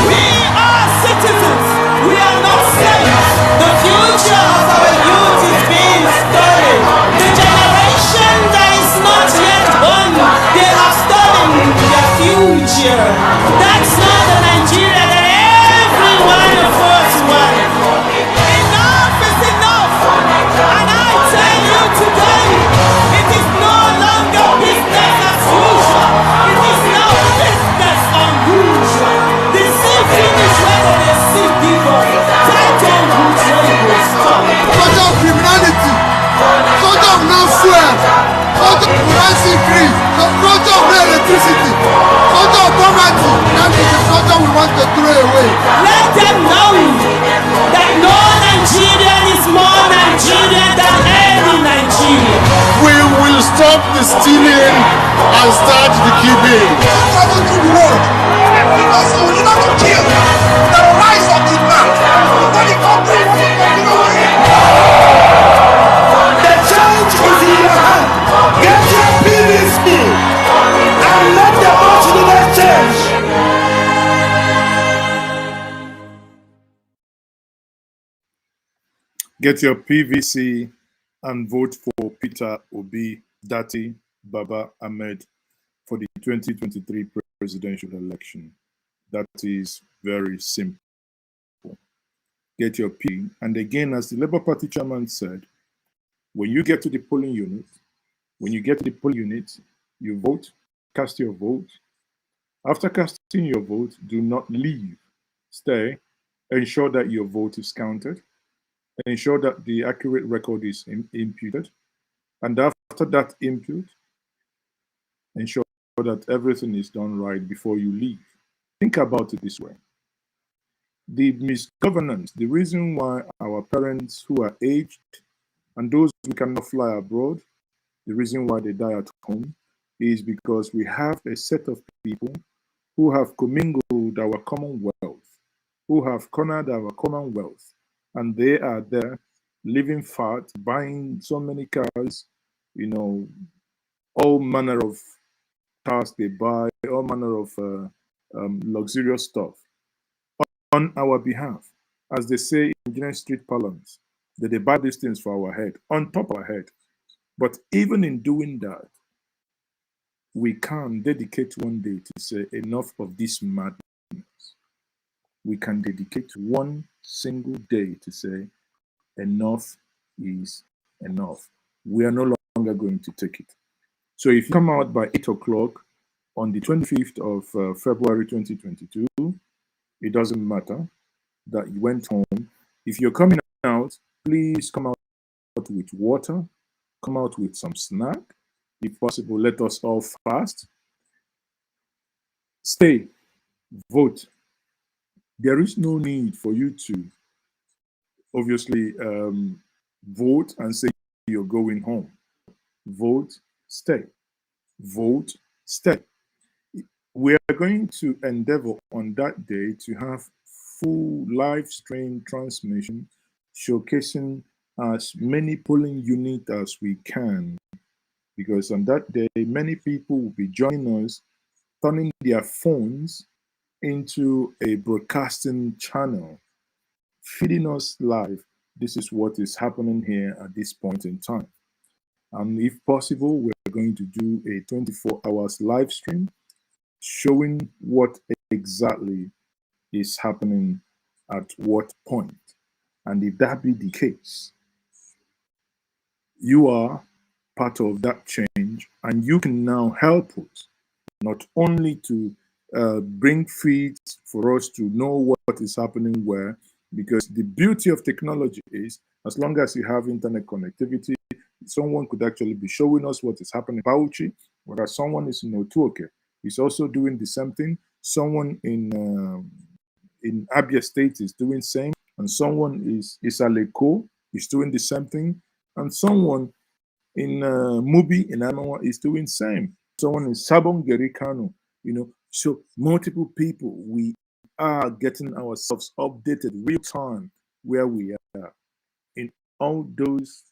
We are citizens. We are not slaves. The future of our youth is being stolen. The generation that is not yet born, they have stolen their future. That's not the Nigeria that every one of us wants. Enough is enough. And I tell you today, it is no longer business as usual. It is now business unusual. The sea finish whether they see people. Tell them which way will stop. Culture of criminality, culture of non-fuel, culture of price increase, culture of no electricity, culture of poverty. That is the culture we want to throw away. Let them know that no Nigerian is more Nigerian than any Nigerian. We will stop the stealing and start the giving. Travel through the world because we will not kill the rise of the man. When it comes to The change is in your hand. Get your PVC and let the multitude change. Get your PVC and vote for Peter Obi, Datti, Baba Ahmed for the 2023 presidential election. That is very simple. Get your P. And again, as the Labour Party chairman said, when you get to the polling unit, you vote, cast your vote. After casting your vote, do not leave stay, ensure that your vote is counted, ensure that the accurate record is imputed, and after that input, ensure that everything is done right before you leave. Think about it this way. The misgovernance, the reason why our parents who are aged and those who cannot fly abroad, the reason why they die at home is because we have a set of people who have commingled our commonwealth, who have cornered our commonwealth, and they are there living fat, buying so many cars, all manner of cars they buy, all manner of luxurious stuff on our behalf. As they say in Guinean street parlance, that they buy these things for our head, on top of our head. But even in doing that, we can dedicate one day to say enough of this madness. We can dedicate one single day to say enough is enough. We are no longer going to take it. So if you come out by 8 o'clock on the 25th of February 2022, it doesn't matter that you went home. If you're coming out, please come out with water, come out with some snack. If possible, let us all fast. Stay, vote. There is no need for you to obviously vote and say you're going home. Vote, stay. Vote, stay. We are going to endeavor on that day to have full live stream transmission showcasing as many polling units as we can, because on that day many people will be joining us, turning their phones into a broadcasting channel, feeding us live. This is what is happening here at this point in time. And if possible, we're going to do a 24 hours live stream showing what exactly is happening at what point. And if that be the case, you are part of that change, and you can now help us not only to bring feeds for us to know what is happening where, because the beauty of technology is as long as you have internet connectivity, someone could actually be showing us what is happening in Bauchi, whereas someone is in Otuoke is also doing the same thing. Someone in Abia State is doing same, and someone is Aleko is doing the same thing, and someone in Mubi in Amawa is doing same. Someone in Sabon Gerikano, so multiple people. We are getting ourselves updated real time where we are in all those,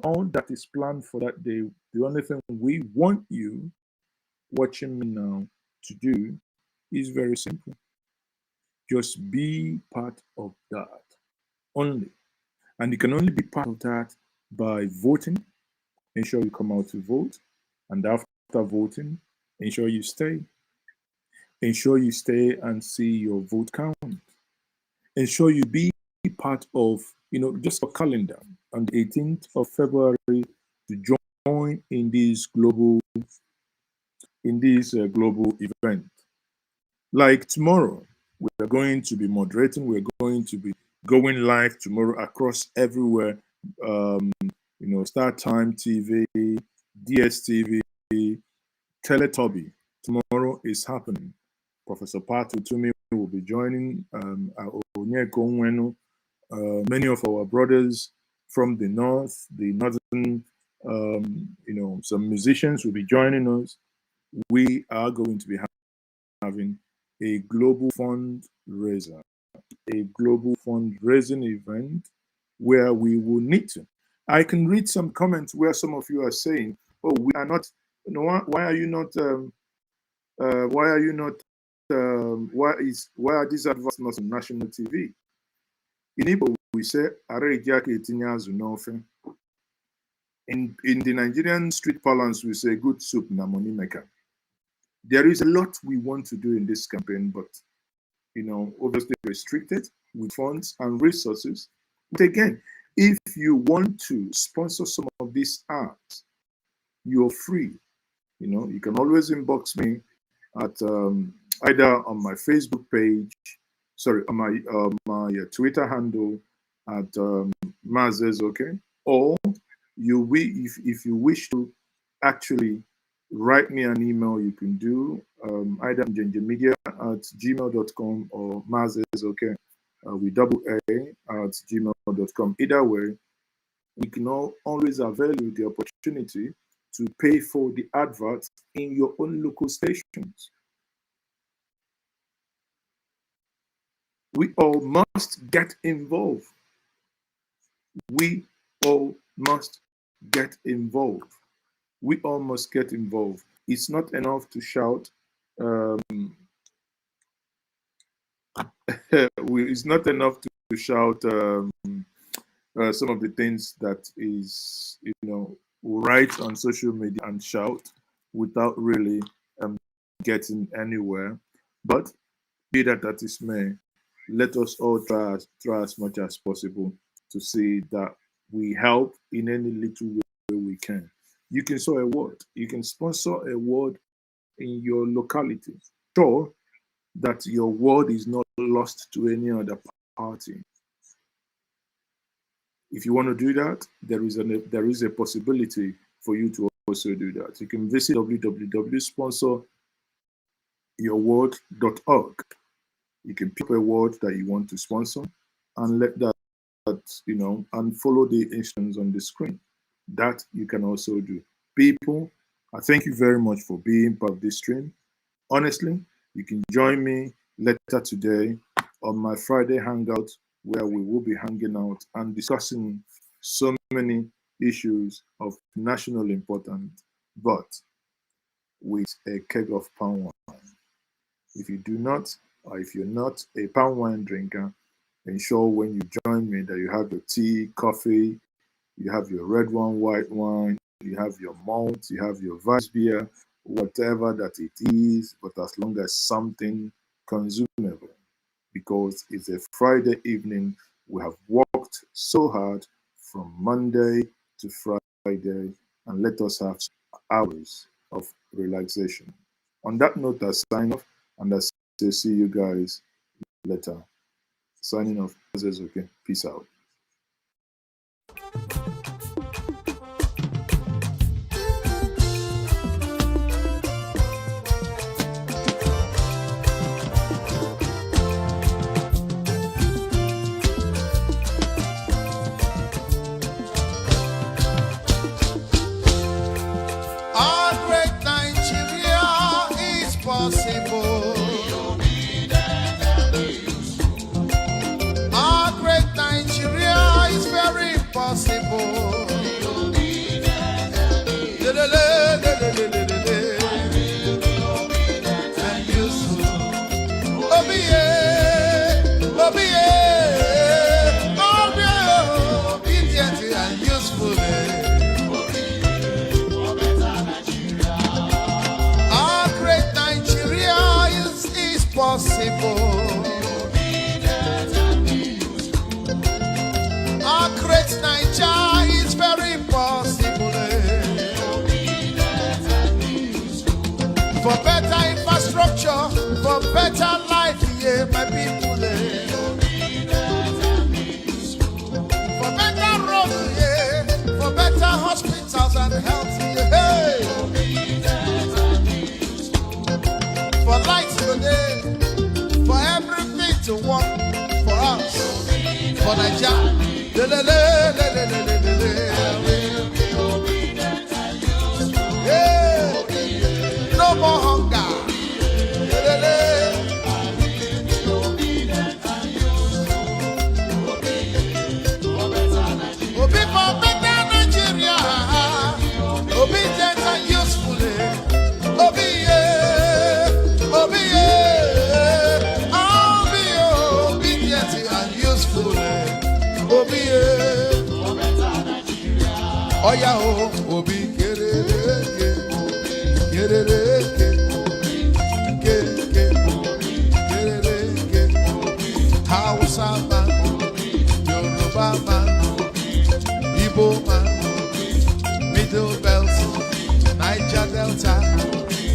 all that is planned for that day. The only thing we want you watching me now to do is very simple. Just be part of that only. And you can only be part of that by voting. Ensure you come out to vote. And after voting, ensure you stay. Ensure you stay and see your vote count. Ensure you be part of, just a calendar on the 18th of February to join in this global event. Like tomorrow, we are going to be moderating. We're going to be going live tomorrow across everywhere. Start Time TV, DSTV, Teletubby. Tomorrow is happening. Professor Patu Tumi will be joining. Many of our brothers from the north, the northern, some musicians will be joining us. We are going to be having a global fundraiser, a global fundraising event where we will need to. I can read some comments where some of you are saying, "Oh, we are not. Why are you not? Why are you not? Why are these adverts not on national TV?" In Igbo, we say, in the Nigerian street parlance, we say, "Good soup na money maker." There is a lot we want to do in this campaign, but obviously restricted with funds and resources. But again, if you want to sponsor some of these ads, you're free. You can always inbox me at either on my Facebook page sorry, on my Twitter handle at Mazes, okay? Or if you wish to actually write me an email, you can do either njenjemedia@gmail.com or Mazes, okay? With double A at gmail.com. Either way, we can always avail you the opportunity to pay for the adverts in your own local stations. We all must get involved. We all must get involved. We all must get involved. It's not enough to shout. It's not enough to shout some of the things that is, right on social media and shout without really getting anywhere. But be that it may, let us all try as much as possible to see that we help in any little way we can. You can sow a word. You can sponsor a word in your locality. Sure that your word is not lost to any other party. If you want to do that, there is a possibility for you to also do that. You can visit www.sponsoryourword.org. You can pick a word that you want to sponsor and let that, and follow the instructions on the screen. That you can also do. People, I thank you very much for being part of this stream. Honestly, you can join me later today on my Friday hangout, where we will be hanging out and discussing so many issues of national importance, but with a keg of palm wine. If you do not, or if you're not a palm wine drinker, ensure when you join me that you have your tea, coffee, you have your red wine, white wine, you have your malt, you have your vice beer, whatever that it is, but as long as something consumable. Because it's a Friday evening, we have worked so hard from Monday to Friday, and let us have hours of relaxation. On that note, I sign off, and I say see you guys later. Signing off. Okay. Peace out. Our great Nigeria is possible. Our great Nigeria is very possible. And useful. Obedient and useful. Our great Nigeria is possible. Our great Nigeria is very possible. For better infrastructure, for better life, yeah, my people. For better roads, yeah, for better hospitals and health, yeah. For lights today, for everything to work for us, for Nigeria. Yeah. No more hunger. Obi for better Nigeria. Obedient and useful. Obi, Obi, I'll be obedient and useful. Obi, oh yeah, Obi, get Hausa man, Yoruba man, Igbo man, Middle Belt, Niger Delta.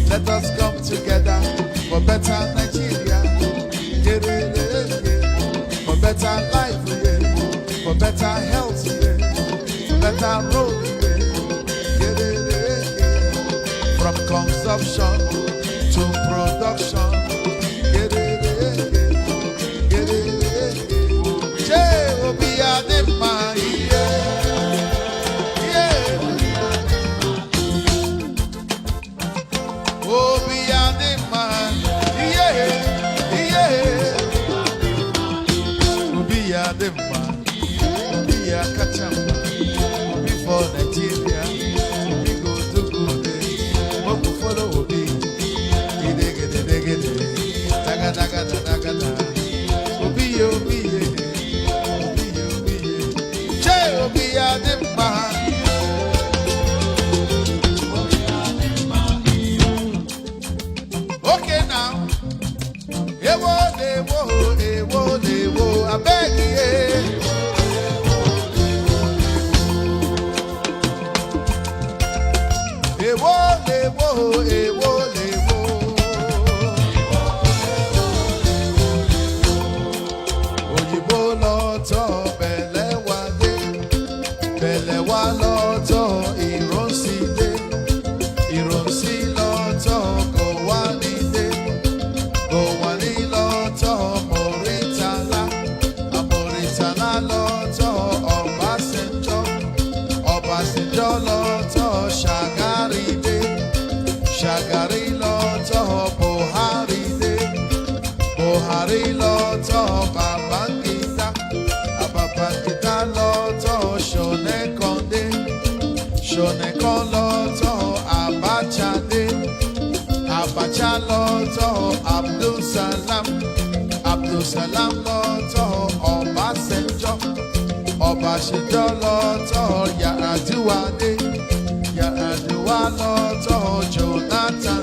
Let us come together for better Nigeria. for better health, yeah, for better road, yeah, from consumption to production, yeah, Obi Adema, Obi Adema, Obi Adema, Obi Akachamba, Obi for Nigeria, Obi go to good, Obi follow Obi, Gede, Daga, Obi, Obi, Obi Adema. Okay now, ewo, I beg you. Ewo, Oyibo lọ́tọ̀ bẹ̀lẹ̀ wá lọ́tọ̀ ìrọ̀nsí lọ́tọ̀ kò wá ní lọ́tọ̀ Mọ̀rítàlá lọ́tọ̀ Ọbásanjọ́ lọ́tọ̀ Ṣàgárí lọ́tọ̀ Buhari lọ́tọ̀ Babangida lọ́tọ̀ Ṣọ̀nẹ́kan lọ́tọ̀ Abacha lọ́tọ̀ Abdulsalam lọ́tọ̀ Ọbásanjọ́ lọ́tọ̀ Yar'Adua lọ́tọ̀ Jonathan